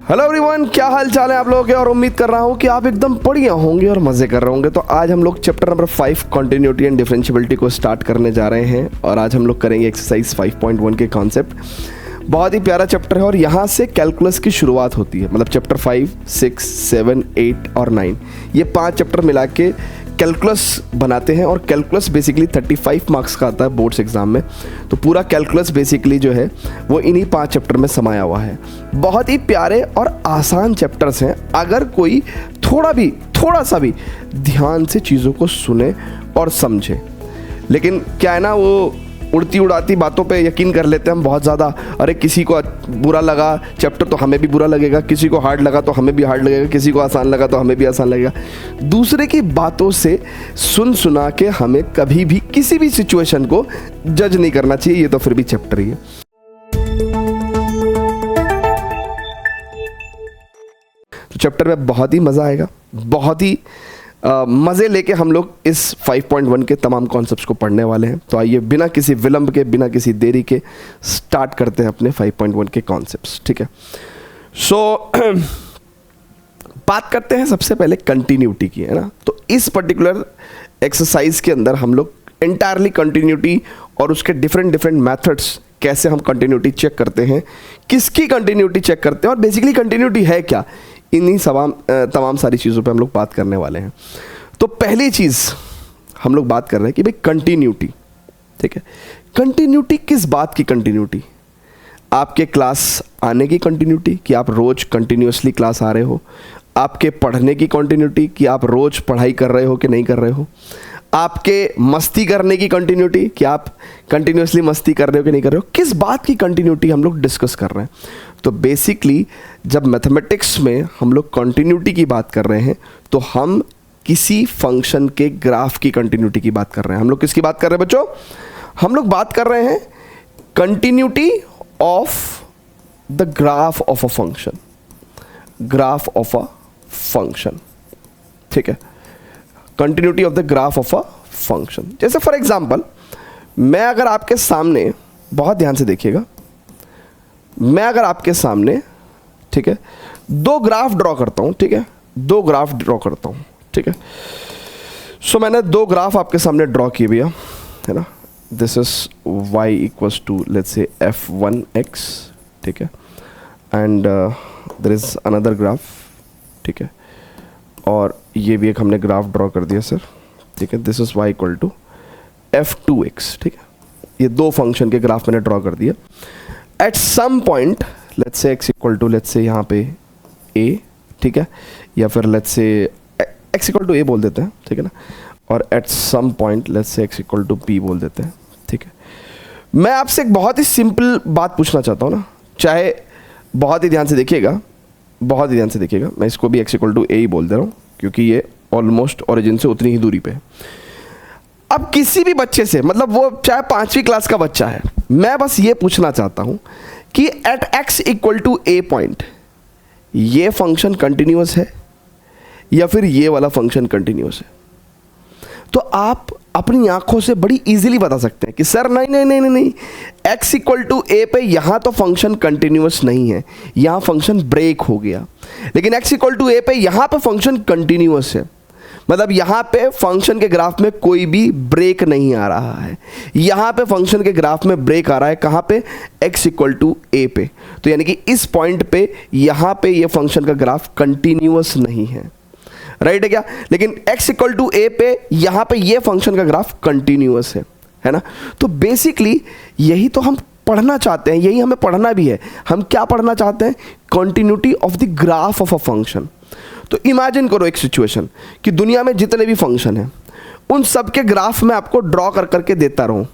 Hello everyone, क्या हाल चाल है आप लोगों के। और उम्मीद कर रहा हूँ कि आप एकदम बढ़िया होंगे और मज़े कर रहे होंगे। तो आज हम लोग chapter number 5 continuity and differentiability को स्टार्ट करने जा रहे हैं। और आज हम लोग करेंगे एक्सरसाइज 5.1 के कॉन्सेप्ट। बहुत ही प्यारा चैप्टर है और यहाँ से कैलकुलस की शुरुआत होती है। मतलब चैप्टर 5, 6, 7, 8 और 9 ये 5 चैप्टर मिला के कैलकुलस बनाते हैं। और कैलकुलस बेसिकली 35 मार्क्स का आता है बोर्ड्स एग्जाम में। तो पूरा कैलकुलस बेसिकली जो है वो इन्हीं 5 चैप्टर में समाया हुआ है। बहुत ही प्यारे और आसान चैप्टर्स हैं अगर कोई थोड़ा सा भी ध्यान से चीज़ों को सुने और समझे। लेकिन क्या है ना, वो उड़ती उड़ाती बातों पे यकीन कर लेते हैं हम बहुत ज़्यादा। अरे किसी को बुरा लगा चैप्टर तो हमें भी बुरा लगेगा, किसी को हार्ड लगा तो हमें भी हार्ड लगेगा, किसी को आसान लगा तो हमें भी आसान लगेगा। दूसरे की बातों से सुना के हमें कभी भी किसी भी सिचुएशन को जज नहीं करना चाहिए। ये तो फिर भी चैप्टर ही है। तो चैप्टर में बहुत ही मज़ा आएगा, बहुत ही मज़े लेके हम लोग इस 5.1 के तमाम कॉन्सेप्ट्स को पढ़ने वाले हैं। तो आइए बिना किसी विलंब के, बिना किसी देरी के स्टार्ट करते हैं अपने 5.1 के कॉन्सेप्ट्स। ठीक है, सो बात करते हैं सबसे पहले कंटिन्यूटी की, है ना। तो इस पर्टिकुलर एक्सरसाइज के अंदर हम लोग एंटायरली कंटिन्यूटी और उसके डिफरेंट मेथड्स, कैसे हम कंटिन्यूटी चेक करते हैं, किसकी कंटिन्यूटी चेक करते हैं और बेसिकली कंटिन्यूटी है क्या, इन्हीं तमाम सारी चीज़ों पे हम लोग बात करने वाले हैं। तो पहली चीज़ हम लोग बात कर रहे हैं कि भाई कंटिन्यूटी। ठीक है, कंटिन्यूटी किस बात की कंटिन्यूटी? आपके क्लास आने की कंटिन्यूटी कि आप रोज़ कंटिन्यूसली क्लास आ रहे हो, आपके पढ़ने की कंटिन्यूटी कि आप रोज़ पढ़ाई कर रहे हो कि नहीं कर रहे हो, आपके मस्ती करने की कंटिन्यूटी कि आप कंटिन्यूसली मस्ती कर रहे हो कि नहीं कर रहे हो। किस बात की कंटिन्यूटी हम लोग डिस्कस कर रहे हैं? तो बेसिकली जब मैथमेटिक्स में हम लोग कंटिन्यूटी की बात कर रहे हैं तो हम किसी फंक्शन के ग्राफ की कंटिन्यूटी की बात कर रहे हैं। हम लोग किसकी बात कर रहे हैं बच्चों? हम लोग बात कर रहे हैं continuity of the graph of a function, graph of a function. ठीक है, continuity of the graph of a function. जैसे फॉर एग्जांपल मैं अगर आपके सामने, बहुत ध्यान से देखिएगा, मैं अगर आपके सामने, ठीक है, 2 ग्राफ ड्रॉ करता हूं। ठीक है, 2 ग्राफ ड्रॉ करता हूं। ठीक है, सो मैंने 2 ग्राफ आपके सामने ड्रॉ किए भैया, है ना। This is y equals to let's say f1x। ठीक है, and there is another graph. ठीक है, और ये भी एक हमने ग्राफ ड्रॉ कर दिया सर। ठीक है, this is y equal to f2x। ठीक है, ये 2 फंक्शन के ग्राफ मैंने ड्रॉ कर दिया। At some point let's say x equal to let's say यहाँ पे a, ठीक है, या फिर let's say x equal to a बोल देते हैं। ठीक है ना, और at some point let's say x equal to b बोल देते हैं। ठीक है, मैं आपसे एक बहुत ही सिंपल बात पूछना चाहता हूँ ना, चाहे बहुत ही ध्यान से देखिएगा, बहुत ही ध्यान से देखिएगा। मैं इसको भी x इक्वल टू a ही बोल दे रहा हूँ क्योंकि ये ऑलमोस्ट ओरिजिन से उतनी ही दूरी पे है। अब किसी भी बच्चे से, मतलब वो चाहे 5वीं क्लास का बच्चा है, मैं बस ये पूछना चाहता हूं कि at x equal to a point ये फंक्शन कंटिन्यूअस है या फिर ये वाला फंक्शन कंटिन्यूअस है। तो आप अपनी आंखों से बड़ी इजीली बता सकते हैं कि सर नहीं, x इक्वल टू a पे यहाँ तो फंक्शन कंटिन्यूअस नहीं है, यहाँ फंक्शन ब्रेक हो गया। लेकिन x इक्वल टू a पे यहाँ पे फंक्शन कंटिन्यूअस है, मतलब यहाँ पे फंक्शन के ग्राफ में कोई भी ब्रेक नहीं आ रहा है। यहाँ पे फंक्शन के ग्राफ में ब्रेक आ रहा है, कहाँ पे? x इक्वल टू a पे। तो यानी कि इस पॉइंट पे यहाँ पे ये फंक्शन का ग्राफ कंटिन्यूअस नहीं है, राइट है क्या? लेकिन x इक्वल टू a पे यहाँ पे ये फंक्शन का ग्राफ कंटिन्यूअस है ना। तो बेसिकली यही तो हम पढ़ना चाहते हैं, यही हमें पढ़ना भी है। हम क्या पढ़ना चाहते हैं? Continuity of the graph of a function. तो इमेजिन करो एक सिचुएशन कि दुनिया में जितने भी फंक्शन हैं उन सब के ग्राफ में आपको ड्रॉ कर करके देता रहूं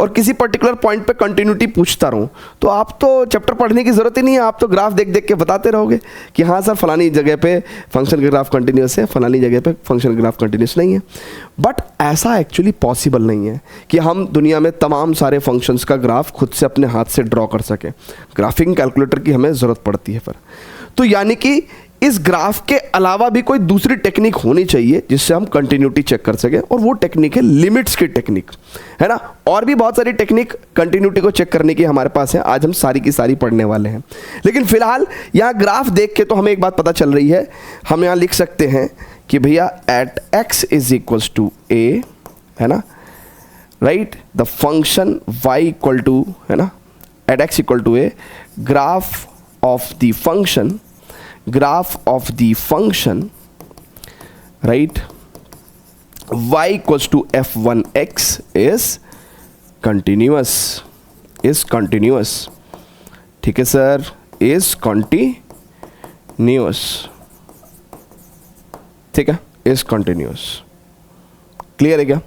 और किसी पर्टिकुलर पॉइंट पे कंटिन्यूटी पूछता रहूं, तो आप तो चैप्टर पढ़ने की ज़रूरत ही नहीं है। आप तो ग्राफ देख देख के बताते रहोगे कि हाँ सर फलानी जगह पे फंक्शन का ग्राफ कंटिन्यूस है, फलानी जगह पे फंक्शन का ग्राफ कंटिन्यूस नहीं है। बट ऐसा एक्चुअली पॉसिबल नहीं है कि हम दुनिया में तमाम सारे फंक्शंस का ग्राफ खुद से अपने हाथ से ड्रॉ कर सकें। ग्राफिंग कैलकुलेटर की हमें ज़रूरत पड़ती है फिर। तो यानी कि इस ग्राफ के अलावा भी कोई दूसरी टेक्निक होनी चाहिए जिससे हम कंटिन्यूटी चेक कर सकें, और वो टेक्निक है लिमिट्स की टेक्निक, है ना। और भी बहुत सारी टेक्निक कंटिन्यूटी को चेक करने की हमारे पास है, आज हम सारी की सारी पढ़ने वाले हैं। लेकिन फिलहाल यहाँ ग्राफ देख के तो हमें एक बात पता चल रही है, हम यहाँ लिख सकते हैं कि भैया at x is equals to a, है ना, right, the function y equal to, है ना, at x equal to a, graph of the function, graph of the function, right, y equals to f1x is continuous, ठीक है sir, is continuous, ठीक है, is continuous, clear है क्या?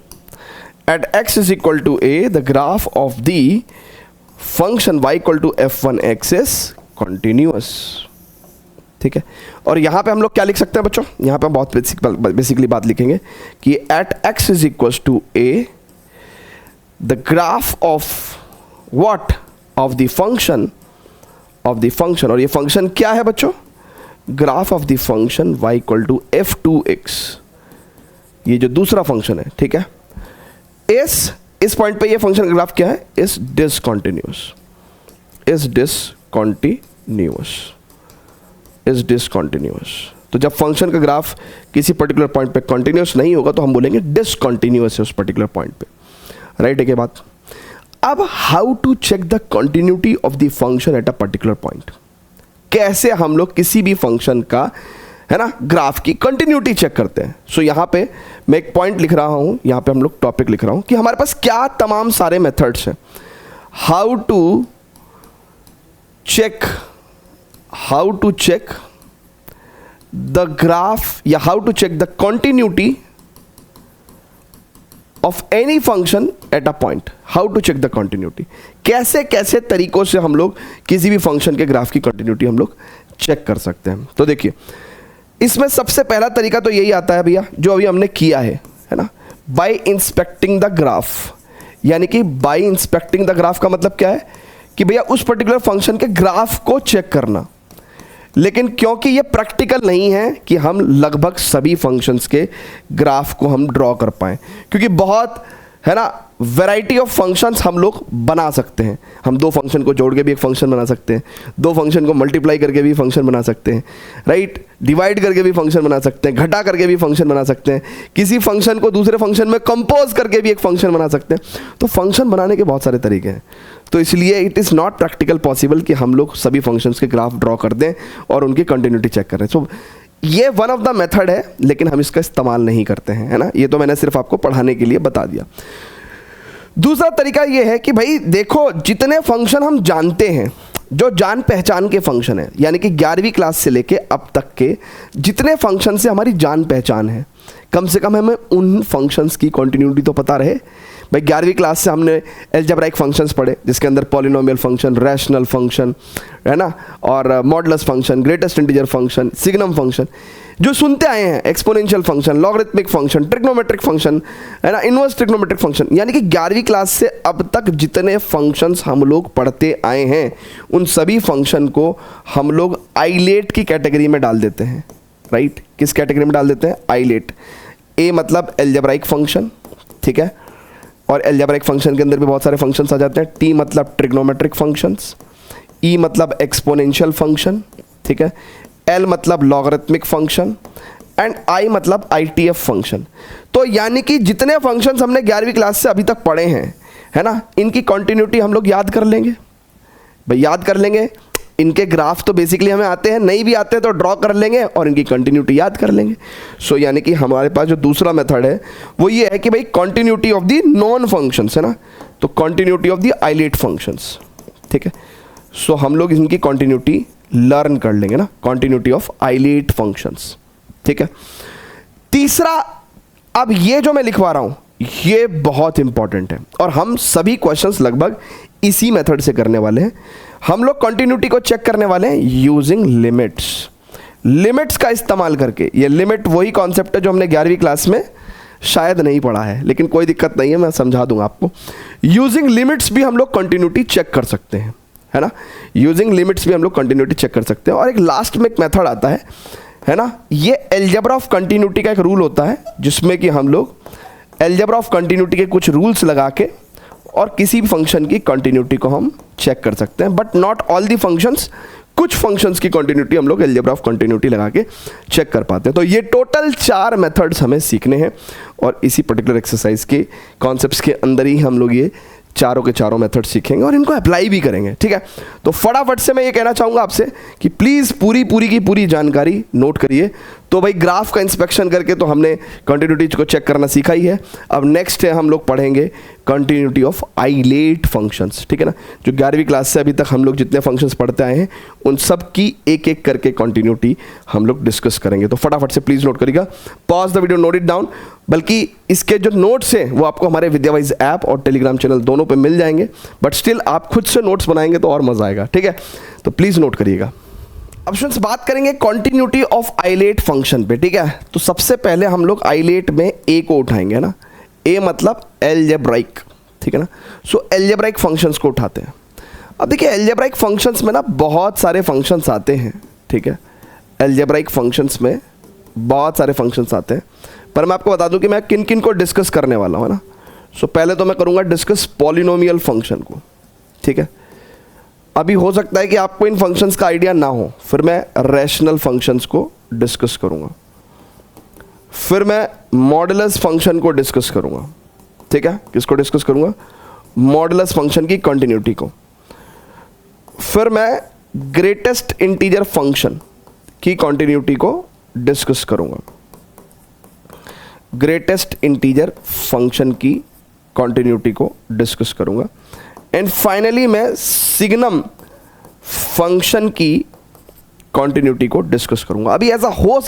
at x is equal to a, the graph of the function y equal to f1x is continuous, ठीक है। और यहाँ पे हम लोग क्या लिख सकते हैं बच्चों, यहाँ पे हम बहुत बेसिकली बात लिखेंगे कि at x is equals to a, the graph of what, of the function, और ये फंक्शन क्या है बच्चों, graph of the function y equal to f2x, ये जो दूसरा फंक्शन है, ठीक है। इस पॉइंट पे ये फंक्शन का ग्राफ क्या है, इज डिसकंटिन्यूअस, तो जब फंक्शन का ग्राफ किसी पर्टिकुलर पॉइंट पे कंटिन्यूअस नहीं होगा तो हम बोलेंगे डिसकंटिन्यूअस है उस पर्टिकुलर पॉइंट पे, राइट है क्या बात। अब how to check the continuity of the function at a particular point, कैसे हम लोग किसी भी फंक्शन का, है ना, ग्राफ की कंटिन्यूटी चेक करते हैं। सो यहाँ पे मैं एक पॉइंट लिख रहा हूँ, यहाँ पे हम लोग टॉपिक लिख रहा हूँ कि हमारे पास क्या तमाम सारे मेथड्स हैं, how to check the graph, या how to check the continuity of any function at a point, how to check the continuity, कैसे कैसे तरीकों से हम लोग किसी भी फंक्शन के ग्राफ की कंटिन्यूटी हम लोग चेक कर सकते हैं। तो देखिए, इसमें सबसे पहला तरीका तो यही आता है भैया, जो अभी हमने किया है ना, बाय इंस्पेक्टिंग द ग्राफ, यानी कि बाय इंस्पेक्टिंग द ग्राफ का मतलब क्या है कि भैया उस पर्टिकुलर फंक्शन के ग्राफ को चेक करना। लेकिन क्योंकि ये प्रैक्टिकल नहीं है कि हम लगभग सभी फंक्शंस के ग्राफ को हम ड्रॉ कर पाएँ, क्योंकि बहुत, है ना, वैरायटी ऑफ फंक्शंस हम लोग बना सकते हैं। हम दो फंक्शन को जोड़ के भी एक फंक्शन बना सकते हैं, दो फंक्शन को मल्टीप्लाई करके भी फंक्शन बना सकते हैं, राइट, डिवाइड करके भी फंक्शन बना सकते हैं, घटा करके भी फंक्शन बना सकते हैं, किसी फंक्शन को दूसरे फंक्शन में कंपोज करके भी एक फंक्शन बना सकते हैं। तो फंक्शन बनाने के बहुत सारे तरीके हैं, तो इसलिए it is not practical possible कि हम लोग सभी फंक्शंस के ग्राफ ड्रॉ कर दें और उनकी कंटिन्यूटी चेक करें। सो ये वन ऑफ द मेथड है, लेकिन हम इसका इस्तेमाल नहीं करते हैं, है ना। ये तो मैंने सिर्फ आपको पढ़ाने के लिए बता दिया। दूसरा तरीका ये है कि भाई देखो, जितने फंक्शन हम जानते हैं, जो जान पहचान के फंक्शन है, यानी कि 11वीं क्लास से लेके अब तक के जितने फंक्शन से हमारी जान पहचान है, कम से कम हमें उन फंक्शंस की कंटिन्यूटी तो पता रहे। भाई 11वीं क्लास से हमने एल्जेब्राइक फंक्शंस पढ़े, जिसके अंदर पॉलिनोमियल फंक्शन, रैशनल फंक्शन, है ना, और modulus function, greatest integer function, signum function, जो सुनते आए हैं, exponential function, logarithmic function, trigonometric function, है ना, इनवर्स ट्रिग्नोमेट्रिक फंक्शन, यानी कि 11वीं क्लास से अब तक जितने फंक्शंस हम लोग पढ़ते आए हैं, उन सभी फंक्शन को हम लोग आइलेट की कैटेगरी में डाल देते हैं, राइट। किस कैटेगरी में डाल देते हैं, आइलेट। ए मतलब एल्जेब्राइक फंक्शन, ठीक है, और एल्जेब्राइक फंक्शन के अंदर भी बहुत सारे फंक्शंस आ जाते हैं। टी मतलब ट्रिग्नोमेट्रिक फंक्शंस, ई मतलब एक्सपोनेंशियल फंक्शन, ठीक है, एल मतलब लॉगरिथमिक फंक्शन, एंड आई मतलब आईटीएफ फंक्शन। तो यानी कि जितने फंक्शंस हमने 11वीं क्लास से अभी तक पढ़े हैं, है ना, इनकी कंटिन्यूटी हम लोग याद कर लेंगे। भाई याद कर लेंगे, इनके ग्राफ तो बेसिकली हमें आते हैं, नहीं भी आते हैं तो ड्रॉ कर लेंगे और इनकी कंटिन्यूटी याद कर लेंगे। सो यानी कि हमारे पास जो दूसरा मेथड है वो ये है कि भाई continuity of the known functions, है ना, तो continuity of the islet functions, ठीक है। सो हम लोग इनकी कंटिन्यूटी लर्न कर लेंगे ना, कंटिन्यूटी ऑफ आइलेट फंक्शंस, ठीक है। तीसरा, अब ये जो मैं लिखवा रहा हूं ये बहुत इंपॉर्टेंट है और हम सभी क्वेश्चंस लगभग इसी मेथड से करने वाले हैं। हम लोग कंटिन्यूटी को चेक करने वाले हैं यूजिंग लिमिट्स। लिमिट्स का इस्तेमाल करके, ये लिमिट वही कॉन्सेप्ट है जो हमने 11वीं क्लास में शायद नहीं पढ़ा है, लेकिन कोई दिक्कत नहीं है, मैं समझा दूंगा आपको। यूजिंग लिमिट्स भी हम लोग कंटिन्यूटी चेक कर सकते हैं, है ना, यूजिंग लिमिट्स भी हम लोग कंटिन्यूटी चेक कर सकते हैं। और एक लास्ट में एक मेथड आता है है ना। ये अलजेब्रा ऑफ कंटिन्यूटी का एक रूल होता है जिसमें कि हम लोग अलजेब्रा ऑफ कंटिन्यूटी के कुछ रूल्स लगा के और किसी भी फंक्शन की कंटिन्यूटी को हम चेक कर सकते हैं, but not all the functions. कुछ फंक्शंस की कंटिन्यूटी हम लोग अलजेब्रा ऑफ कंटिन्यूटी लगा के चेक कर पाते हैं। तो ये टोटल 4 मेथड्स हमें सीखने हैं और इसी पर्टिकुलर एक्सरसाइज के कॉन्सेप्ट्स के अंदर ही हम लोग ये चारों के चारों मेथड सीखेंगे और इनको अप्लाई भी करेंगे, ठीक है। तो फटाफट से मैं ये कहना चाहूँगा आपसे कि प्लीज़ पूरी की पूरी जानकारी नोट करिए। तो भाई ग्राफ का इंस्पेक्शन करके तो हमने कंटिन्यूटी को चेक करना सीखा ही है। अब नेक्स्ट है हम लोग पढ़ेंगे कंटिन्यूटी ऑफ आइलेट फंक्शंस, ठीक है ना। जो 11वीं क्लास से अभी तक हम लोग जितने फंक्शंस पढ़ते आए हैं उन सब की एक एक करके कंटिन्यूटी हम लोग डिस्कस करेंगे। तो फटाफट से प्लीज़ नोट करिएगा, pause the video, note it down. बल्कि इसके जो नोट्स हैं वो आपको हमारे विद्यावाइज ऐप और टेलीग्राम चैनल दोनों पे मिल जाएंगे, बट स्टिल आप खुद से नोट्स बनाएंगे तो और मज़ा आएगा, ठीक है। तो प्लीज़ नोट करिएगा। अब स्टूडेंट्स बात करेंगे कंटिन्यूटी ऑफ आइलेट फंक्शन पे, ठीक है। तो सबसे पहले हम लोग आइलेट में ए को उठाएंगे ना। ए मतलब अलजेब्राइक, ठीक है ना। सो अलजेब्राइक फंक्शंस को उठाते हैं। अब देखिए अलजेब्राइक फंक्शंस में ना बहुत सारे फंक्शंस आते हैं, ठीक है। अलजेब्राइक फंक्शंस में बहुत सारे फंक्शंस आते हैं, पर मैं आपको बता दूं कि मैं किन किन को डिस्कस करने वाला हूँ, है ना। सो पहले तो मैं करूँगा डिस्कस पॉलिनोमियल फंक्शन को, ठीक है। अभी हो सकता है कि आपको इन फंक्शंस का आइडिया ना हो, फिर मैं रैशनल फंक्शंस को डिस्कस करूँगा, फिर मैं मॉडुलस फंक्शन को डिस्कस करूँगा, ठीक है। किसको डिस्कस करूँगा? मॉडुलस फंक्शन की कंटिन्यूटी को। फिर मैं ग्रेटेस्ट इंटीजर फंक्शन की कंटिन्यूटी को डिस्कस करूँगा, ग्रेटेस्ट इंटीजर फंक्शन की कंटिन्यूटी को डिस्कस करूँगा। एंड फाइनली मैं सिग्नम फंक्शन की कंटिन्यूटी को डिस्कस करूंगा। अभी ऐसा हो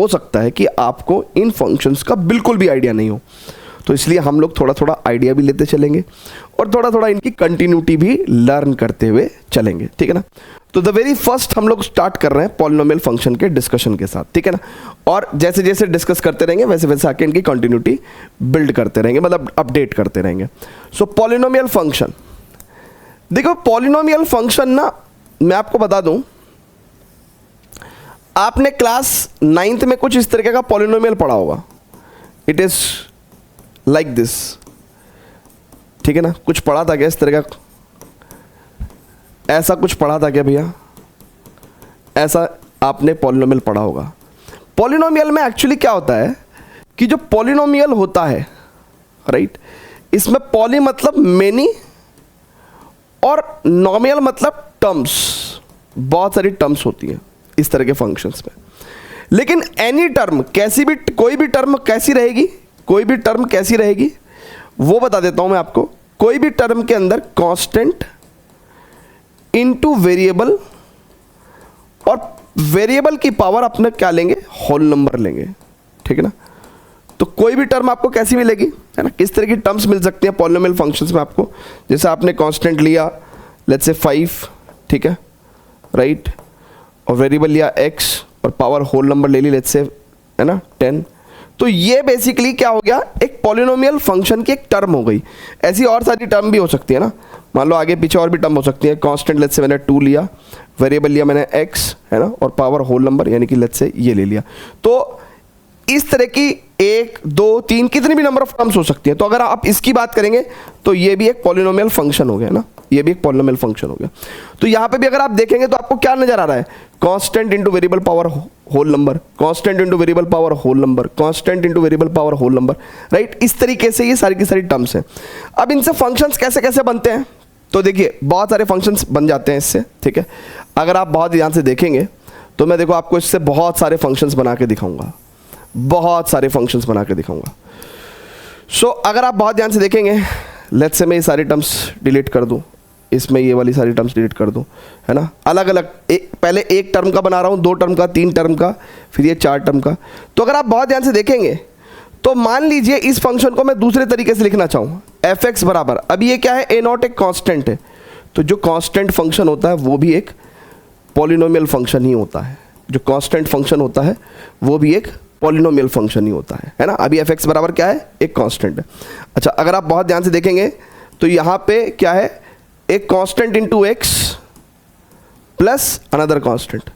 सकता है कि आपको इन फंक्शंस का बिल्कुल भी आइडिया नहीं हो, तो इसलिए हम लोग थोड़ा थोड़ा आइडिया भी लेते चलेंगे और थोड़ा थोड़ा इनकी कंटिन्यूटी भी लर्न करते हुए चलेंगे, ठीक है ना। तो द वेरी फर्स्ट हम लोग स्टार्ट कर रहे हैं पॉलिनोमियल फंक्शन के डिस्कशन के साथ, ठीक है ना। और जैसे जैसे डिस्कस करते रहेंगे वैसे वैसे आके इनकी कंटिन्यूटी बिल्ड करते रहेंगे, मतलब अपडेट करते रहेंगे। सो पॉलिनोमियल फंक्शन, देखो पॉलिनोमियल फंक्शन ना, मैं आपको बता दूं, आपने क्लास 9th में कुछ इस तरीके का पॉलिनोमियल पढ़ा होगा। इट इज लाइक दिस, ठीक है ना। कुछ पढ़ा था क्या इस तरह का? ऐसा कुछ पढ़ा था क्या भैया? ऐसा आपने पॉलिनोमियल पढ़ा होगा। पॉलिनोमियल में एक्चुअली क्या होता है कि जो पॉलिनोमियल होता है, राइट, इसमें पॉली मतलब मेनी और नॉमियल मतलब टर्म्स, बहुत सारी टर्म्स होती हैं इस तरह के फंक्शंस में। लेकिन एनी टर्म, कैसी भी, कोई भी टर्म कैसी रहेगी, कोई भी टर्म कैसी रहेगी वो बता देता हूं मैं आपको। कोई भी टर्म के अंदर कांस्टेंट इनटू वेरिएबल, और वेरिएबल की पावर अपने क्या लेंगे? होल नंबर लेंगे, ठीक है ना। तो कोई भी टर्म आपको कैसी मिलेगी, है ना। किस तरह की टर्म्स मिल सकती हैं पॉलिनोमियल फंक्शंस में आपको? जैसे आपने कांस्टेंट लिया, लेट्स से 5, ठीक है, राइट, और वेरिएबल लिया x और पावर होल नंबर ले ली, लेट्स से, है ना, 10। तो ये बेसिकली क्या हो गया? एक पॉलिनोमियल फंक्शन की एक टर्म हो गई। ऐसी और सारी टर्म भी हो सकती है ना, मान लो आगे पीछे और भी टर्म हो सकती है। कांस्टेंट लेट्स से मैंने 2 लिया, वेरिएबल लिया मैंने x, है ना, और पावर होल नंबर यानी कि लेट्स से ये ले लिया। तो इस तरह की 1, 2, 3 कितनी भी नंबर ऑफ टर्म्स हो सकती है। तो अगर आप इसकी बात करेंगे तो ये भी एक पॉलिनोमियल फंक्शन हो गया ना, ये भी एक पॉलिनोमियल फंक्शन हो गया। तो यहाँ पे भी अगर आप देखेंगे तो आपको क्या नजर आ रहा है? Constant into variable power whole number, constant into variable power whole number, constant into variable power whole number, right. इस तरीके से ये सारी की सारी टर्म्स हैं। अब इनसे फंक्शंस कैसे कैसे बनते हैं? तो देखिए बहुत सारे फंक्शंस बन जाते हैं इससे, ठीक है। अगर आप बहुत ध्यान से देखेंगे तो मैं देखो आपको इससे बहुत सारे फंक्शंस बना के दिखाऊंगा, बहुत सारे फंक्शंस बना के दिखाऊंगा। सो अगर आप बहुत ध्यान से देखेंगे, लेट्स से मैं ये सारी टर्म्स डिलीट कर दूं, इसमें ये वाली सारी टर्म्स डिलीट कर दूं, है ना, अलग अलग, पहले 1 टर्म का बना रहा हूं, 2 टर्म का, 3 टर्म का, फिर ये 4 टर्म का। तो अगर आप बहुत ध्यान से देखेंगे तो मान लीजिए इस फंक्शन को मैं दूसरे तरीके से लिखना चाहूँ, fx बराबर, अभी ये क्या है? a0 एक कांस्टेंट है, तो जो कांस्टेंट फंक्शन होता है वो भी एक पॉलिनोमियल फंक्शन ही होता है। जो कांस्टेंट फंक्शन होता है वो भी एक पॉलिनोमियल फंक्शन ही होता है ना। अभी fx बराबर क्या है? एक कांस्टेंट है। अच्छा, अगर आप बहुत ध्यान से देखेंगे तो यहाँ पे क्या है? एक constant into x plus another constant.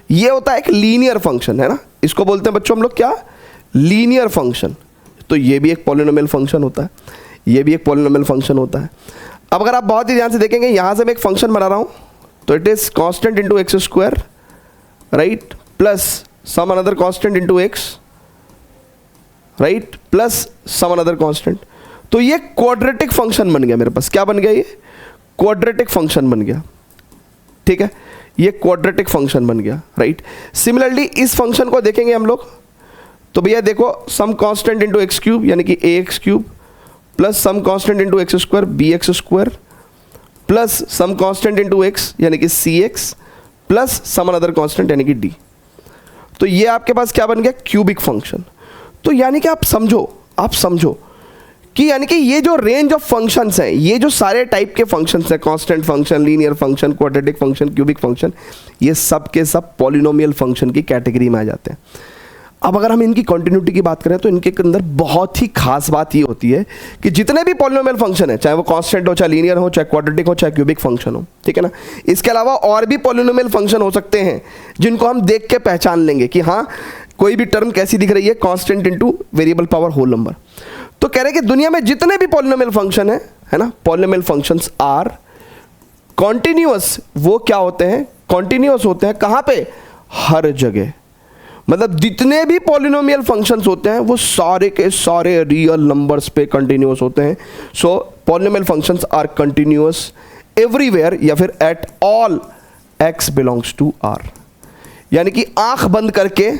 ये होता है एक लीनियर फंक्शन, है ना, इसको बोलते हैं बच्चों हम लोग क्या, लीनियर फंक्शन। तो ये भी एक पॉलिनोमियल फंक्शन होता है, ये भी एक पॉलिनोमियल फंक्शन होता है। अब अगर आप बहुत ही ध्यान से देखेंगे, यहाँ से मैं एक फंक्शन बना रहा हूँ, तो it is constant into x square, right, plus some another constant into x, right, plus some another constant. तो ये क्वाड्रेटिक फंक्शन बन गया मेरे पास। क्या बन गया? ये क्वाड्रेटिक फंक्शन बन गया, ठीक है, ये क्वाड्रेटिक फंक्शन बन गया, राइट। सिमिलरली इस फंक्शन को देखेंगे हम लोग, तो भैया देखो some constant into x cube यानी कि a x cube, plus some constant into x square b x square, plus some constant into x यानी कि c x, plus some another constant यानी कि डी। तो ये आपके पास क्या बन गया? Cubic function. तो यानी कि आप समझो कि यानी कि ये जो रेंज ऑफ फंक्शंस हैं, ये जो सारे टाइप के फंक्शंस हैं, constant function, linear function, quadratic function, cubic function, ये सब के सब पॉलिनोमियल फंक्शन की कैटेगरी में आ जाते हैं। अब अगर हम इनकी कंटिन्यूटी की बात करें तो इनके अंदर बहुत ही खास बात ये होती है कि जितने भी पॉलिनोमियल फंक्शन है, चाहे वो कांस्टेंट हो, चाहे लीनियर हो, चाहे क्वाड्रेटिक हो, चाहे क्यूबिक फंक्शन हो, ठीक है ना, इसके अलावा और भी पॉलिनोमियल फंक्शन हो सकते हैं जिनको हम देख के पहचान लेंगे कि हाँ कोई भी टर्म कैसी दिख रही है, constant into variable power whole number. तो कह रहे हैं कि दुनिया में जितने भी पॉलिनोमियल फंक्शन है ना, पॉलिनोमियल फंक्शंस आर कॉन्टिन्यूअस। वो क्या होते हैं? कॉन्टिन्यूअस होते हैं। कहाँ पे? हर जगह। मतलब जितने भी पॉलिनोमियल फंक्शंस होते हैं वो सारे के सारे रियल नंबर्स पे कंटिन्यूअस होते हैं। So polynomial functions are continuous everywhere, या फिर at all x belongs to R. यानी कि आंख बंद करके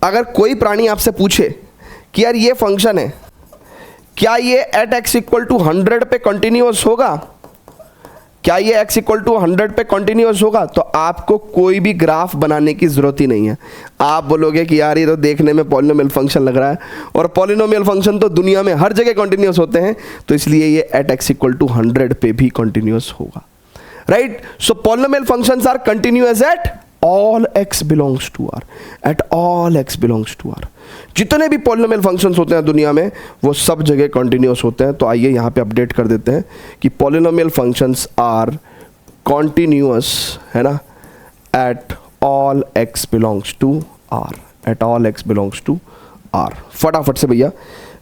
अगर कोई प्राणी आपसे पूछे कि यार ये फंक्शन है, क्या ये एट एक्स इक्वल टू 100 पे कंटिन्यूअस होगा, क्या ये x इक्वल टू 100 पे कंटिन्यूअस होगा, तो आपको कोई भी ग्राफ बनाने की जरूरत ही नहीं है। आप बोलोगे कि यार ये तो देखने में पॉलिनोमियल फंक्शन लग रहा है, और पॉलिनोमियल फंक्शन तो दुनिया में हर जगह कंटिन्यूअस होते हैं, तो इसलिए ये एट x इक्वल टू 100 पे भी कंटिन्यूअस होगा, right. So polynomial functions are continuous at all x belongs to r, at all x belongs to r। जितने भी पॉलिनोमियल फंक्शंस होते हैं दुनिया में वो सब जगह कंटिन्यूअस होते हैं। तो आइए यहाँ पे अपडेट कर देते हैं कि पॉलिनोमियल फंक्शंस आर कंटिन्यूअस, है ना, at all x belongs to r, at all x belongs to r। फटाफट से भैया,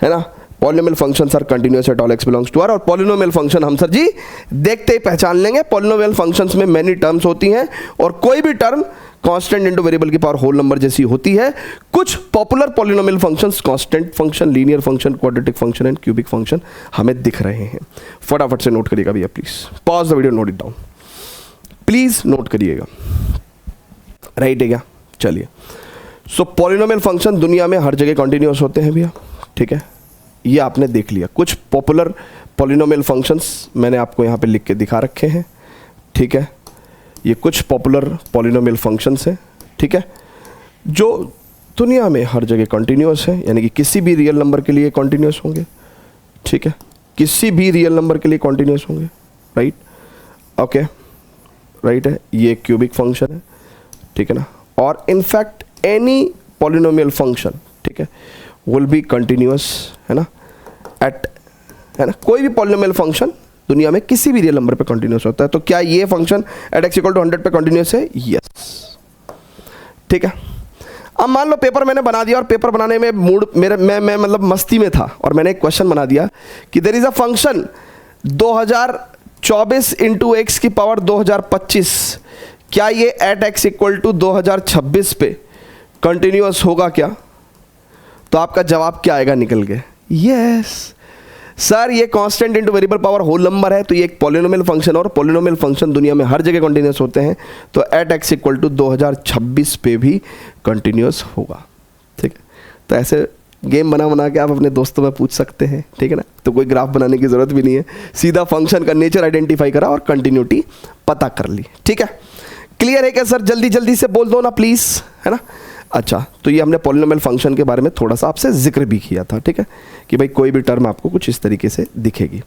है ना, polynomial functions are continuous at all x belongs to r। और पॉलिनोमियल फंक्शन हम सर जी देखते ही पहचान लेंगे। पॉलिनोमियल फंक्शंस में मेनी टर्म्स होती हैं और कोई भी टर्म कांस्टेंट इनटू वेरिएबल की पावर होल नंबर जैसी होती है। कुछ popular polynomial functions, constant function, linear function, quadratic function and cubic function हमें दिख रहे हैं। फटाफट से नोट करिएगा भैया, please pause the video, note it down, please note करिएगा, राइट है क्या? चलिए, सो पॉलिनोमियल फंक्शन दुनिया में हर जगह कंटिन्यूअस होते हैं भैया, ठीक है, ये आपने देख लिया। कुछ पॉपुलर पॉलिनोमियल फंक्शंस मैंने आपको यहाँ पे लिख के दिखा रखे हैं, ठीक है, ये कुछ पॉपुलर पॉलिनोमियल फंक्शंस हैं, ठीक है, जो दुनिया में हर जगह कंटिन्यूअस है, यानी कि किसी भी रियल नंबर के लिए कंटिन्यूअस होंगे, ठीक है, किसी भी रियल नंबर के लिए कंटिन्यूअस होंगे, राइट, ओके, राइट है, ये क्यूबिक फंक्शन है, ठीक है ना, और इनफैक्ट एनी पॉलिनोमियल फंक्शन, ठीक है, विल बी कंटिन्यूअस, है ना, एट, है ना, कोई भी पॉलिनोमियल फंक्शन दुनिया में किसी भी रियल नंबर पे कंटिन्यूअस होता है। तो क्या ये function at x equal to 100 पे कंटिन्यूअस है? यस, ठीक है। अब मान लो पेपर मैंने बना दिया और पेपर बनाने में मूड मैं मतलब मस्ती में था और मैंने एक क्वेश्चन बना दिया कि there is a function 2024 into x की पावर 2025, क्या ये एट x इक्वल टू 2026 पे कंटिन्यूअस होगा क्या? तो आपका जवाब क्या आएगा निकल के? यस सर, ये constant into variable power whole number है, तो ये एक पॉलिनोमियल फंक्शन और पॉलिनोमियल फंक्शन दुनिया में हर जगह कंटिन्यूअस होते हैं, तो एट x इक्वल टू 2026 पे भी कंटिन्यूअस होगा, ठीक है। तो ऐसे गेम बना के आप अपने दोस्तों में पूछ सकते हैं, ठीक है ना, तो कोई ग्राफ बनाने की ज़रूरत भी नहीं है, सीधा फंक्शन का नेचर आइडेंटिफाई करा और कंटिन्यूटी पता कर ली, ठीक है। क्लियर है क्या सर? जल्दी जल्दी से बोल दो ना प्लीज़, है ना। अच्छा, तो ये हमने पॉलिनोमियल फंक्शन के बारे में थोड़ा सा आपसे जिक्र भी किया था, ठीक है, कि भाई कोई भी टर्म आपको कुछ इस तरीके से दिखेगी।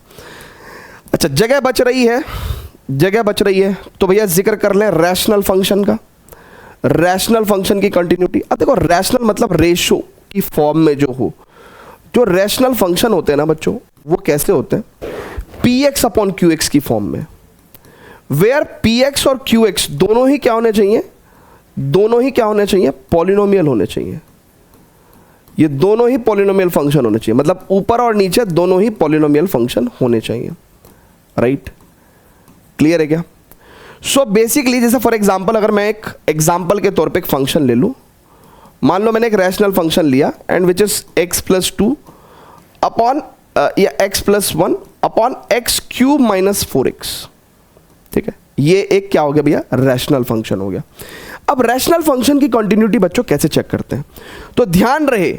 अच्छा, जगह बच रही है तो भैया जिक्र कर लें रैशनल फंक्शन का। रैशनल फंक्शन की कंटिन्यूटी, अब देखो रैशनल मतलब रेशो की फॉर्म में जो हो, जो रैशनल फंक्शन होते हैं ना बच्चों, वो कैसे होते हैं? px अपॉन qx की फॉर्म में, वेयर px और qx दोनों ही क्या होने चाहिए? दोनों ही क्या होने चाहिए, पॉलिनोमियल होने चाहिए। ये दोनों ही पॉलिनोमियल फंक्शन होने चाहिए, मतलब ऊपर और नीचे दोनों ही पॉलिनोमियल फंक्शन होने चाहिए, राइट। क्लियर है क्या? सो बेसिकली जैसे फॉर एग्जांपल अगर मैं एक एग्जांपल के तौर पे एक फंक्शन ले लूं, मान लो मैंने एक रैशनल फंक्शन लिया and which is x+2 upon या x+1 अपॉन x³ - 4x, ठीक है। ये एक क्या हो गया भैया, रैशनल फंक्शन हो गया। अब रैशनल फंक्शन की कंटिन्यूटी बच्चों कैसे चेक करते हैं, तो ध्यान रहे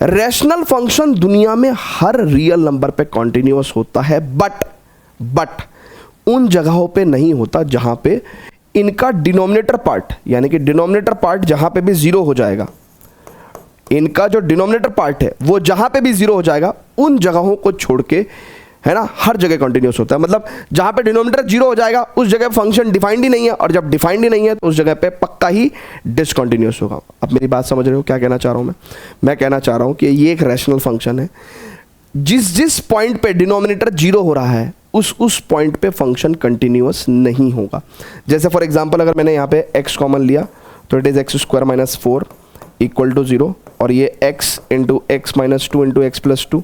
रैशनल फंक्शन दुनिया में हर रियल नंबर पे कंटिन्यूअस होता है, बट उन जगहों पे नहीं होता जहां पे इनका डिनोमिनेटर पार्ट, यानी कि डिनोमिनेटर पार्ट जहां पे भी जीरो हो जाएगा, इनका जो डिनोमिनेटर पार्ट है वो जहां पे भी जीरो हो जाएगा, उन जगहों को छोड़ के, है ना, हर जगह कंटिन्यूअस होता है। मतलब जहां पे डिनोमिनेटर जीरो हो जाएगा उस जगह फंक्शन डिफाइंड ही नहीं है, और जब डिफाइंड ही नहीं है तो उस जगह पे पक्का ही डिसकंटिन्यूअस होगा। अब मेरी बात समझ रहे हो क्या कहना चाह रहा हूं मैं कहना चाह रहा हूं कि ये एक रैशनल फंक्शन है, जिस पॉइंट पे डिनोमिनेटर जीरो हो रहा है उस पॉइंट पे फंक्शन कंटिन्यूअस नहीं होगा। जैसे फॉर एग्जांपल अगर मैंने यहाँ पे x कॉमन लिया तो it is x² - 4 equal to 0, और ये x into x - 2 into x+2।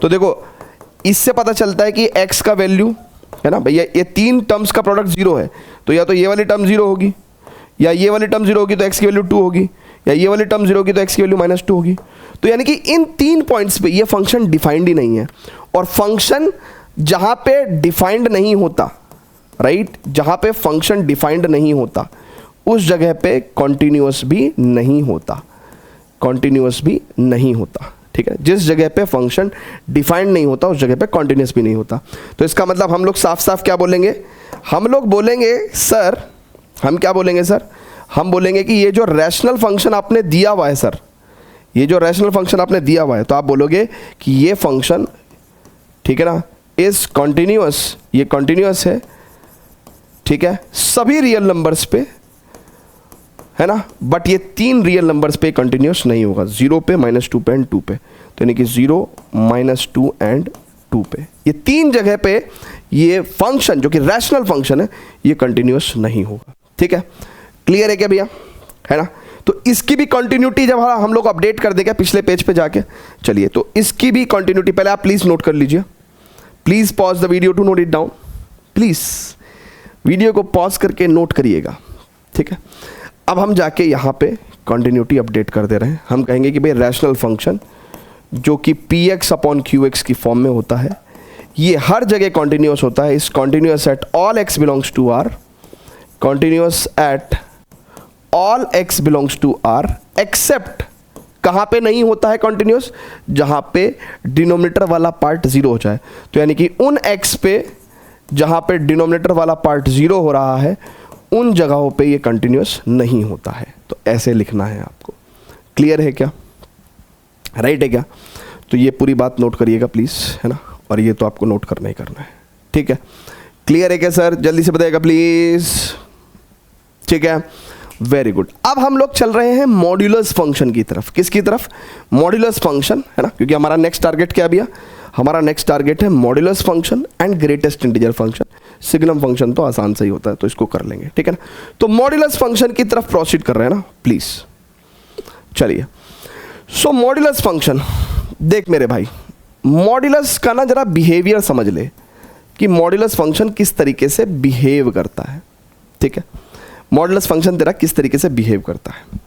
तो देखो इससे पता चलता है कि x का वैल्यू, है ना भैया, ये तीन टर्म्स का प्रोडक्ट जीरो है, तो या तो ये वाली टर्म जीरो होगी, या ये वाली टर्म जीरो होगी तो x की वैल्यू 2 होगी, या ये वाली टर्म जीरो होगी तो x की वैल्यू -2 होगी। तो यानी कि इन तीन पॉइंट्स पे ये फंक्शन डिफाइंड ही नहीं है, और फंक्शन जहां पे डिफाइंड नहीं होता, राइट, जहां पे फंक्शन डिफाइंड नहीं होता उस जगह पे कॉन्टिन्यूअस भी नहीं होता, कॉन्टिन्यूअस भी नहीं होता, ठीक है। जिस जगह पे फंक्शन डिफाइंड नहीं होता उस जगह पे कॉन्टिन्यूअस भी नहीं होता। तो इसका मतलब हम लोग साफ साफ क्या बोलेंगे, हम लोग बोलेंगे सर, हम क्या बोलेंगे सर, हम बोलेंगे कि ये जो रैशनल फंक्शन आपने दिया हुआ है सर, ये जो रैशनल फंक्शन आपने दिया हुआ है, तो आप बोलोगे कि ये फंक्शन, ठीक है ना, इज कॉन्टिन्यूअस, ये कॉन्टिन्यूअस है, ठीक है, सभी रियल नंबर्स पे, है ना, बट ये तीन रियल नंबर्स पे कंटिन्यूअस नहीं होगा, 0 पे, -2 पे एंड 2 पे। तो यानी कि 0, -2 एंड 2 पे, ये तीन जगह पे ये फंक्शन जो कि रैशनल फंक्शन है ये कंटिन्यूअस नहीं होगा, ठीक है। क्लियर है क्या भैया, है ना। तो इसकी भी कंटिन्यूटी जब हम लोग अपडेट कर देंगे पिछले पेज पे जाके, चलिए तो इसकी भी कंटिन्यूटी पहले आप प्लीज नोट कर लीजिए, please pause the video to note it down, please video को पॉज करके नोट करिएगा, ठीक है। अब हम जाके यहाँ पे कंटिन्यूटी अपडेट कर दे रहे हैं। हम कहेंगे कि भाई रैशनल फंक्शन जो कि px/qx की फॉर्म में होता है, ये हर जगह कंटिन्यूअस होता है, इस continuous at all x belongs to r, continuous at all x belongs to r, except कहाँ पे नहीं होता है कंटिन्यूअस, जहाँ पे डिनोमिनेटर वाला पार्ट जीरो हो जाए। तो यानी कि उन x पे जहाँ पे डिनोमिनेटर वाला पार्ट जीरो हो रहा है उन जगहों पे ये कंटिन्यूअस नहीं होता है। तो ऐसे लिखना है आपको। क्लियर है क्या, राइट है क्या? तो ये पूरी बात नोट करिएगा प्लीज़, है ना, और ये तो आपको नोट करना ही करना है, ठीक है। क्लियर है क्या सर, जल्दी से बताइएगा प्लीज़, ठीक है, वेरी गुड। अब हम लोग चल रहे हैं मॉड्यूलस फंक्शन की तरफ। किसकी तरफ? मॉड्यूलस फंक्शन, है ना, क्योंकि हमारा नेक्स्ट टारगेट क्या भैया, हमारा नेक्स्ट टारगेट है modulus function and greatest integer function. Signum function तो आसान से ही होता है तो इसको कर लेंगे, ठीक है ना। तो मॉड्यूलस फंक्शन की तरफ प्रोसीड कर रहे हैं ना, प्लीज चलिए। सो मॉड्यूलस फंक्शन, देख मेरे भाई, मॉड्यूलस का ना जरा बिहेवियर समझ ले कि मॉड्यूलस फंक्शन किस तरीके से बिहेव करता है, ठीक है। मॉड्यूलस फंक्शन तेरा किस तरीके से बिहेव करता है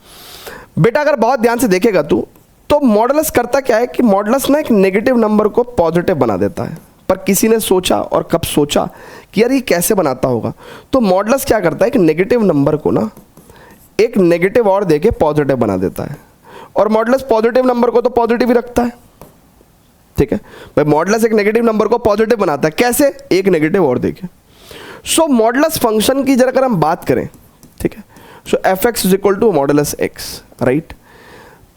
बेटा, अगर बहुत ध्यान से देखेगा तू, तो मॉडुलस करता क्या है कि मॉडुलस ना एक नेगेटिव नंबर को पॉजिटिव बना देता है। पर किसी ने सोचा, और कब सोचा कि यार ये कैसे बनाता होगा, तो मॉडुलस क्या करता है कि नेगेटिव नंबर को ना एक नेगेटिव और देके पॉजिटिव बना देता है। और मॉडुलस पॉजिटिव नंबर को तो पॉजिटिव ही रखता है, ठीक है भाई। मॉडुलस एक नेगेटिव नंबर को पॉजिटिव बनाता है, कैसे? एक नेगेटिव और देके। सो मॉडुलस फंक्शन की जरा अगर हम बात करें, ठीक है, so fx is equal to modulus x, right.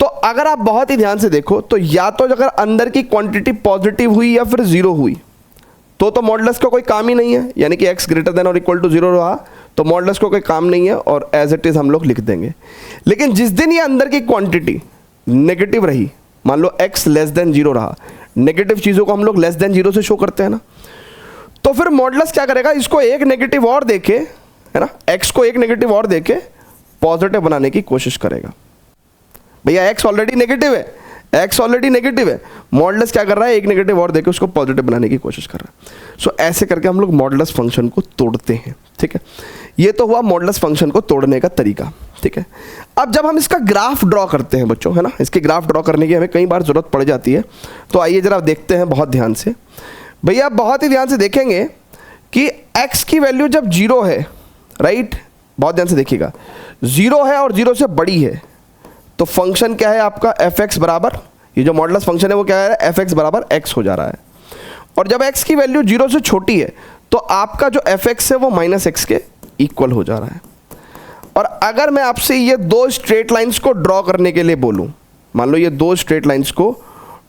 तो अगर आप बहुत ही ध्यान से देखो तो या तो अगर अंदर की क्वांटिटी पॉजिटिव हुई या फिर जीरो हुई तो मॉडुलस का कोई काम ही नहीं है, यानी कि x ग्रेटर देन और इक्वल टू जीरो रहा तो मॉडुलस को कोई काम नहीं है और एज इट इज हम लोग लिख देंगे। लेकिन जिस दिन ये अंदर की क्वांटिटी नेगेटिव रही, मान लो x लेस देन जीरो रहा, नेगेटिव चीजों को हम लोग लेस देन जीरो से शो करते हैं ना, तो फिर मॉडुलस क्या करेगा, इसको एक नेगेटिव और देके, है ना, x को एक नेगेटिव और देके पॉजिटिव बनाने की कोशिश करेगा। भैया x ऑलरेडी नेगेटिव है, x ऑलरेडी नेगेटिव है, मॉडुलस क्या कर रहा है, एक नेगेटिव और देके उसको पॉजिटिव बनाने की कोशिश कर रहा है। सो ऐसे करके हम लोग मॉडुलस फंक्शन को तोड़ते हैं, ठीक है। ये तो हुआ मॉडुलस फंक्शन को तोड़ने का तरीका, ठीक है। अब जब हम इसका ग्राफ ड्रॉ करते हैं बच्चों, है ना, इसके ग्राफ ड्रॉ करने की हमें कई बार ज़रूरत पड़ जाती है। तो आइए ज़रा देखते हैं बहुत ध्यान से। भैया आप बहुत ही ध्यान से देखेंगे कि x की वैल्यू जब 0 है, राइट, बहुत ध्यान से देखिएगा, 0 है और 0 से बड़ी है, तो फंक्शन क्या है आपका f(x) बराबर, ये जो मॉडुलस फंक्शन है वो क्या है, f(x) बराबर x हो जा रहा है। और जब x की वैल्यू 0 से छोटी है तो आपका जो f(x) है वो -x के इक्वल हो जा रहा है। और अगर मैं आपसे ये दो स्ट्रेट लाइंस को ड्रॉ करने के लिए बोलूं, मान लो ये दो स्ट्रेट लाइंस को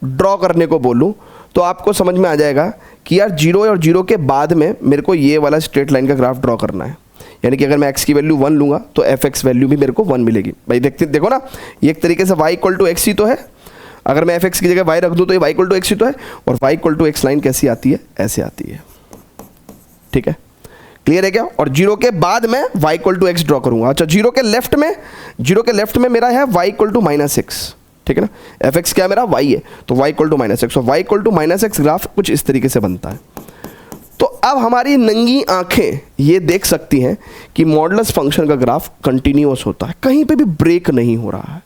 ड्रॉ करने को बोलूं, तो आपको समझ में आ जाएगा कि यार 0 और 0 के बाद में मेरे को ये वाला स्ट्रेट लाइन का ग्राफ ड्रॉ करना है। यानी कि अगर मैं x की वैल्यू 1 लूँगा तो f(x) वैल्यू भी मेरे को 1 मिलेगी। भाई देखो ना, ये एक तरीके से y = x ही तो है। अगर मैं f(x) की जगह y रख दूँ तो ये y = x ही तो है। और y = x लाइन कैसी आती है, ऐसे आती है, ठीक है, क्लियर है क्या। और 0 के बाद मैं y = x ड्रॉ करूँगा। अच्छा, 0 के लेफ्ट में मेरा है y = -x, ठीक है ना, f(x) क्या है मेरा, y है, तो y = -x, और y = -x ग्राफ कुछ इस तरीके से बनता है। तो अब हमारी नंगी आंखें ये देख सकती हैं कि मॉडुलस फंक्शन का ग्राफ कंटिन्यूअस होता है, कहीं पे भी ब्रेक नहीं हो रहा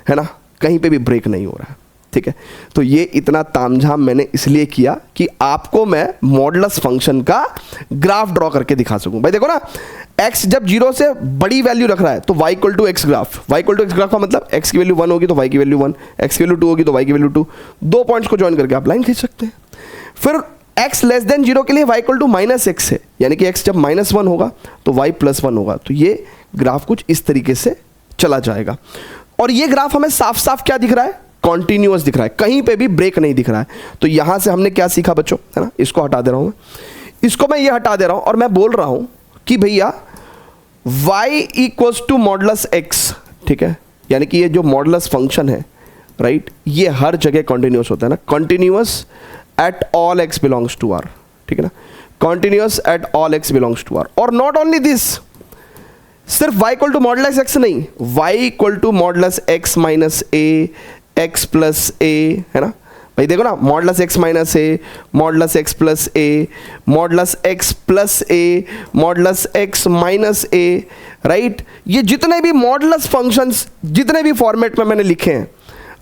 है ना, कहीं पे भी ब्रेक नहीं हो रहा है, ठीक है। तो ये इतना तामझाम मैंने इसलिए किया कि आपको मैं मॉडुलस फंक्शन का ग्राफ ड्रॉ करके दिखा सकूं। भाई देखो ना, x जब 0 से बड़ी वैल्यू रख रहा है तो y = x graph, y = x graph का मतलब x की वैल्यू 1 होगी तो y की वैल्यू 1, x की वैल्यू 2 होगी तो y की वैल्यू 2, दो पॉइंट्स को ज्वाइन करके आप लाइन खींच सकते हैं। फिर x < 0 के लिए y = -x है, यानी कि x जब -1 होगा तो y +1 होगा। तो ये ग्राफ कुछ इस तरीके से चला जाएगा। और ये ग्राफ हमें साफ साफ क्या दिख रहा है, कॉन्टिन्यूअस दिख रहा है, कहीं पे भी ब्रेक नहीं दिख रहा है। तो यहां से हमने क्या सीखा बच्चों, है ना, इसको हटा दे रहा हूं मैं, इसको मैं ये हटा दे रहा हूं और मैं बोल रहा हूं कि भैया y = मॉडुलस x, ठीक है, यानी कि ये जो मॉडुलस फंक्शन है, राइट, ये हर जगह कॉन्टिन्यूअस होता है ना, continuous at all x belongs to r, ठीक है ना, continuous at all x belongs to r। और नॉट ओनली दिस, सिर्फ y = मॉडुलस x नहीं, y = modulus x - a, x + a, है ना। भाई देखो ना, modulus x - a, modulus x + a, modulus x + a, modulus x - a, right. ये जितने भी मॉडुलस फंक्शंस जितने भी फॉर्मेट में मैंने लिखे हैं,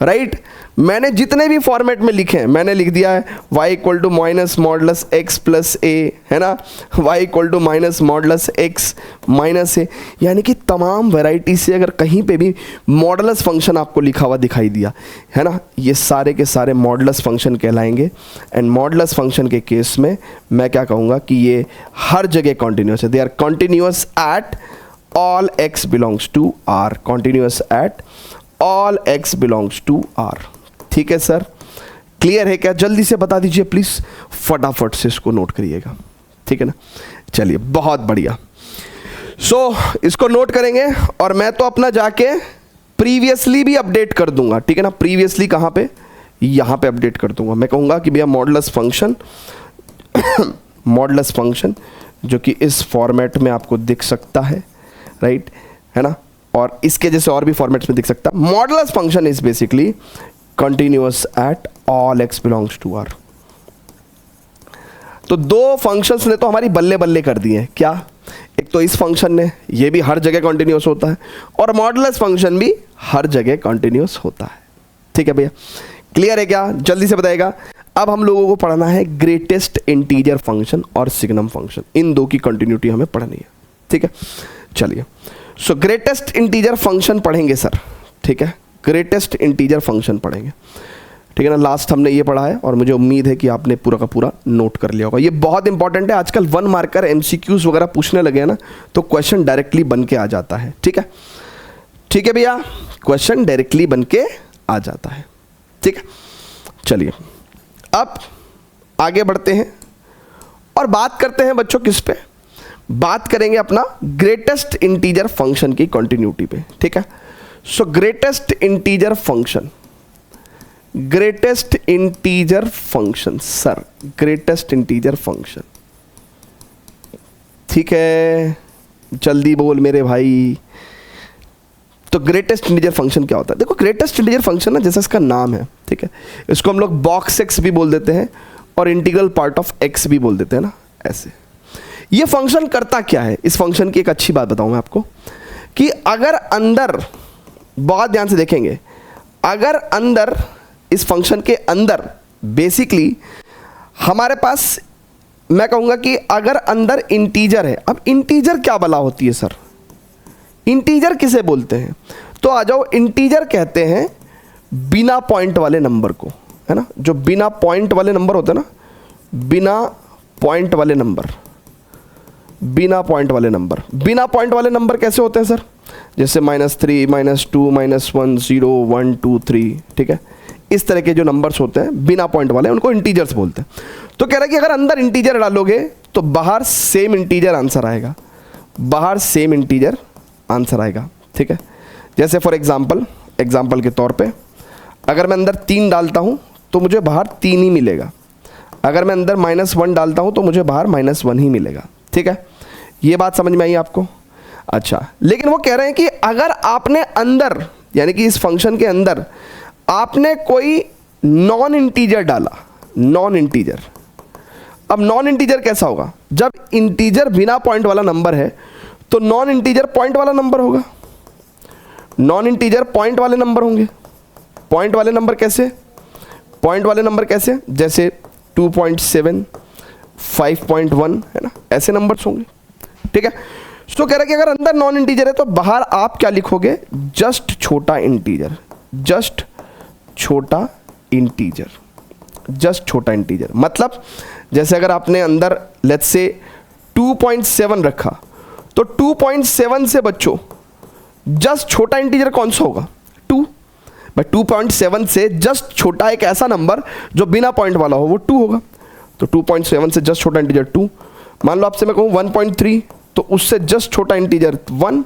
राइट, मैंने जितने भी फॉर्मेट में लिखे हैं मैंने लिख दिया है y = मॉडुलस x + a, है ना, y = मॉडुलस x - a, यानी कि तमाम वैरायटी से अगर कहीं पे भी मॉडुलस फंक्शन आपको लिखा हुआ दिखाई दिया, है ना, ये सारे के सारे मॉडुलस फंक्शन कहलाएंगे। एंड मॉडुलस फंक्शन के केस में मैं क्या कहूँगा कि ये हर जगह कॉन्टिन्यूअस है, they are continuous at all x belongs to r, continuous at all x belongs to r, ठीक है सर, क्लियर है क्या, जल्दी से बता दीजिए प्लीज, फटाफट से इसको नोट करिएगा, ठीक है ना। चलिए बहुत बढ़िया, सो इसको नोट करेंगे और मैं तो अपना जाके प्रीवियसली भी अपडेट कर दूंगा, ठीक है ना। प्रीवियसली कहाँ पे, यहाँ पे अपडेट कर दूंगा। मैं कहूँगा कि भैया मॉडुलस फंक्शन मॉडुलस फंक्शन जो कि इस फॉर्मेट में आपको दिख सकता है, राइट, है ना, और इसके जैसे और भी फॉर्मेट्स में दिख सकता है। Modulus function is basically continuous at all x belongs to r। तो दो फंक्शंस ने तो हमारी बल्ले बल्ले कर दी है, क्या, एक तो इस फंक्शन ने, ये भी हर जगह कंटिन्यूअस होता है, और मॉडुलस फंक्शन भी हर जगह कंटिन्यूअस होता है, ठीक है भैया, क्लियर है क्या, जल्दी से बताइएगा। अब हम लोगों को पढ़ना है ग्रेटेस्ट इंटीजर फंक्शन और सिग्नम फंक्शन, इन दो की कंटिन्यूटी हमें पढ़नी है, ठीक है। चलिए, सो ग्रेटेस्ट इंटीजर फंक्शन पढ़ेंगे सर, ठीक है, ग्रेटेस्ट इंटीजर फंक्शन पढ़ेंगे, ठीक है ना। लास्ट हमने ये पढ़ा है और मुझे उम्मीद है कि आपने पूरा का पूरा नोट कर लिया होगा। ये बहुत इंपॉर्टेंट है, आजकल 1 मार्कर MCQs वगैरह पूछने लगे हैं ना, तो क्वेश्चन डायरेक्टली बन के आ जाता है, ठीक है, ठीक है भैया, क्वेश्चन डायरेक्टली बन के आ जाता है, ठीक है। चलिए अब आगे बढ़ते हैं और बात करते हैं बच्चों किस पे, बात करेंगे अपना ग्रेटेस्ट इंटीजर फंक्शन की कंटिन्यूटी पे, ठीक है। सो greatest integer function, greatest integer function sir, greatest integer function, ठीक है, जल्दी बोल मेरे भाई, तो ग्रेटेस्ट इंटीजर फंक्शन क्या होता है? देखो ग्रेटेस्ट इंटीजर फंक्शन ना, जैसा इसका नाम है, ठीक है, इसको हम लोग बॉक्स एक्स भी बोल देते हैं और इंटीग्रल पार्ट ऑफ एक्स भी बोल देते हैं ना, ऐसे। ये फंक्शन करता क्या है? इस फंक्शन की एक अच्छी बात बताऊं मैं आपको कि अगर अंदर, बहुत ध्यान से देखेंगे, अगर अंदर इस फंक्शन के अंदर बेसिकली हमारे पास, मैं कहूँगा कि अगर अंदर इंटीजर है। अब इंटीजर क्या बला होती है सर? इंटीजर किसे बोलते हैं? तो आ जाओ, इंटीजर कहते हैं बिना पॉइंट वाले नंबर को, है ना, जो बिना पॉइंट वाले नंबर होते हैं ना, बिना पॉइंट वाले नंबर, बिना पॉइंट वाले नंबर। बिना पॉइंट वाले नंबर कैसे होते हैं सर? जैसे -3, -2, -1, 0, 1, 2, 3, ठीक है, इस तरह के जो नंबर्स होते हैं बिना पॉइंट वाले, उनको इंटीजर्स बोलते हैं। तो कह रहा है कि अगर अंदर इंटीजर डालोगे तो बाहर सेम इंटीजर आंसर आएगा, बाहर सेम इंटीजर आंसर आएगा, ठीक है। जैसे फॉर एग्जाम्पल के तौर पे अगर मैं अंदर 3 डालता हूँ तो मुझे बाहर 3 ही मिलेगा, अगर मैं अंदर -1 डालता हूँ तो मुझे बाहर -1 ही मिलेगा, ठीक है। ये बात समझ में आई आपको? अच्छा, लेकिन वो कह रहे हैं कि अगर आपने अंदर, यानी कि इस फंक्शन के अंदर आपने कोई नॉन इंटीजर डाला, नॉन इंटीजर। अब नॉन इंटीजर कैसा होगा? जब इंटीजर बिना पॉइंट वाला नंबर है तो नॉन इंटीजर पॉइंट वाला नंबर होगा, नॉन इंटीजर पॉइंट वाले नंबर होंगे। पॉइंट वाले नंबर कैसे? पॉइंट वाले नंबर कैसे? जैसे 2.7, 5.1, है ना, ऐसे नंबर्स होंगे, ठीक है। तो कह रहा है कि अगर अंदर नॉन इंटीजर है तो बाहर आप क्या लिखोगे? जस्ट छोटा इंटीजर, जस्ट छोटा इंटीजर, जस्ट छोटा इंटीजर। मतलब जैसे अगर आपने अंदर लेट्स से 2.7 रखा तो 2.7 से बच्चों जस्ट छोटा इंटीजर कौन सा होगा? 2। भाई 2.7 से जस्ट छोटा एक ऐसा नंबर जो बिना पॉइंट वाला हो वो 2 होगा। तो 2.7 से जस्ट छोटा इंटीजर 2। मान लो आपसे मैं कहूँ 1.3 तो उससे जस्ट छोटा इंटीजर 1।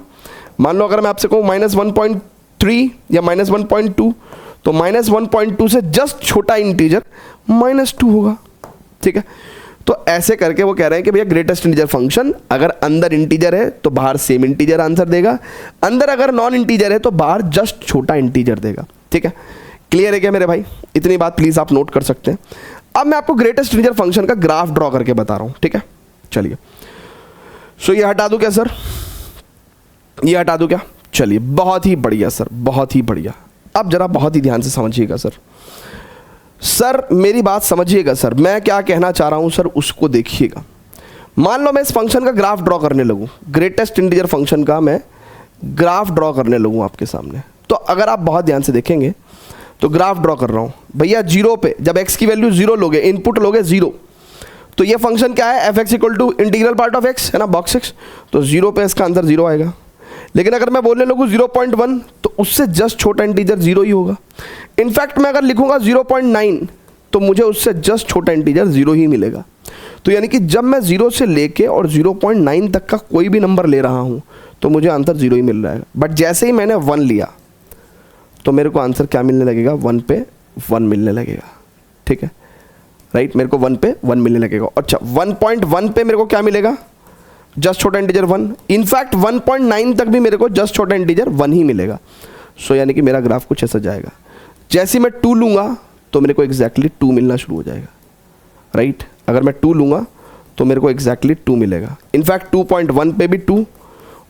मान लो अगर मैं आपसे कहूँ -1.3 या -1.2 तो -1.2 से जस्ट छोटा इंटीजर -2 होगा, ठीक है। तो ऐसे करके वो कह रहे हैं कि भैया ग्रेटेस्ट इंटीजर फंक्शन अगर अंदर इंटीजर है तो बाहर सेम इंटीजर आंसर देगा, अंदर अगर नॉन इंटीजर है तो बाहर जस्ट छोटा इंटीजर देगा, ठीक है। क्लियर है क्या मेरे भाई? इतनी बात प्लीज आप नोट कर सकते हैं। अब मैं आपको ग्रेटेस्ट इंटीजर फंक्शन का ग्राफ ड्रॉ करके बता रहा हूं, ठीक है। चलिए, सो ये हटा दूं क्या सर? ये हटा दूं क्या? चलिए, बहुत ही बढ़िया सर, बहुत ही बढ़िया। अब जरा बहुत ही ध्यान से समझिएगा सर। सर मेरी बात समझिएगा सर, मैं क्या कहना चाह रहा हूं सर उसको देखिएगा। मान लो मैं इस फंक्शन का ग्राफ ड्रॉ करने लगूं, ग्रेटेस्ट इंटीजर फंक्शन का मैं ग्राफ ड्रॉ करने लगूं आपके सामने। तो अगर आप बहुत ध्यान से देखेंगे तो ग्राफ ड्रॉ कर रहा हूं भैया, 0 पे जब x की वैल्यू 0 लोगे, इनपुट लोगे 0, तो ये फंक्शन क्या है? fx equal to integral part of x, है ना, बॉक्स x। तो 0 पे इसका आंसर 0 आएगा। लेकिन अगर मैं बोलने लगूँ 0.1 तो उससे जस्ट छोटा इंटीजर 0 ही होगा। इनफैक्ट मैं अगर लिखूंगा 0.9 तो मुझे उससे जस्ट छोटा इंटीजर 0 ही मिलेगा। तो यानी कि जब मैं 0 से लेके और 0.9 तक का कोई भी नंबर ले रहा हूं तो मुझे आंसर 0 ही मिल रहा है। बट जैसे ही मैंने 1 लिया तो मेरे को आंसर क्या मिलने लगेगा? 1 पे 1 मिलने लगेगा, ठीक है, राइट। मेरे को 1 पे 1 मिलने लगेगा। अच्छा, 1.1 पे मेरे को क्या मिलेगा? जस्ट छोटा इंटीजर 1। इनफैक्ट 1.9 तक भी मेरे को जस्ट छोटा इंटीजर 1 ही मिलेगा। सो यानी कि मेरा ग्राफ कुछ ऐसा जाएगा। जैसे मैं 2 लूँगा तो मेरे को एग्जैक्टली 2 मिलना शुरू हो जाएगा, राइट। अगर मैं 2 लूँगा तो मेरे को एग्जैक्टली 2 मिलेगा। इनफैक्ट 2.1 पे भी 2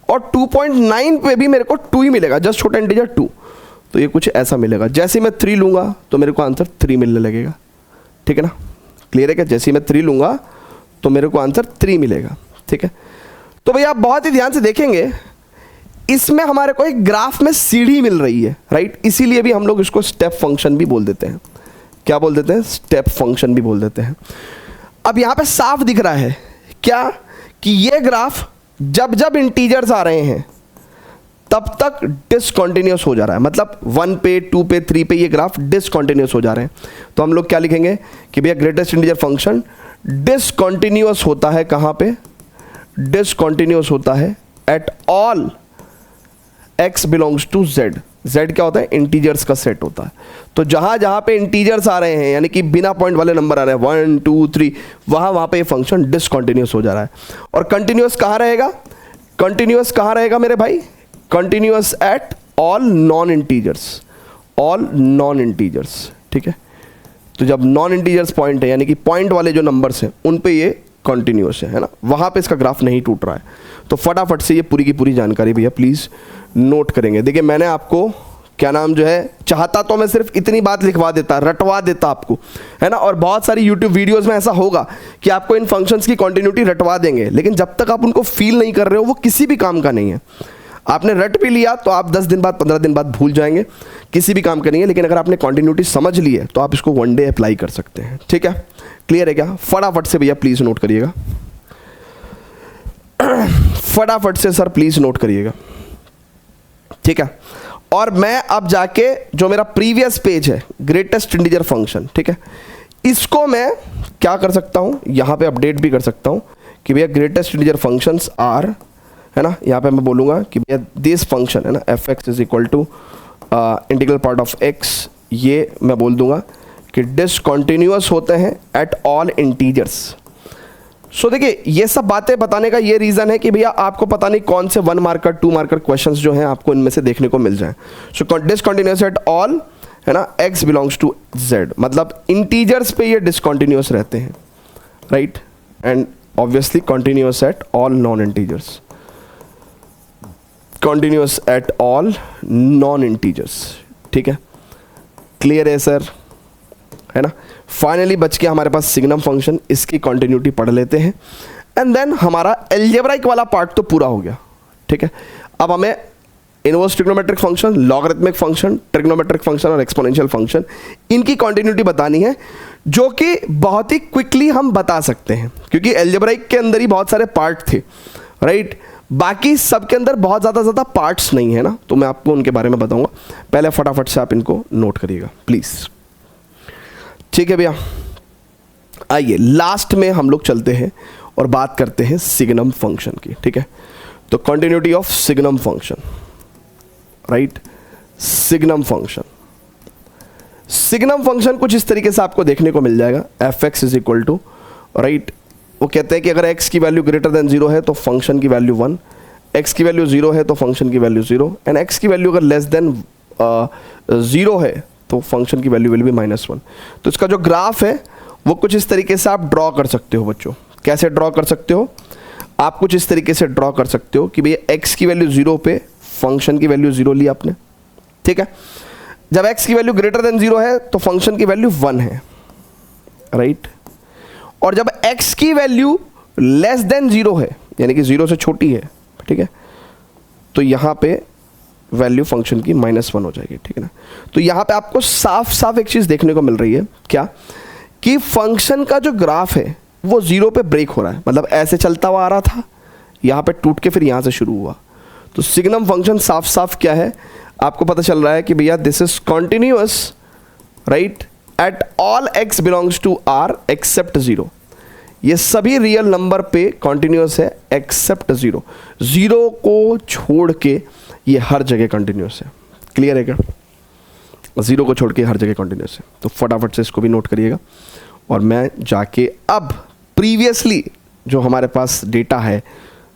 और 2.9 पे भी मेरे को 2 ही मिलेगा, जस्ट छोटा इंटीजर 2। तो ये कुछ ऐसा मिलेगा। जैसे मैं 3 लूँगा तो मेरे को आंसर 3 मिलने लगेगा, ठीक है ना। क्लियर है क्या? जैसे मैं 3 लूँगा तो मेरे को आंसर 3 मिलेगा, ठीक है। तो भैया आप बहुत ही ध्यान से देखेंगे, इसमें हमारे को एक ग्राफ में सीढ़ी मिल रही है, राइट। इसीलिए भी हम लोग इसको स्टेप फंक्शन भी बोल देते हैं। क्या बोल देते हैं? स्टेप फंक्शन भी बोल देते हैं। अब यहाँ पे साफ दिख रहा है क्या कि ये ग्राफ जब जब इंटीजर्स आ रहे हैं तब तक डिसकंटिन्यूअस हो जा रहा है। मतलब 1 पे 2 पे 3 पे ये ग्राफ डिसकंटिन्यूअस हो जा रहे हैं। तो हम लोग क्या लिखेंगे कि भैया ग्रेटेस्ट इंटीजर फंक्शन डिसकंटिन्यूअस होता है। कहाँ पे? डिसकंटिन्यूअस होता है at all x belongs to z। z क्या होता है? इंटीजर्स का सेट होता है। तो जहां जहां पे इंटीजर्स आ रहे हैं, यानी कि बिना पॉइंट वाले नंबर आ रहे हैं 1 2 3, वहां पे ये फंक्शन डिसकंटिन्यूअस हो जा रहा है। और कंटिन्यूअस कहां रहेगा? कंटिन्यूअस कहां रहेगा मेरे भाई? Continuous at all non integers, all non integers, ठीक है। तो जब नॉन इंटीजर्स पॉइंट है यानी कि पॉइंट वाले जो नंबर्स हैं उन पे ये कॉन्टिन्यूस है ना, वहाँ पे इसका ग्राफ नहीं टूट रहा है। तो फटाफट से ये पूरी की पूरी जानकारी भैया प्लीज़ नोट करेंगे। देखिए मैंने आपको क्या नाम जो है, चाहता तो मैं सिर्फ इतनी बात लिखवा देता, रटवा देता आपको, है ना। और बहुत सारी यूट्यूब वीडियोस में ऐसा होगा कि आपको इन फंक्शंस की कॉन्टिन्यूटी रटवा देंगे, लेकिन जब तक आप उनको फील नहीं कर रहे हो वो किसी भी काम का नहीं है। आपने रट भी लिया तो आप 10 दिन बाद 15 दिन बाद भूल जाएंगे, किसी भी काम का नहीं है। लेकिन अगर आपने कॉन्टिन्यूटी समझ ली है तो आप इसको वन डे अप्लाई कर सकते हैं, ठीक है। क्लियर है क्या? फटाफट से भैया प्लीज़ नोट करिएगा, फटाफट से सर प्लीज़ नोट करिएगा, ठीक है। और मैं अब जाके जो मेरा प्रीवियस पेज है ग्रेटेस्ट इंटीजर फंक्शन, ठीक है, इसको मैं क्या कर सकता हूँ, यहाँ पे अपडेट भी कर सकता हूँ कि भैया ग्रेटेस्ट इंटीजर फंक्शंस आर, है ना। यहाँ पे मैं बोलूँगा कि भैया दिस फंक्शन है ना f x is equal to integral part of x, ये मैं बोल दूंगा कि डिसकंटिन्यूअस होते हैं एट ऑल इंटीजर्स। सो देखिए ये सब बातें बताने का ये रीज़न है कि भैया आपको पता नहीं कौन से 1 मार्कर 2 मार्कर क्वेश्चंस जो हैं आपको इनमें से देखने को मिल जाए। सो डिसकंटिन्यूअस एट ऑल, है ना, x बिलोंग्स टू z, मतलब इंटीजर्स पे ये डिसकंटिन्यूअस रहते हैं, right. And obviously continuous at all non integers, continuous at all non integers, ठीक है। क्लियर है सर, है ना। फाइनली बच के हमारे पास सिग्नम फंक्शन, इसकी कॉन्टिन्यूटी पढ़ लेते हैं एंड देन हमारा एल्जेब्राइक वाला पार्ट तो पूरा हो गया, ठीक है। अब हमें inverse trigonometric function, logarithmic function, trigonometric function और एक्सपोनेंशियल फंक्शन, इनकी कॉन्टिन्यूटी बतानी है, जो कि बहुत ही क्विकली हम बता सकते हैं क्योंकि एल्जेब्राइक के अंदर ही बहुत सारे पार्ट थे, राइट। बाकी सब के अंदर बहुत ज़्यादा पार्ट्स नहीं है ना, तो मैं आपको उनके बारे में बताऊंगा। पहले फटाफट से आप इनको नोट करिएगा प्लीज़, ठीक है भैया। आइए लास्ट में हम लोग चलते हैं और बात करते हैं सिग्नम फंक्शन की, ठीक है। तो continuity of signum function, right. Signum function, signum function कुछ इस तरीके से आपको देखने को मिल जाएगा, f x is equal to, right. वो कहते हैं कि अगर x की वैल्यू ग्रेटर देन 0 है तो फंक्शन की वैल्यू 1, x की वैल्यू 0 है तो फंक्शन की वैल्यू 0, एंड x की वैल्यू अगर लेस देन 0 है तो फंक्शन की वैल्यू विल बी -1। तो इसका जो ग्राफ है वो कुछ इस तरीके से आप ड्रॉ कर सकते हो बच्चों। कैसे ड्रॉ कर सकते हो? आप कुछ इस तरीके से ड्रॉ कर सकते हो कि भैया x की वैल्यू 0 पे फंक्शन की वैल्यू 0 ली आपने, ठीक है। जब x की वैल्यू ग्रेटर देन 0 है तो फंक्शन की वैल्यू 1 है, राइट। और जब x की वैल्यू लेस देन 0 है यानी कि 0 से छोटी है, ठीक है, तो यहाँ पे वैल्यू फंक्शन की -1 हो जाएगी, ठीक है ना। तो यहाँ पे आपको साफ साफ एक चीज़ देखने को मिल रही है, क्या कि फंक्शन का जो ग्राफ है वो 0 पे ब्रेक हो रहा है, मतलब ऐसे चलता हुआ आ रहा था, यहाँ पे टूट के फिर यहाँ से शुरू हुआ। तो सिग्नम फंक्शन साफ साफ क्या है आपको पता चल रहा है कि भैया this is continuous, right, at all x belongs to r except 0। ये सभी रियल नंबर पे कॉन्टिन्यूअस है एक्सेप्ट 0, 0 को छोड़ के ये हर जगह कॉन्टिन्यूअस है। क्लियर है क्या? 0 को छोड़ के हर जगह कॉन्टिन्यूअस है। तो फटाफट से इसको भी नोट करिएगा और मैं जाके अब प्रीवियसली जो हमारे पास डेटा है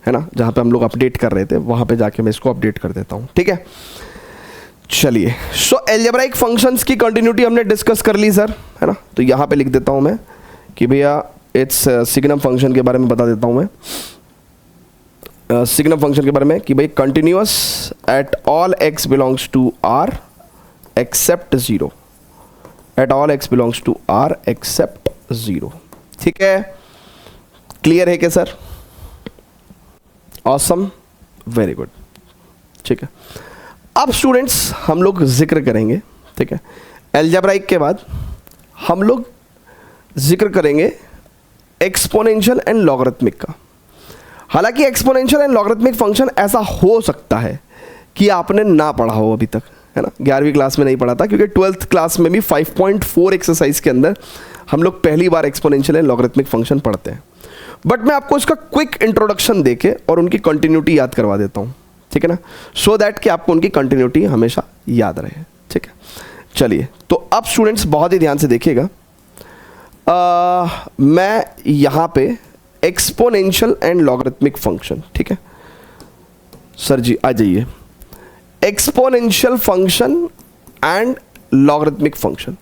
ना, जहाँ पे हम लोग अपडेट कर रहे थे वहाँ पे जाके मैं इसको अपडेट कर देता हूँ, ठीक है। चलिए, सो एल्जेब्राइक फंक्शंस की कंटिन्यूटी हमने डिस्कस कर ली सर, है ना। तो यहाँ पे लिख देता हूँ मैं कि भैया इट्स सिग्नम फंक्शन के बारे में बता देता हूँ मैं, सिग्नम फंक्शन के बारे में कि भाई continuous at all x belongs to r except 0, at all x belongs to r except 0, ठीक है। क्लियर है क्या सर? ऑसम, वेरी गुड, ठीक है। अब स्टूडेंट्स हम लोग जिक्र करेंगे, ठीक है, एल्जेब्राइक के बाद हम लोग जिक्र करेंगे एक्सपोनेंशियल एंड लॉगरिथमिक का। हालांकि एक्सपोनेंशियल एंड लॉगरिथमिक फंक्शन ऐसा हो सकता है कि आपने ना पढ़ा हो अभी तक, है ना, 11वीं क्लास में नहीं पढ़ा था, क्योंकि 12th क्लास में भी 5.4 एक्सरसाइज के अंदर हम लोग पहली बार एक्सपोनेंशियल एंड लॉगरिथमिक फंक्शन पढ़ते हैं। बट मैं आपको इसका क्विक इंट्रोडक्शन देके और उनकी कंटिन्यूटी याद करवा देता हूँ, ठीक है ना, सो दैट कि आपको उनकी कंटिन्यूटी हमेशा याद रहे, ठीक है। चलिए, तो अब स्टूडेंट्स बहुत ही ध्यान से देखिएगा, मैं यहाँ पे एक्सपोनेंशियल एंड लॉगरिथमिक फंक्शन, ठीक है सर जी, आ जाइए, exponential function and logarithmic function.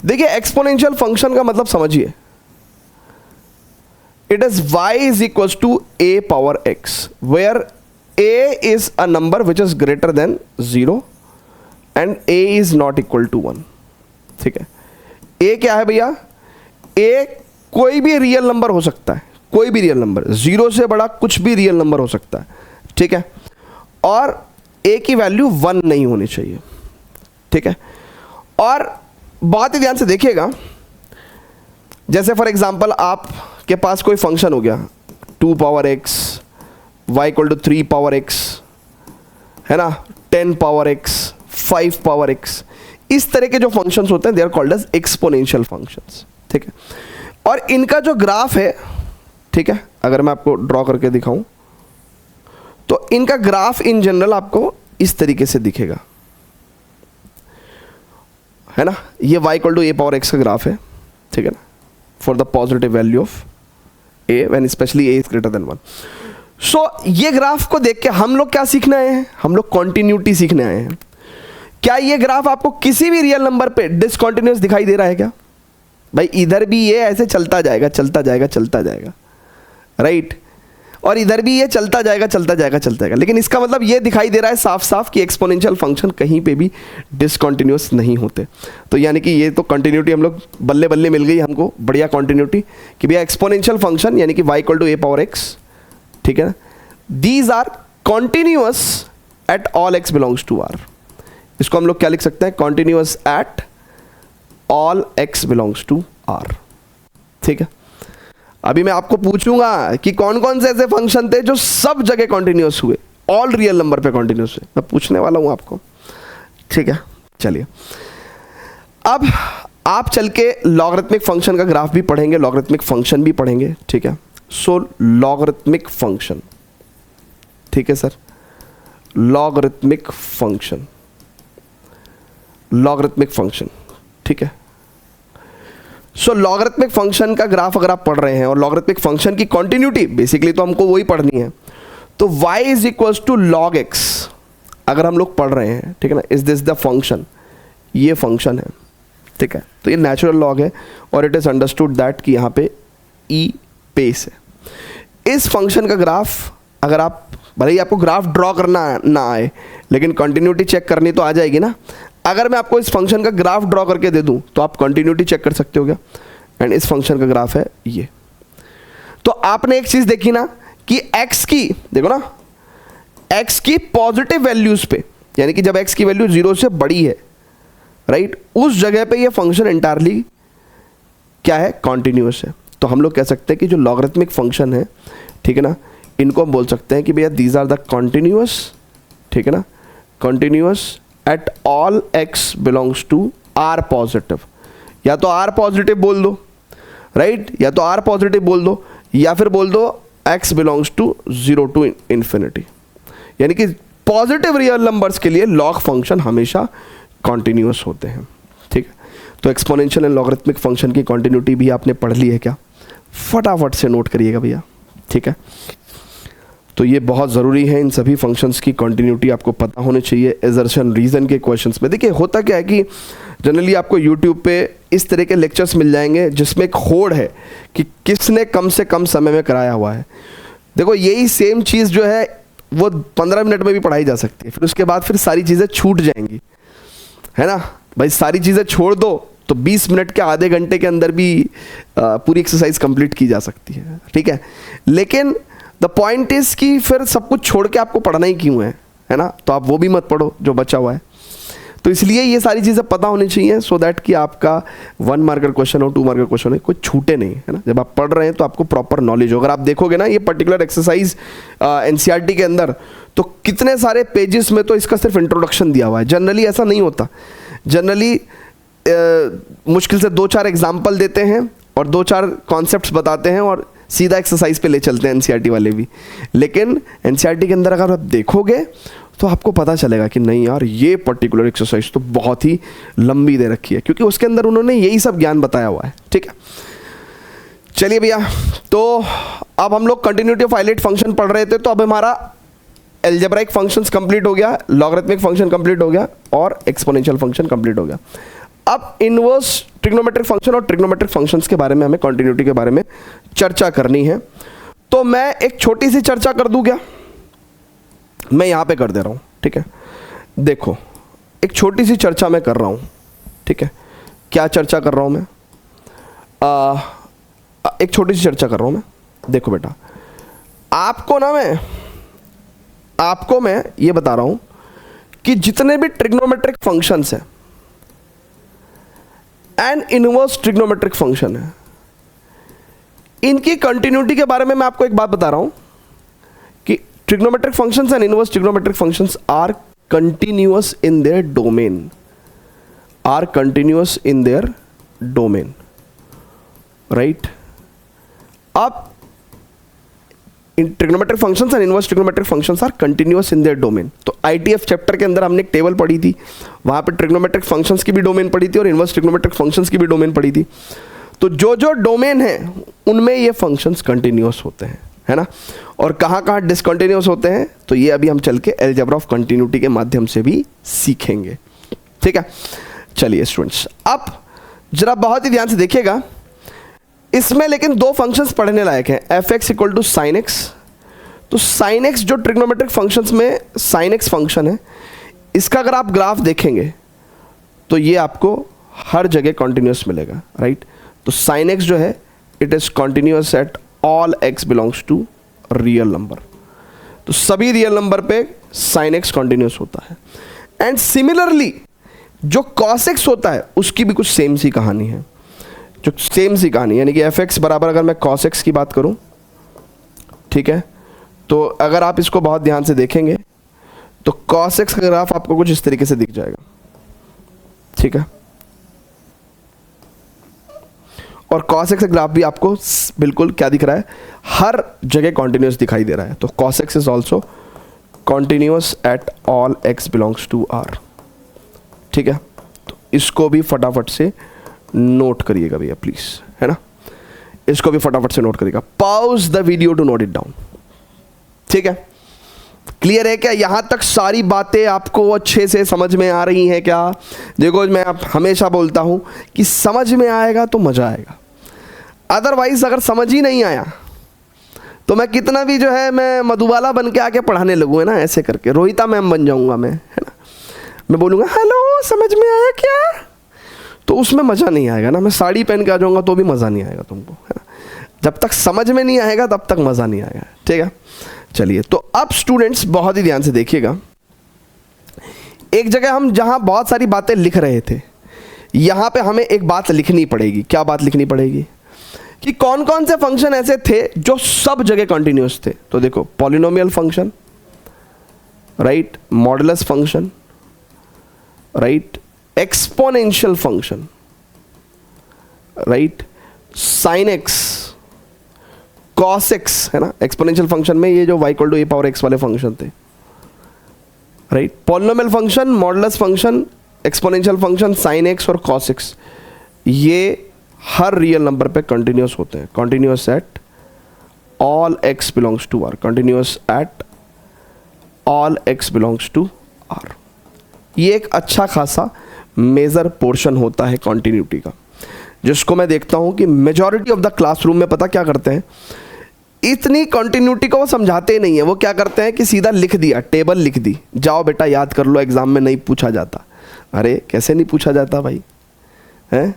देखिए एक्सपोनेंशियल फंक्शन का मतलब समझिए, it is y is equal to a power x where a is a number which is greater than 0 and a is not equal to 1। ठीक है, a क्या है भैया? a कोई भी रियल नंबर हो सकता है, कोई भी रियल नंबर, 0 से बड़ा कुछ भी रियल नंबर हो सकता है। ठीक है, और a की वैल्यू 1 नहीं होनी चाहिए। ठीक है, और बहुत ही ध्यान से देखिएगा, जैसे फॉर एग्जांपल आपके पास कोई फंक्शन हो गया 2 power x, y equal to 3 power x, है ना, 10 पावर x, 5 पावर x, इस तरह के जो फंक्शंस होते हैं they are called as exponential functions. ठीक है, और इनका जो ग्राफ है, ठीक है, अगर मैं आपको ड्रॉ करके दिखाऊं तो इनका ग्राफ इन जनरल आपको इस तरीके से दिखेगा, है ना। ये y equal to a power x का ग्राफ है, ठीक है ना, for the positive value of a when specially a is greater than 1। So ये ग्राफ को देख के हम लोग क्या सीखने आए हैं? हम लोग कॉन्टिन्यूटी सीखने आए हैं। क्या ये ग्राफ आपको किसी भी रियल नंबर पे डिसकंटिन्यूअस दिखाई दे रहा है क्या? भाई इधर भी ये ऐसे चलता जाएगा चलता जाएगा चलता जाएगा, राइट, और इधर भी ये चलता जाएगा चलता जाएगा चलता जाएगा, लेकिन इसका मतलब ये दिखाई दे रहा है साफ साफ कि एक्सपोनेंशियल फंक्शन कहीं पे भी डिसकंटिन्यूअस नहीं होते। तो यानी कि ये तो कंटिन्यूटी हम लोग बल्ले बल्ले मिल गई हमको, बढ़िया कंटिन्यूटी कि भैया एक्सपोनेंशियल फंक्शन यानी कि y equal to a power x, ठीक है ना, these are continuous at all x belongs to r। इसको हम लोग क्या लिख सकते हैं? Continuous at all x belongs to r। ठीक है, अभी मैं आपको पूछूंगा कि कौन कौन से ऐसे फंक्शन थे जो सब जगह कॉन्टिन्यूअस हुए, ऑल रियल नंबर पे कॉन्टिन्यूअस हुए, मैं पूछने वाला हूं आपको। ठीक है, चलिए अब आप चल के लॉगरिथमिक फंक्शन का ग्राफ भी पढ़ेंगे, लॉगरिथमिक फंक्शन भी पढ़ेंगे। ठीक है, सो लॉगरिथमिक फंक्शन, ठीक है sir, logarithmic function, logarithmic function, ठीक है। सो लॉगरिथमिक फंक्शन का ग्राफ अगर आप पढ़ रहे हैं और लॉगरिथमिक फंक्शन की कॉन्टिन्यूटी बेसिकली तो हमको वही पढ़नी है, तो y is equals to log x अगर हम लोग पढ़ रहे हैं, ठीक है ना, इज दिस द फंक्शन, ये फंक्शन है, ठीक है, तो ये नेचुरल लॉग है और इट इज अंडरस्टूड दैट कि यहाँ पे e पेस है। इस फंक्शन का ग्राफ अगर आप, भले ही आपको ग्राफ ड्रॉ करना ना आए लेकिन कंटिन्यूटी चेक करनी तो आ जाएगी ना। अगर मैं आपको इस फंक्शन का ग्राफ ड्रॉ करके दे दूं तो आप कंटिन्यूटी चेक कर सकते हो क्या? एंड इस फंक्शन का ग्राफ है ये। तो आपने एक चीज देखी ना कि x की, देखो ना, x की पॉजिटिव वैल्यूज पे, यानी कि जब x की वैल्यू 0 से बड़ी है, राइट, उस जगह पे ये फंक्शन एंटायरली क्या है? कॉन्टिन्यूअस है। तो हम लोग कह सकते हैं कि जो लॉगरिथमिक फंक्शन है, ठीक है ना, इनको हम बोल सकते हैं कि भैया दीज आर द कॉन्टिन्यूअस, ठीक है ना, continuous at all x belongs to r positive. या तो r पॉजिटिव बोल दो, राइट, या तो r पॉजिटिव बोल दो, या फिर बोल दो x belongs to 0 to infinity. यानी कि पॉजिटिव रियल नंबर्स के लिए लॉग फंक्शन हमेशा कॉन्टिन्यूअस होते हैं। ठीक है, तो एक्सपोनेंशियल एंड लॉगरिथमिक फंक्शन की कॉन्टिन्यूटी भी आपने पढ़ ली है क्या? फटाफट से नोट करिएगा भैया। ठीक है, तो ये बहुत ज़रूरी है, इन सभी फंक्शंस की कंटिन्यूटी आपको पता होनी चाहिए एजर्शन रीज़न के क्वेश्चंस में। देखिए होता क्या है कि जनरली आपको यूट्यूब पे इस तरह के लेक्चर्स मिल जाएंगे जिसमें एक होड़ है कि किसने कम से कम समय में कराया हुआ है। देखो यही सेम चीज़ जो है वो 15 मिनट में भी पढ़ाई जा सकती है, फिर उसके बाद फिर सारी चीज़ें छूट जाएंगी, है ना भाई। सारी चीज़ें छोड़ दो तो 20 मिनट के आधे घंटे के अंदर भी पूरी एक्सरसाइज कंप्लीट की जा सकती है। ठीक है, लेकिन द पॉइंट इज कि फिर सब कुछ छोड़ के आपको पढ़ना ही क्यों है ना, तो आप वो भी मत पढ़ो जो बचा हुआ है। तो इसलिए ये सारी चीज़ें पता होनी चाहिए सो दैट कि आपका 1 मार्कर क्वेश्चन हो, 2 मार्कर क्वेश्चन हो, कोई छूटे नहीं, है ना। जब आप पढ़ रहे हैं तो आपको प्रॉपर नॉलेज हो। अगर आप देखोगे ना ये पर्टिकुलर एक्सरसाइज एनसीईआरटी के अंदर, तो कितने सारे पेजेस में तो इसका सिर्फ इंट्रोडक्शन दिया हुआ है। जनरली ऐसा नहीं होता, जनरली मुश्किल से 2-4 एग्जाम्पल देते हैं और 2-4 कॉन्सेप्ट्स बताते हैं और सीधा एक्सरसाइज पे ले चलते हैं एनसीईआरटी वाले भी। लेकिन एनसीईआरटी के अंदर अगर आप देखोगे तो आपको पता चलेगा कि नहीं यार ये पर्टिकुलर एक्सरसाइज तो बहुत ही लंबी दे रखी है, क्योंकि उसके अंदर उन्होंने यही सब ज्ञान बताया हुआ है। ठीक है, चलिए भैया, तो अब हम लोग कंटिन्यूटी ऑफ हाइलाइट फंक्शन पढ़ रहे थे, तो अब हमारा एल्जेब्राइक फंक्शंस कंप्लीट हो गया, लॉगरिथमिक फंक्शन कंप्लीट हो गया और एक्सपोनेंशियल फंक्शन कंप्लीट हो गया। अब इनवर्स ट्रिग्नोमेट्रिक फंक्शन और ट्रिग्नोमेट्रिक फंक्शंस के बारे में हमें कॉन्टिन्यूटी के बारे में चर्चा करनी है। तो मैं एक छोटी सी चर्चा कर दूं क्या? मैं यहां पे कर दे रहा हूं, ठीक है। देखो एक छोटी सी चर्चा मैं कर रहा हूं, ठीक है। क्या चर्चा कर रहा हूं मैं? एक छोटी सी चर्चा कर रहा हूं मैं। देखो बेटा, आपको मैं ये बता रहा हूं कि जितने भी ट्रिग्नोमेट्रिक फंक्शंस हैं एंड इनवर्स ट्रिग्नोमेट्रिक फंक्शन है, इनकी कंटिन्यूटी के बारे में मैं आपको एक बात बता रहा हूं कि trigonometric functions and inverse trigonometric functions are continuous in their domain, right. अब इन trigonometric functions and inverse trigonometric functions are continuous in their domain. तो आईटीएफ चैप्टर के अंदर हमने एक टेबल पढ़ी थी, वहां पे ट्रिग्नोमेट्रिक फंक्शंस की भी डोमेन पढ़ी थी और इनवर्स ट्रिग्नोमेट्रिक फंक्शंस की भी डोमेन पढ़ी थी। तो जो जो डोमेन है उनमें ये फंक्शंस कंटिन्यूअस होते हैं, है ना। और कहाँ कहाँ डिसकंटिन्यूअस होते हैं, तो ये अभी हम चल के अलजेब्रा ऑफ कंटिन्यूटी के माध्यम से भी सीखेंगे, ठीक है। चलिए स्टूडेंट्स, अब जरा बहुत ही ध्यान से देखिएगा, इसमें लेकिन दो फंक्शंस पढ़ने लायक हैं, f x equal to sine x. तो साइन एक्स जो ट्रिग्नोमेट्रिक फंक्शंस में साइन एक्स फंक्शन है, इसका अगर आप ग्राफ देखेंगे तो ये आपको हर जगह कॉन्टिन्यूस मिलेगा, राइट। तो साइन एक्स जो है it is continuous at all x belongs to real number. तो सभी रियल नंबर पे साइन एक्स कॉन्टिन्यूस होता है। एंड सिमिलरली जो कॉस एक्स होता है उसकी भी कुछ सेम सी कहानी है, यानी कि एफ एक्स बराबर अगर मैं कॉस एक्स की बात करूं, ठीक है, तो अगर आप इसको बहुत ध्यान से देखेंगे तो कॉस एक्स का ग्राफ आपको कुछ इस तरीके से दिख जाएगा, ठीक है। और कॉस एक्स का ग्राफ भी आपको बिल्कुल क्या दिख रहा है, हर जगह कॉन्टिन्यूस दिखाई दे रहा है। तो cos x is also continuous at all x belongs to are, ठीक है। तो इसको भी फटाफट से नोट करिएगा भैया प्लीज, है ना, इसको भी फटाफट से नोट करिएगा। Pause the video to note it down, ठीक है। क्लियर है क्या? यहां तक सारी बातें आपको अच्छे से समझ में आ रही हैं क्या? देखो मैं आप हमेशा बोलता हूं कि समझ में आएगा तो मजा आएगा, अदरवाइज अगर समझ ही नहीं आया तो मैं कितना भी जो है मैं मधुबाला बन के आके पढ़ाने लगूँ, है ना, ऐसे करके रोहिता मैम बन जाऊंगा मैं, है ना। मैं बोलूँगा हेलो समझ में आया क्या, तो उसमें मज़ा नहीं आएगा ना। मैं साड़ी पहन के आ जाऊँगा तो भी मज़ा नहीं आएगा तुमको, है ना। जब तक समझ में नहीं आएगा तब तक मज़ा नहीं आएगा, ठीक है। चलिए, तो अब स्टूडेंट्स बहुत ही ध्यान से देखिएगा, एक जगह हम जहाँ बहुत सारी बातें लिख रहे थे, यहाँ पे हमें एक बात लिखनी पड़ेगी। क्या बात लिखनी पड़ेगी? कि कौन कौन से फंक्शन ऐसे थे जो सब जगह कंटिन्यूस थे। तो देखो, polynomial function, right, modulus function, right, exponential function, right, sine x, cos x, है ना। एक्सपोनेंशियल फंक्शन में ये जो y equal to a power x वाले फंक्शन थे, right. Polynomial function, modulus function, exponential function, sine x और cos x, ये हर रियल नंबर पे कंटिन्यूस होते हैं। Continuous at all x belongs to r, continuous at all x belongs to r. ये एक अच्छा खासा मेजर पोर्शन होता है कॉन्टिन्यूटी का, जिसको मैं देखता हूं कि मेजॉरिटी ऑफ द क्लासरूम में पता क्या करते हैं, इतनी कॉन्टिन्यूटी को वो समझाते ही नहीं है। वो क्या करते हैं कि सीधा लिख दिया, टेबल लिख दी, जाओ बेटा याद कर लो, एग्जाम में नहीं पूछा जाता। अरे कैसे नहीं पूछा जाता भाई, हैं?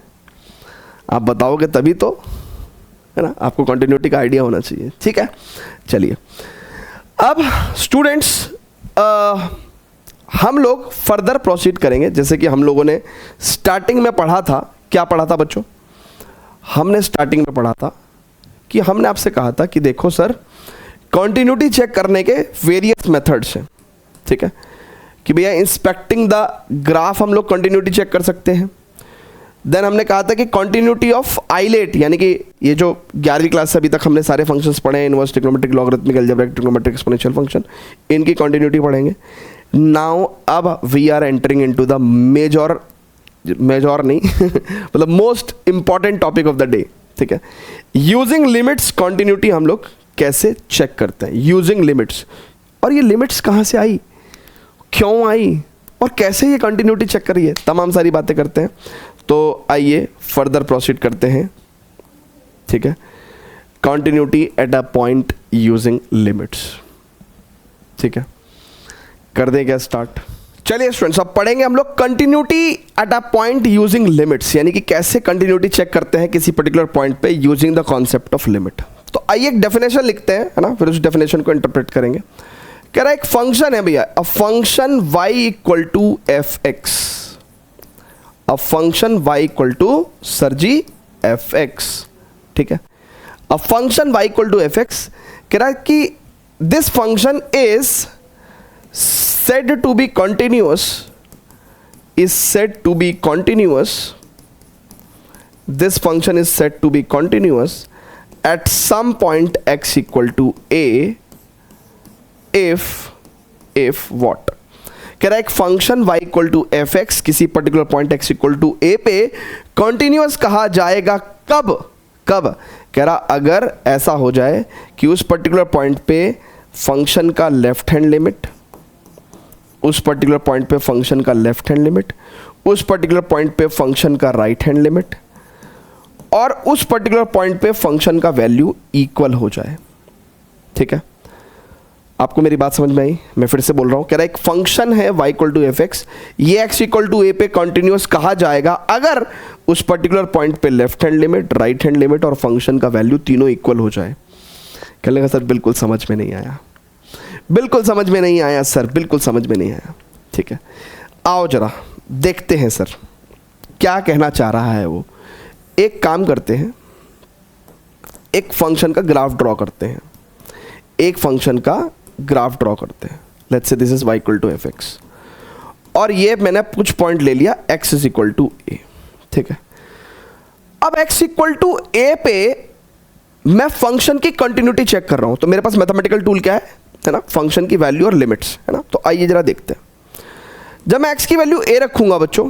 आप बताओगे तभी तो, है ना। आपको कॉन्टिन्यूटी का आइडिया होना चाहिए, ठीक है। चलिए, अब स्टूडेंट्स हम लोग फर्दर प्रोसीड करेंगे। जैसे कि हम लोगों ने स्टार्टिंग में पढ़ा था, क्या पढ़ा था बच्चों? हमने स्टार्टिंग में पढ़ा था कि हमने आपसे कहा था कि देखो सर, कॉन्टिन्यूटी चेक करने के वेरियस मेथड्स हैं, ठीक है। कि भैया इंस्पेक्टिंग द ग्राफ हम लोग कॉन्टिन्यूटी चेक कर सकते हैं। देन हमने कहा था कि कॉन्टिन्यूटी ऑफ आइलेट, यानी कि ये जो 11वीं क्लास से अभी तक हमने सारे फंक्शंस पढ़े हैं, inverse trigonometric, logarithmic, algebraic, trigonometric, exponential function, इनकी कॉन्टिन्यूटी पढ़ेंगे। नाउ अब we are entering into the major नहीं मतलब most important topic of the day, ठीक है। यूजिंग लिमिट्स कॉन्टिन्यूटी हम लोग कैसे चेक करते हैं, यूजिंग लिमिट्स। और ये लिमिट्स कहाँ से आई, क्यों आई, और कैसे ये कंटिन्यूटी चेक कर रही है, तमाम सारी बातें करते हैं। तो आइए फर्दर प्रोसीड करते हैं, ठीक है। Continuity at a point using limits, ठीक है, कर दें क्या स्टार्ट। चलिए स्टूडेंट्स, अब पढ़ेंगे हम लोग continuity at a point using limits, यानी कि कैसे कंटिन्यूटी चेक करते हैं किसी पर्टिकुलर पॉइंट पे using the concept of limit. तो आइए एक डेफिनेशन लिखते हैं, है ना, फिर उस डेफिनेशन को इंटरप्रेट करेंगे। कह रहा है एक फंक्शन है भैया, a function y equal to f x, a function y equal to sir ji f x, ठीक है। A function y equal to f x, कह रहा है कि this function is said to be continuous, is said to be continuous, this function is said to be continuous at some point x equal to a if what। कह रहा है एक function y equal to f x किसी particular point x equal to a पे continuous कहा जाएगा, कब कब, कह रहा अगर ऐसा हो जाए कि उस पर्टिकुलर पॉइंट पे फंक्शन का लेफ्ट हैंड लिमिट, उस पर्टिकुलर पॉइंट पे फंक्शन का लेफ्ट हैंड लिमिट, उस पर्टिकुलर पॉइंट पे फंक्शन का राइट हैंड लिमिट, और उस पर्टिकुलर पॉइंट पे फंक्शन का वैल्यू इक्वल हो जाए, ठीक है। आपको मेरी बात समझ में आई? मैं फिर से बोल रहा हूं, कह रहा है एक फंक्शन है y equal to f x, ये x इक्वल टू a पे कंटिन्यूस कहा जाएगा अगर उस पर्टिकुलर पॉइंट पे left hand limit, right hand limit और फंक्शन का वैल्यू तीनों इक्वल हो जाए। कहने का सर बिल्कुल समझ में नहीं आया, बिल्कुल समझ में नहीं आया सर, बिल्कुल समझ में नहीं आया, ठीक है। आओ जरा देखते हैं सर क्या कहना चाह रहा है वो। एक काम करते हैं, एक फंक्शन का ग्राफ ड्रॉ करते हैं, एक फंक्शन का ग्राफ ड्रॉ करते हैं। Let's say this is y equal to f x, और ये मैंने कुछ पॉइंट ले लिया x is equal to a, ठीक है। अब x इक्वल टू ए पे मैं फंक्शन की कंटिन्यूटी चेक कर रहा हूं, तो मेरे पास मैथमेटिकल टूल क्या है ना, फंक्शन की वैल्यू और लिमिट्स, है ना। तो आइए जरा देखते हैं, जब मैं x की वैल्यू a रखूंगा बच्चों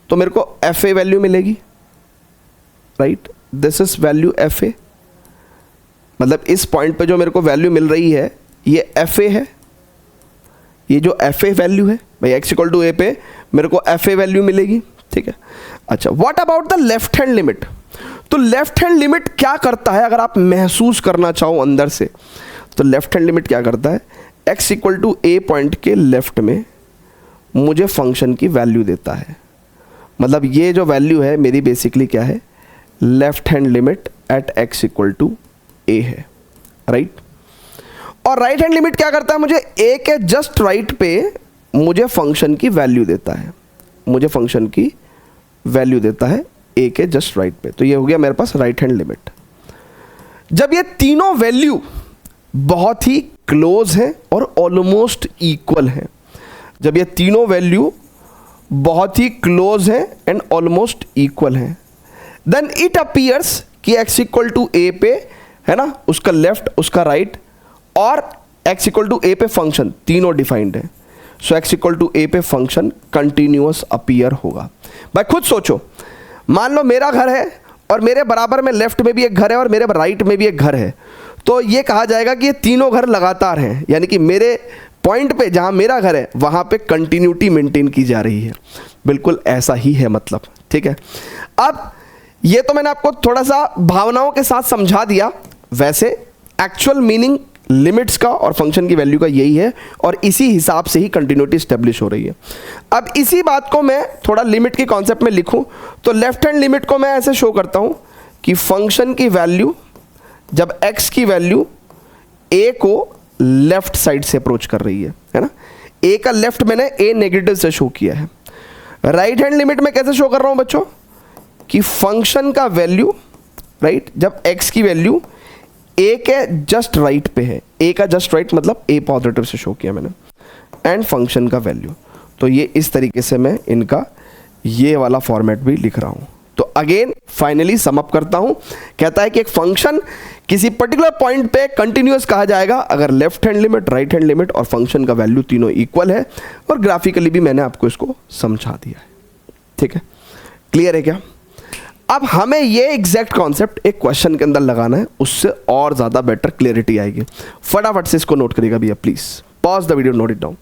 तो मेरे को एफ ए वैल्यू मिलेगी, right, this is value F A, मतलब इस पॉइंट पे जो मेरे को वैल्यू मिल रही है ये एफ ए है, ये जो एफ ए वैल्यू है भाई x इक्वल टू ए पे मेरे को एफ ए वैल्यू मिलेगी, ठीक है। अच्छा, what about the left hand limit. तो लेफ्ट हैंड लिमिट क्या करता है, अगर आप महसूस करना चाहो अंदर से, तो लेफ्ट हैंड लिमिट क्या करता है, x equal to a point के लेफ्ट में मुझे फंक्शन की वैल्यू देता है। मतलब ये जो वैल्यू है मेरी बेसिकली क्या है, left hand limit at x equal to a है, राइट। और राइट हैंड लिमिट क्या करता है, मुझे a के जस्ट राइट पे मुझे फंक्शन की वैल्यू देता है, मुझे फंक्शन की वैल्यू देता है a के जस्ट राइट पे। तो ये हो गया मेरे पास राइट हैंड लिमिट। जब ये तीनों वैल्यू बहुत ही क्लोज है और ऑलमोस्ट इक्वल है, जब ये तीनों वैल्यू बहुत ही क्लोज है एंड ऑलमोस्ट इक्वल है, देन इट अपीयर्स कि x इक्वल टू ए पे, है ना, उसका लेफ्ट उसका राइट और x इक्वल टू ए पे फंक्शन तीनों डिफाइंड है। सो x इक्वल टू ए पे फंक्शन कंटिन्यूअस अपीयर होगा। भाई खुद सोचो, मान लो मेरा घर है और मेरे बराबर में लेफ्ट में भी एक घर है और मेरे राइट में भी एक घर है, तो ये कहा जाएगा कि ये तीनों घर लगातार हैं, यानी कि मेरे पॉइंट पे जहां मेरा घर है वहां पे कंटिन्यूटी मेंटेन की जा रही है। बिल्कुल ऐसा ही है मतलब, ठीक है। अब ये तो मैंने आपको थोड़ा सा भावनाओं के साथ समझा दिया, वैसे एक्चुअल मीनिंग लिमिट्स का और फंक्शन की वैल्यू का यही है और इसी हिसाब से ही कंटिन्यूटी स्टेब्लिश हो रही है। अब इसी बात को मैं थोड़ा लिमिट के कॉन्सेप्ट में लिखूं तो लेफ्ट हैंड लिमिट को मैं ऐसे शो करता हूं कि फंक्शन की वैल्यू जब x की वैल्यू a को लेफ्ट साइड से अप्रोच कर रही है ना, a का लेफ्ट मैंने a नेगेटिव से शो किया है। राइट हैंड लिमिट में कैसे शो कर रहा हूं बच्चों कि फंक्शन का वैल्यू, राइट, जब x की वैल्यू a के जस्ट राइट पे है, a का जस्ट राइट मतलब a पॉजिटिव से शो किया मैंने, एंड फंक्शन का वैल्यू। तो ये इस तरीके से मैं इनका ये वाला फॉर्मेट भी लिख रहा हूं। तो अगेन फाइनली सम अप करता हूं, कहता है कि एक फंक्शन किसी पर्टिकुलर पॉइंट पे कंटिन्यूअस कहा जाएगा अगर left hand limit, right hand limit और फंक्शन का वैल्यू तीनों इक्वल है, और ग्राफिकली भी मैंने आपको इसको समझा दिया है, ठीक है। क्लियर है क्या? अब हमें ये एग्जैक्ट कॉन्सेप्ट एक क्वेश्चन के अंदर लगाना है, उससे और ज़्यादा बेटर क्लियरिटी आएगी। फटाफट से इसको नोट करिएगा भैया please. Pause the video, note it down.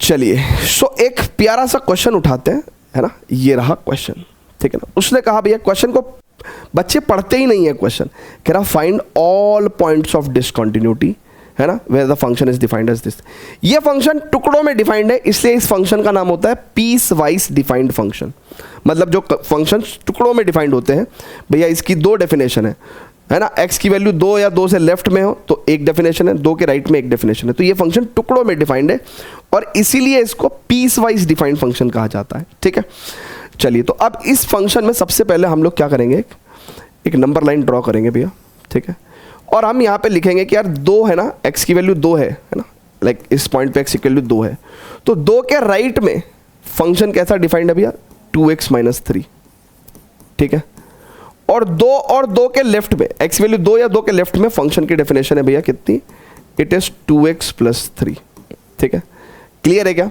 चलिए, सो एक प्यारा सा क्वेश्चन उठाते हैं, है ना, ये रहा क्वेश्चन, ठीक है ना। उसने कहा भैया, क्वेश्चन को बच्चे पढ़ते ही नहीं है, क्वेश्चन कह रहा find all points of discontinuity, है ना, where the function is defined as this. ये फंक्शन टुकड़ों में डिफाइंड है, इसलिए इस फंक्शन का नाम होता है पीस वाइज डिफाइंड फंक्शन। मतलब जो फंक्शन टुकड़ों में डिफाइंड होते हैं, भैया इसकी दो डेफिनेशन है ना, x की वैल्यू 2 या 2 से लेफ्ट में हो तो एक डेफिनेशन है, 2 के राइट में एक डेफिनेशन है। तो ये फंक्शन टुकड़ों में डिफाइंड है और इसीलिए इसको पीस वाइज डिफाइंड फंक्शन कहा जाता है, ठीक है। चलिए, तो अब इस फंक्शन में सबसे पहले हम लोग क्या करेंगे, एक नंबर लाइन ड्रॉ करेंगे भैया, ठीक है। और हम यहाँ पे लिखेंगे कि यार 2 है ना, x की वैल्यू 2 है ना, लाइक इस पॉइंट पे x की वैल्यू 2 है, तो 2 के राइट में फंक्शन कैसा डिफाइंड है भैया, 2x - 3, ठीक है। और 2 के लेफ्ट में x वैल्यू 2 या 2 के लेफ्ट में फंक्शन की डेफिनेशन है भैया कितनी, इट इज 2x + 3, ठीक है। क्लियर है क्या?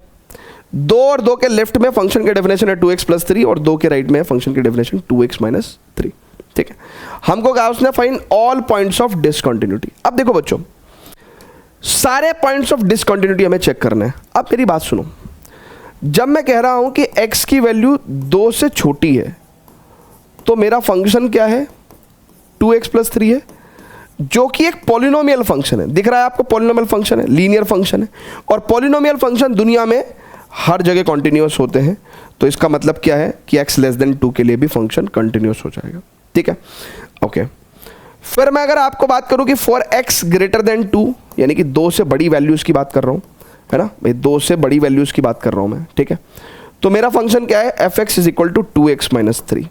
2 और 2 के लेफ्ट में फंक्शन की डेफिनेशन है 2x + 3 और 2 के राइट में फंक्शन की डेफिनेशन 2x - 3, ठीक है। हमको कहा उसने find all points of discontinuity. अब देखो बच्चों, सारे पॉइंट्स ऑफ डिसकंटिन्यूटी हमें चेक करना है। अब मेरी बात सुनो, जब मैं कह रहा हूं कि x की वैल्यू 2 से छोटी है तो मेरा फंक्शन क्या है, 2x + 3 है, जो कि एक पॉलिनोमियल फंक्शन है। दिख रहा है आपको, पॉलिनोमियल फंक्शन है, लीनियर फंक्शन है, और पॉलिनोमियल फंक्शन दुनिया में हर जगह कॉन्टिन्यूअस होते हैं। तो इसका मतलब क्या है कि x < 2 के लिए भी फंक्शन कंटिन्यूअस हो जाएगा, ठीक है, ओके। फिर मैं अगर आपको बात करूं कि फॉर x > 2, यानी कि 2 से बड़ी वैल्यूज की बात कर रहा हूं, है ना भाई, 2 से बड़ी वैल्यूज की बात कर रहा हूं मैं, ठीक है। तो मेरा फंक्शन क्या है, fx = 2x - 3,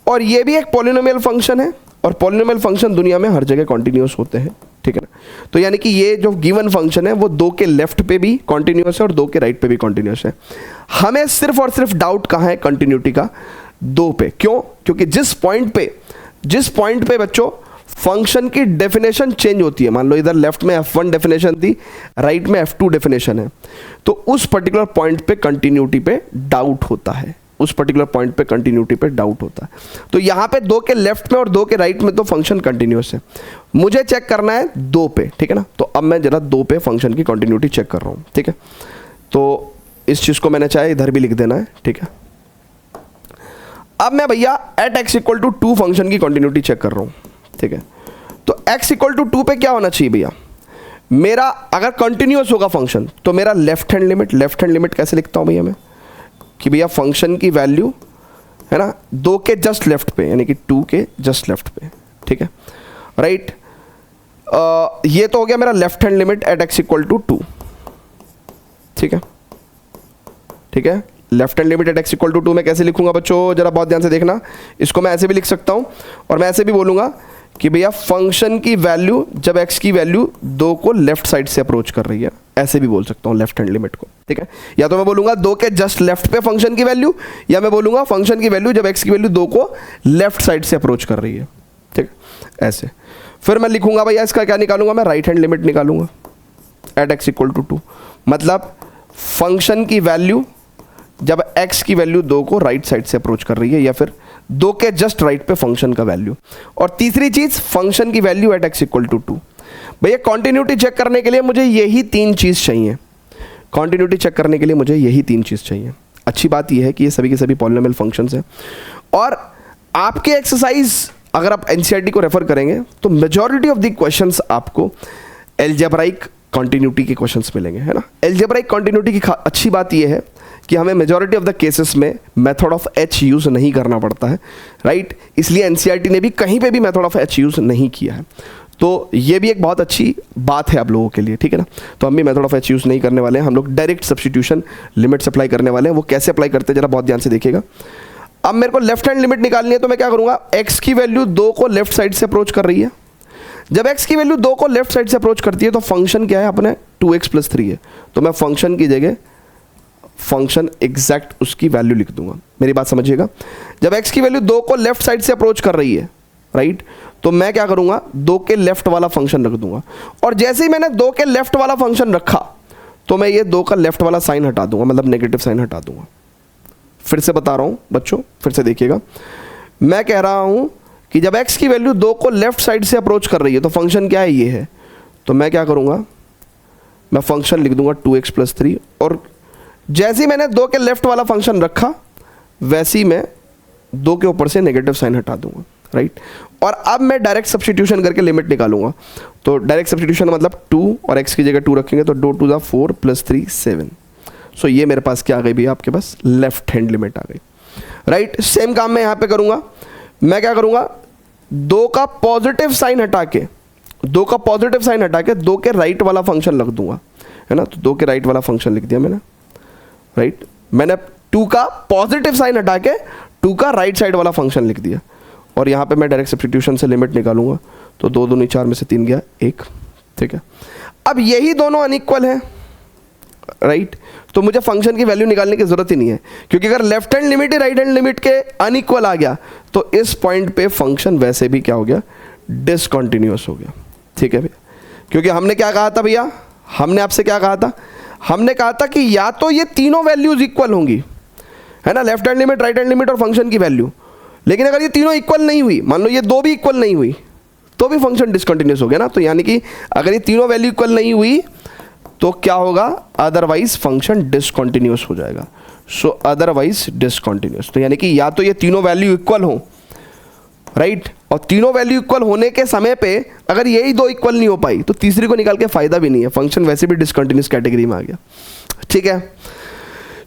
और ये भी एक पॉलिनोमियल फंक्शन है, और पॉलिनोमियल फंक्शन दुनिया में हर जगह कॉन्टिन्यूअस होते हैं, ठीक है ना। तो यानी कि ये जो गिवन फंक्शन है वो 2 के लेफ्ट पे भी कॉन्टिन्यूअस है और 2 के राइट पे भी कॉन्टिन्यूअस है। हमें सिर्फ और सिर्फ डाउट कहाँ है, कंटिन्यूटी का, 2 पे। क्यों? क्योंकि जिस पॉइंट पे बच्चों फंक्शन की डेफिनेशन चेंज होती है, मान लो इधर लेफ्ट में f1 डेफिनेशन थी, राइट में f2 डेफिनेशन है, तो उस पर्टिकुलर पॉइंट पे कंटिन्यूटी पे डाउट होता है, उस पर्टिकुलर पॉइंट पे कंटिन्यूटी पे डाउट होता है। तो यहाँ पे 2 के लेफ्ट में और 2 के राइट में तो फंक्शन कंटिन्यूअस है, मुझे चेक करना है 2 पे, ठीक है ना। तो अब मैं जरा 2 पे फंक्शन की कंटिन्यूटी चेक कर रहा हूँ, ठीक है। तो इस चीज़ को मैंने चाहे इधर भी लिख देना है, ठीक है। अब मैं भैया एट x = 2 फंक्शन की कंटिन्यूटी चेक कर रहा हूँ, ठीक है। तो x = 2 पे क्या होना चाहिए भैया, मेरा अगर कंटिन्यूअस होगा फंक्शन तो मेरा लेफ्ट हैंड लिमिट कैसे लिखता हूँ भैया मैं, कि भैया फंक्शन की वैल्यू है ना 2 के जस्ट लेफ्ट पे, यानी कि 2 के जस्ट लेफ्ट पे, ठीक है, राइट। ये तो हो गया मेरा left hand limit at x = 2, ठीक है, ठीक है। Left hand limit at x = 2 मैं कैसे लिखूंगा बच्चों, जरा बहुत ध्यान से देखना। इसको मैं ऐसे भी लिख सकता हूं, और मैं ऐसे भी बोलूंगा कि भैया फंक्शन की वैल्यू जब x की वैल्यू 2 को लेफ्ट साइड से अप्रोच कर रही है, ऐसे भी बोल सकता हूं लेफ्ट हैंड लिमिट को, ठीक है। या तो मैं बोलूंगा 2 के जस्ट लेफ्ट पे फंक्शन की वैल्यू, या मैं बोलूंगा फंक्शन की वैल्यू जब x की वैल्यू 2 को लेफ्ट साइड से अप्रोच कर रही है, ठीक है, ऐसे। फिर मैं लिखूंगा भैया इसका क्या निकालूंगा, मैं राइट हैंड लिमिट निकालूंगा एट x = 2, मतलब फंक्शन की वैल्यू जब x की वैल्यू 2 को राइट साइड से अप्रोच कर रही है, या फिर 2 के जस्ट राइट पे फंक्शन का वैल्यू। और तीसरी चीज फंक्शन की वैल्यू एट x = 2। भैया कंटिन्यूटी चेक करने के लिए मुझे यही 3 चीज चाहिए, कंटिन्यूटी चेक करने के लिए मुझे यही 3 चीज चाहिए। अच्छी बात यह है कि ये सभी के सभी पॉलिनोमियल फंक्शंस हैं, और आपके एक्सरसाइज अगर आप एनसीईआरटी को रेफर करेंगे तो मेजॉरिटी ऑफ द क्वेश्चंस आपको एल्जेब्राइक कंटिन्यूटी के क्वेश्चंस मिलेंगे, है ना। एल्जेब्राइक कंटिन्यूटी की अच्छी बात यह है कि हमें मेजॉरिटी ऑफ द केसेस में मेथड ऑफ एच यूज़ नहीं करना पड़ता है, राइट। इसलिए एनसीईआरटी ने भी कहीं पे भी मेथड ऑफ एच यूज़ नहीं किया है, तो ये भी एक बहुत अच्छी बात है आप लोगों के लिए, ठीक है ना। तो हम भी मेथड ऑफ एच यूज़ नहीं करने वाले हैं, हम लोग डायरेक्ट सब्स्टिट्यूशन लिमिट्स अप्लाई करने वाले हैं। वो कैसे अप्लाई करते हैं जरा बहुत ध्यान से देखिएगा। अब मेरे को लेफ्ट हैंड लिमिट निकालनी है, तो मैं क्या करूँगा, एक्स की वैल्यू 2 को लेफ्ट साइड से अप्रोच कर रही है। जब x की वैल्यू 2 को लेफ्ट साइड से अप्रोच करती है तो फंक्शन क्या है अपने 2x + 3 है, तो मैं फंक्शन की जगह फंक्शन एग्जैक्ट उसकी वैल्यू लिख दूंगा। मेरी बात समझिएगा, जब x की वैल्यू 2 को लेफ्ट साइड से अप्रोच कर रही है, राइट, तो मैं क्या करूंगा 2 के लेफ्ट वाला फंक्शन रख दूंगा। और जैसे ही मैंने 2 के लेफ्ट वाला फंक्शन रखा तो मैं ये 2 का लेफ्ट वाला साइन हटा दूंगा, मतलब नेगेटिव साइन हटा दूंगा। फिर से बता रहा हूं बच्चों, फिर से देखिएगा, मैं कह रहा हूं कि जब x की वैल्यू 2 को लेफ्ट साइड से अप्रोच कर रही है तो फंक्शन क्या है, ये है। तो मैं क्या करूंगा, मैं फंक्शन लिख दूंगा 2x प्लस 3, और जैसे ही मैंने 2 के लेफ्ट वाला फंक्शन रखा वैसे ही मैं 2 के ऊपर से नेगेटिव साइन हटा दूंगा, राइट। और अब मैं डायरेक्ट सब्स्टिट्यूशन करके लिमिट निकालूंगा। तो डायरेक्ट सब्स्टिट्यूशन मतलब 2 और x की जगह 2 रखेंगे तो 2 2 4 प्लस 3 7। सो ये मेरे पास क्या आ गई भैया, आपके पास लेफ्ट हैंड लिमिट आ गई, राइट। सेम काम मैं यहाँ पे करूँगा, मैं क्या करूँगा, 2 का पॉजिटिव साइन हटा के 2 के राइट वाला फंक्शन रख दूंगा, है ना। तो 2 के राइट वाला फंक्शन लिख दिया मैंने, राइट। मैंने 2 का पॉजिटिव साइन हटा के 2 का राइट साइड वाला फंक्शन लिख दिया, और यहाँ पे मैं डायरेक्ट सब्स्टिट्यूशन से लिमिट निकालूंगा। तो 2 दूनी 4 में से 3 गया 1, ठीक है। अब यही दोनों अनइक्वल हैं, राइट। तो मुझे फंक्शन की वैल्यू निकालने की जरूरत ही नहीं है, क्योंकि अगर लेफ्ट हैंड लिमिट ही राइट हैंड लिमिट के अनइक्वल आ गया तो इस पॉइंट पे फंक्शन वैसे भी क्या हो गया, डिसकंटिन्यूअस हो गया, ठीक है भैया। क्योंकि हमने क्या कहा था भैया, हमने आपसे क्या कहा था, हमने कहा था कि या तो ये तीनों वैल्यूज इक्वल होंगी, है ना, left hand limit, right hand limit और फंक्शन की वैल्यू। लेकिन अगर ये तीनों इक्वल नहीं हुई, मान लो ये 2 भी इक्वल नहीं हुई, तो भी फंक्शन डिसकंटिन्यूअस हो गया ना। तो यानी कि अगर ये तीनों वैल्यू इक्वल नहीं हुई तो क्या होगा, अदरवाइज फंक्शन डिसकंटिन्यूअस हो जाएगा। सो अदरवाइज डिसकंटिन्यूअस, तो यानी कि या तो ये तीनों वैल्यू इक्वल हो, राइट, और तीनों वैल्यू इक्वल होने के समय पे अगर यही 2 इक्वल नहीं हो पाई तो तीसरी को निकाल के फायदा भी नहीं है, फंक्शन वैसे भी डिसकंटिन्यूअस कैटेगरी में आ गया, ठीक है।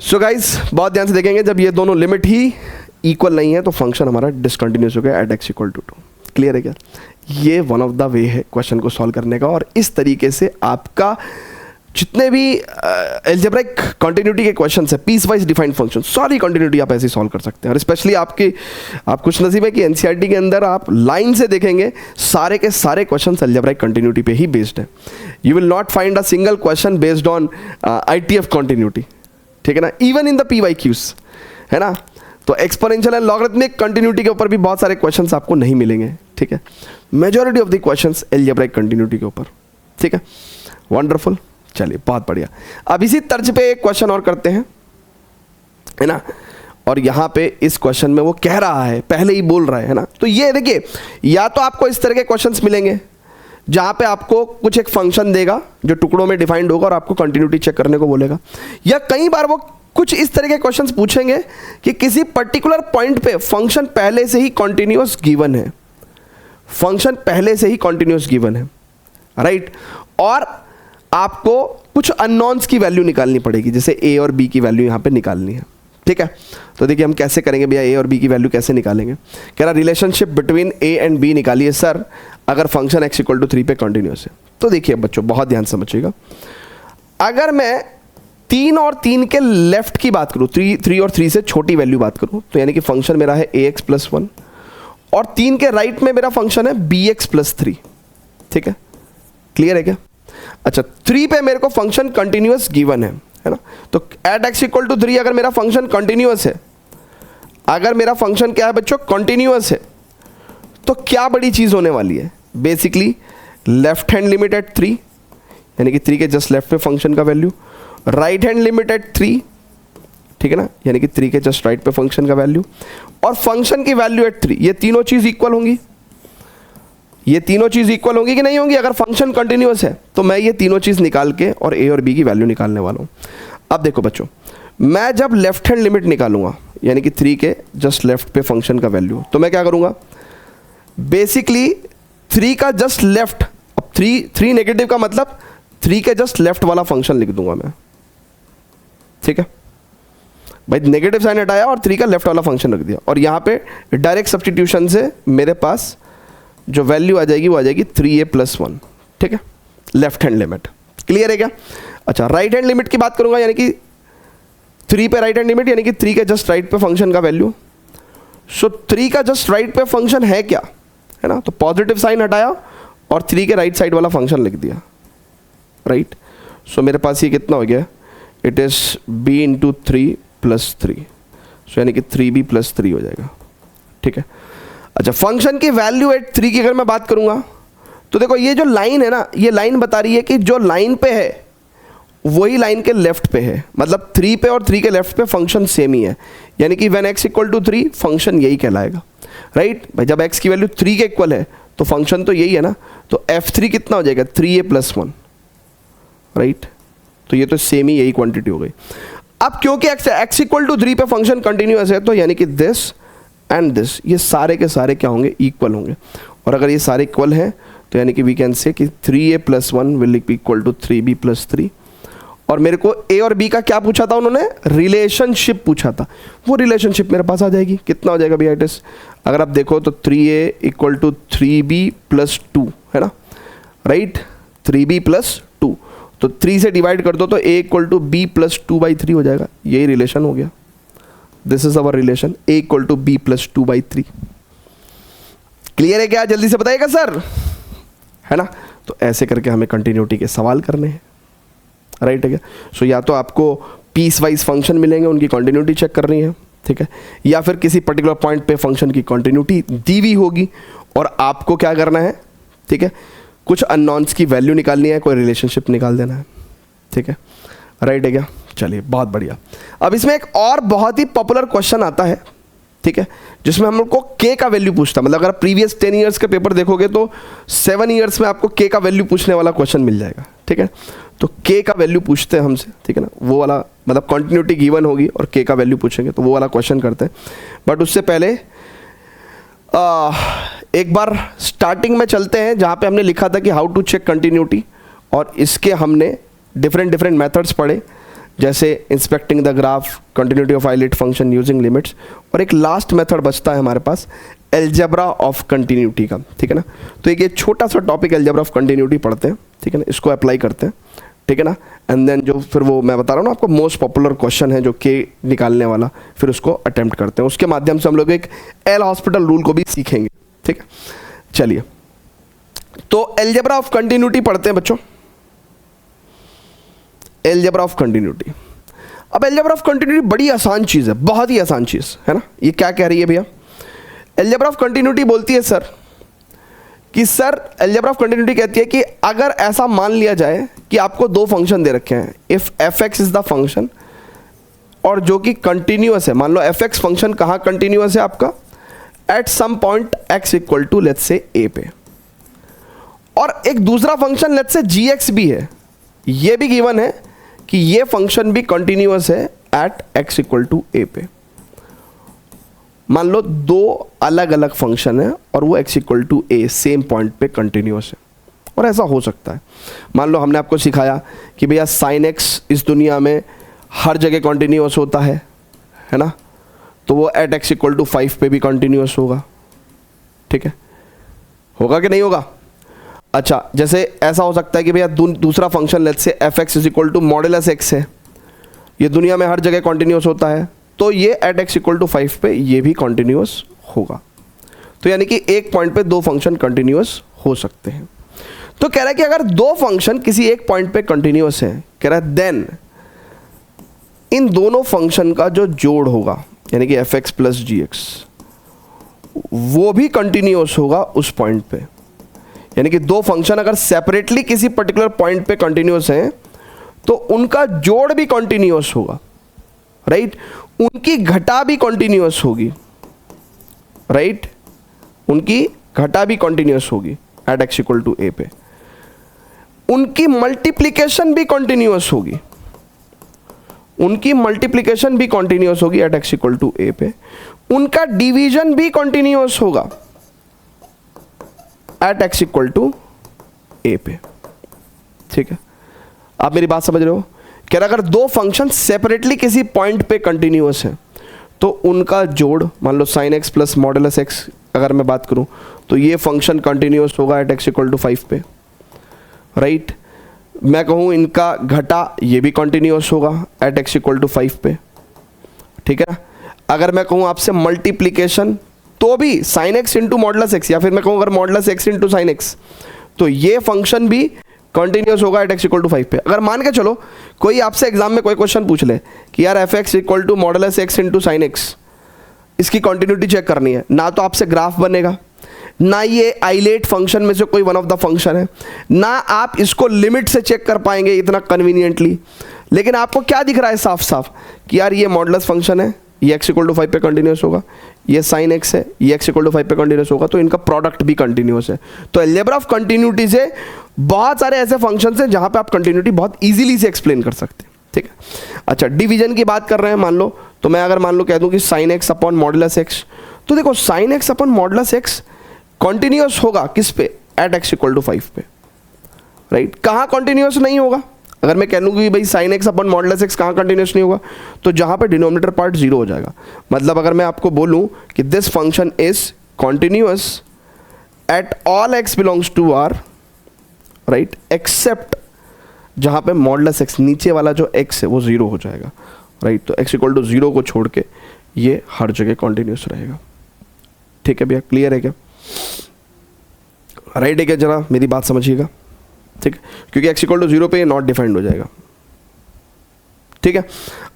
सो गाइस बहुत ध्यान से देखेंगे, जब ये दोनों लिमिट ही इक्वल नहीं है तो फंक्शन हमारा डिसकंटिन्यूअस हो गया एट x = 2। क्लियर है क्या? ये वन ऑफ द वे है क्वेश्चन को सॉल्व करने का, और इस तरीके से आपका जितने भी एल्जेब्रिक कंटिन्यूटी के क्वेश्चन है, पीस वाइज डिफाइंड फंक्शन, सारी कंटिन्यूटी आप ऐसे सॉल्व कर सकते हैं। और स्पेशली आप कुछ नसीब है कि एनसीईआरटी के अंदर आप लाइन से देखेंगे सारे के सारे क्वेश्चन एल्जेब्रिक कंटिन्यूटी पे ही बेस्ड है। You will not find a single question based on ITF continuity, ठीक है ना, इवन इन द PYQs, है ना। तो एक्सपोनेंशियल एंड लॉगरिथमिक कंटिन्यूटी के ऊपर भी बहुत सारे क्वेश्चंस आपको नहीं मिलेंगे, ठीक है। Majority of the questions algebraic continuity के ऊपर, ठीक है। वंडरफुल, चलिए बहुत बढ़िया। अब इसी तर्ज पे एक क्वेश्चन और करते हैं, है ना। और यहाँ पे इस क्वेश्चन में वो कह रहा है, पहले ही बोल रहा है ना। तो ये देखिए, या तो आपको इस तरह के क्वेश्चंस मिलेंगे जहाँ पे आपको कुछ एक फंक्शन देगा जो टुकड़ों में डिफाइंड होगा और आपको कंटिन्यूटी चेक करने को बोलेगा, या कई बार वो कुछ इस तरह के क्वेश्चंस पूछेंगे कि किसी पर्टिकुलर पॉइंट पे फंक्शन पहले से ही कॉन्टिन्यूअस गिवन है, फंक्शन पहले से ही कॉन्टिन्यूअस गिवन है, राइट। और आपको कुछ अननोन्स की वैल्यू निकालनी पड़ेगी, जैसे a और b की वैल्यू यहाँ पे निकालनी है, ठीक है। तो देखिए हम कैसे करेंगे भैया, a और b की वैल्यू कैसे निकालेंगे। कह रहा relationship between a and b निकालिए सर अगर फंक्शन x = 3 पे कॉन्टिन्यूअस है। तो देखिए बच्चों बहुत ध्यान समझिएगा, अगर मैं 3 और 3 के लेफ्ट की बात करूँ, 3 और 3 से छोटी वैल्यू बात करूँ, तो यानी कि फंक्शन मेरा है ax + 1, और 3 के राइट में मेरा फंक्शन है bx + 3, ठीक है। क्लियर है क्या? अच्छा, 3 पे मेरे को फंक्शन कंटिन्यूअस गिवन है ना। तो एट x = 3 अगर मेरा फंक्शन कंटिन्यूअस है, अगर मेरा फंक्शन क्या है बच्चों, कंटिन्यूअस है, तो क्या बड़ी चीज होने वाली है, basically left hand limit eight 3, यानी कि 3 के जस्ट लेफ्ट पे फंक्शन का value, right hand limit eight 3, ठीक है ना, यानी कि 3 के जस्ट राइट पे फंक्शन का वैल्यू, और फंक्शन की वैल्यू एट 3। ये तीनों चीज इक्वल होंगी, ये तीनों चीज इक्वल होंगी कि नहीं होंगी। अगर फंक्शन कंटिन्यूअस है तो मैं ये तीनों चीज निकाल के और a और b की वैल्यू निकालने वाला हूं। अब देखो बच्चों, मैं जब लेफ्ट हैंड लिमिट निकालूंगा, यानी कि 3 के जस्ट लेफ्ट पे फंक्शन का वैल्यू, तो मैं क्या करूंगा, बेसिकली 3 का जस्ट लेफ्ट, अब 3 नेगेटिव का मतलब 3 के जस्ट लेफ्ट वाला फंक्शन लिख दूंगा मैं, ठीक है भाई। नेगेटिव साइन हटाया और 3 का लेफ्ट वाला फंक्शन रख दिया, और यहाँ पे डायरेक्ट सब्स्टिट्यूशन से मेरे पास जो वैल्यू आ जाएगी वो आ जाएगी 3a + 1, ठीक है, लेफ्ट हैंड लिमिट। क्लियर है क्या? अच्छा, राइट हैंड लिमिट की बात करूंगा, यानी कि 3 पे राइट हैंड लिमिट, यानी कि 3 के जस्ट राइट पे फंक्शन का वैल्यू। सो 3 का जस्ट राइट पे फंक्शन है क्या, है ना, तो पॉजिटिव साइन हटाया और 3 के राइट साइड वाला फंक्शन लिख दिया, राइट। सो मेरे पास ये कितना हो गया, इट इज b × 3 + 3, सो यानी कि 3b + 3 हो जाएगा, ठीक है। अच्छा, फंक्शन की वैल्यू एट 3 की अगर मैं बात करूंगा, तो देखो ये जो लाइन है ना, ये लाइन बता रही है कि जो लाइन पे है वही लाइन के लेफ्ट पे है, मतलब 3 पे और 3 के लेफ्ट पे फंक्शन सेम ही है, यानी कि व्हेन x = 3 फंक्शन यही कहलाएगा, राइट भाई। जब x की वैल्यू 3 के इक्वल है तो फंक्शन तो यही है ना, तो f3 कितना हो जाएगा, 3a + 1, राइट। तो ये तो सेम ही यही क्वांटिटी हो गई। अब क्योंकि x इक्वल टू 3 पे फंक्शन कंटिन्यूअस है, तो यानी कि दिस एंड दिस ये सारे के सारे क्या होंगे, इक्वल होंगे। और अगर ये सारे इक्वल हैं तो यानी कि वी कैन से कि 3a + 1 will equal to 3b + 3। और मेरे को a और b का क्या पूछा था उन्होंने, रिलेशनशिप पूछा था, वो रिलेशनशिप मेरे पास आ जाएगी। कितना हो जाएगा भैया इट इज, अगर आप देखो तो 3a इक्वल टू 3b + 2 है ना, राइट, 3b + 2, तो 3 से डिवाइड कर दो तो a इक्वल टू b + 2/3 हो जाएगा। यही रिलेशन हो गया, this is our relation, a equal to b + 2/3। Clear है क्या, जल्दी से बताइएगा सर, है ना। तो ऐसे करके हमें कंटिन्यूटी के सवाल करने हैं, राइट है क्या। सो या तो आपको पीस वाइज फंक्शन मिलेंगे, उनकी कंटिन्यूटी चेक करनी है, ठीक है, या फिर किसी पर्टिकुलर पॉइंट पे फंक्शन की कंटिन्यूटी दी हुई होगी और आपको क्या करना है, ठीक है, कुछ अननोन्स की वैल्यू निकालनी है, कोई रिलेशनशिप निकाल देना है, ठीक है, राइट है क्या। चलिए बहुत बढ़िया। अब इसमें एक और बहुत ही पॉपुलर क्वेश्चन आता है, ठीक है, जिसमें हम लोग को k का वैल्यू पूछता है। मतलब अगर प्रीवियस 10 ईयर्स के पेपर देखोगे तो 7 ईयर्स में आपको k का वैल्यू पूछने वाला क्वेश्चन मिल जाएगा, ठीक है। तो k का वैल्यू पूछते हैं हमसे, ठीक है ना, वो वाला मतलब कंटिन्यूटी गिवन होगी और k का वैल्यू पूछेंगे, तो वो वाला क्वेश्चन करते हैं। बट उससे पहले एक बार स्टार्टिंग में चलते हैं जहाँ पे हमने लिखा था कि हाउ टू चेक कंटिन्यूटी, और इसके हमने डिफरेंट मेथड्स पढ़े, जैसे inspecting the graph, continuity of आइलेट फंक्शन यूजिंग लिमिट्स, और एक लास्ट मेथड बचता है हमारे पास एल्जेब्रा ऑफ कंटिन्यूटी का, ठीक है ना। तो एक ये छोटा सा टॉपिक एल्जेब्रा ऑफ कंटिन्यूटी पढ़ते हैं, ठीक है ना, इसको अप्लाई करते हैं, ठीक है ना। एंड देन जो फिर वो मैं बता रहा हूँ ना आपको मोस्ट पॉपुलर क्वेश्चन है जो के निकालने वाला, फिर उसको अटेम्प्ट करते हैं। उसके माध्यम से हम लोग एक एल हॉस्पिटल रूल को भी सीखेंगे, ठीक है। चलिए तो एल्जेब्रा ऑफ कंटिन्यूटी पढ़ते हैं बच्चों, एल्जेब्रा ऑफ कंटिन्यूटी। अब एल्जेब्रा ऑफ कंटिन्यूटी बड़ी आसान चीज़ है, बहुत ही आसान चीज़ है ना। ये क्या कह रही है भैया, एल्जेब्रा ऑफ कंटिन्यूटी बोलती है सर कि सर एल्जेब्रा ऑफ कंटिन्यूटी कहती है कि अगर ऐसा मान लिया जाए कि आपको दो फंक्शन दे रखे हैं, if f(x) is the function और जो कि कंटिन्यूअस है, मान लो f(x) फंक्शन कहाँ कंटिन्यूअस है आपका, at some point x equal to let's say a पे, और एक दूसरा फंक्शन लेट्स से gx भी है, ये भी गिवन है कि ये फंक्शन भी कंटिन्यूअस है at x equal to a पे। मान लो दो अलग अलग फंक्शन है और वो x equal to a same point पे कंटिन्यूअस है, और ऐसा हो सकता है। मान लो हमने आपको सिखाया कि भैया sin x इस दुनिया में हर जगह कंटिन्यूअस होता है ना, तो वो एट x इक्वल टू 5 पे भी कंटिन्यूअस होगा, ठीक है, होगा कि नहीं होगा। अच्छा, जैसे ऐसा हो सकता है कि भैया दूसरा function let's say f(x) is equal to modulus x है, ये दुनिया में हर जगह कंटिन्यूअस होता है, तो ये एट x इक्वल टू 5 पे ये भी कंटिन्यूअस होगा। तो यानी कि एक पॉइंट पे दो फंक्शन कंटिन्यूअस हो सकते हैं। तो कह रहा है कि अगर दो फंक्शन किसी एक पॉइंट पे कंटिन्यूअस है, कह रहा है देन इन दोनों फंक्शन का जो जोड़ होगा यानी कि f(x) प्लस gx वो भी कंटिन्यूअस होगा उस पॉइंट पे। यानी कि दो फंक्शन अगर सेपरेटली किसी पर्टिकुलर पॉइंट पे कंटिन्यूअस हैं तो उनका जोड़ भी कंटिन्यूअस होगा, राइट, उनकी घटा भी कंटिन्यूअस होगी, राइट, उनकी घटा भी कंटिन्यूअस होगी at x equal to a पे, उनकी मल्टीप्लिकेशन भी कंटिन्यूअस होगी, उनकी मल्टीप्लिकेशन भी कंटिन्यूअस होगी at x equal to a पे, उनका डिवीजन भी कंटिन्यूअस होगा at x equal to a पे, ठीक है। आप मेरी बात समझ रहे हो, कह रहा अगर दो फंक्शन सेपरेटली किसी पॉइंट पे कंटिन्यूअस है तो उनका जोड़, मान लो sin x plus modulus x अगर मैं बात करूं तो ये फंक्शन कंटिन्यूअस होगा एट x इक्वल टू 5 पे, राइट। मैं कहूं इनका घटा ये भी कंटिन्यूअस होगा एट x इक्वल टू 5 पे, ठीक है ना। अगर मैं कहूं आपसे मल्टीप्लिकेशन तो भी sin x into modulus x, या फिर मैं कहूं अगर modulus x into sin x, तो ये फंक्शन भी कंटिन्यूअस होगा एट x इक्वल टू 5 पे। अगर मान के चलो कोई आपसे एग्जाम में कोई क्वेश्चन पूछ ले कि यार f(x) equal to modulus x into sin x, इसकी कंटिन्यूटी चेक करनी है, ना तो आपसे ग्राफ बनेगा, ना ये आइलेट फंक्शन में से कोई वन ऑफ द फंक्शन है, ना आप इसको लिमिट से चेक कर पाएंगे इतना कन्वीनियंटली, लेकिन आपको क्या दिख रहा है साफ साफ कि यार ये मॉडुलस फंक्शन है, ये x इक्वल टू 5 पे कंटिन्यूस होगा, ये साइन x है, ये x इक्वल टू 5 पे कंटिन्यूस होगा, तो इनका प्रोडक्ट भी कंटिन्यूस है। तो अलजेब्रा ऑफ कंटिन्यूटी से बहुत सारे ऐसे फंक्शंस हैं जहां पे आप कंटिन्यूटी बहुत इजीली से एक्सप्लेन कर सकते हैं, ठीक है। अच्छा, डिवीजन की बात कर रहे हैं मान लो, तो मैं अगर मान लो कह दूं कि sine x upon modulus x, तो देखो sine x upon modulus x continuous होगा किस पे, एट एक्स इक्वल टू 5 पे, राइट। कहाँ कॉन्टिन्यूस नहीं होगा, अगर मैं कह लूँ कि भाई sine x upon modulus x कहाँ कंटिन्यूस नहीं होगा, तो जहाँ पे डिनोमिनेटर पार्ट 0 हो जाएगा। मतलब अगर मैं आपको बोलूँ कि this function is continuous at all x belongs to r, right, except जहाँ पे मॉडुलस एक्स नीचे वाला जो एक्स है वो 0 हो जाएगा, राइट। तो एक्स इक्वल टू 0 को छोड़ के ये हर जगह कॉन्टिन्यूस रहेगा, ठीक है भैया, क्लियर है क्या, राइट है क्या, जरा मेरी बात समझिएगा, ठीक है, क्योंकि x इक्वल टू 0 पे ये नॉट डिफाइंड हो जाएगा, ठीक है।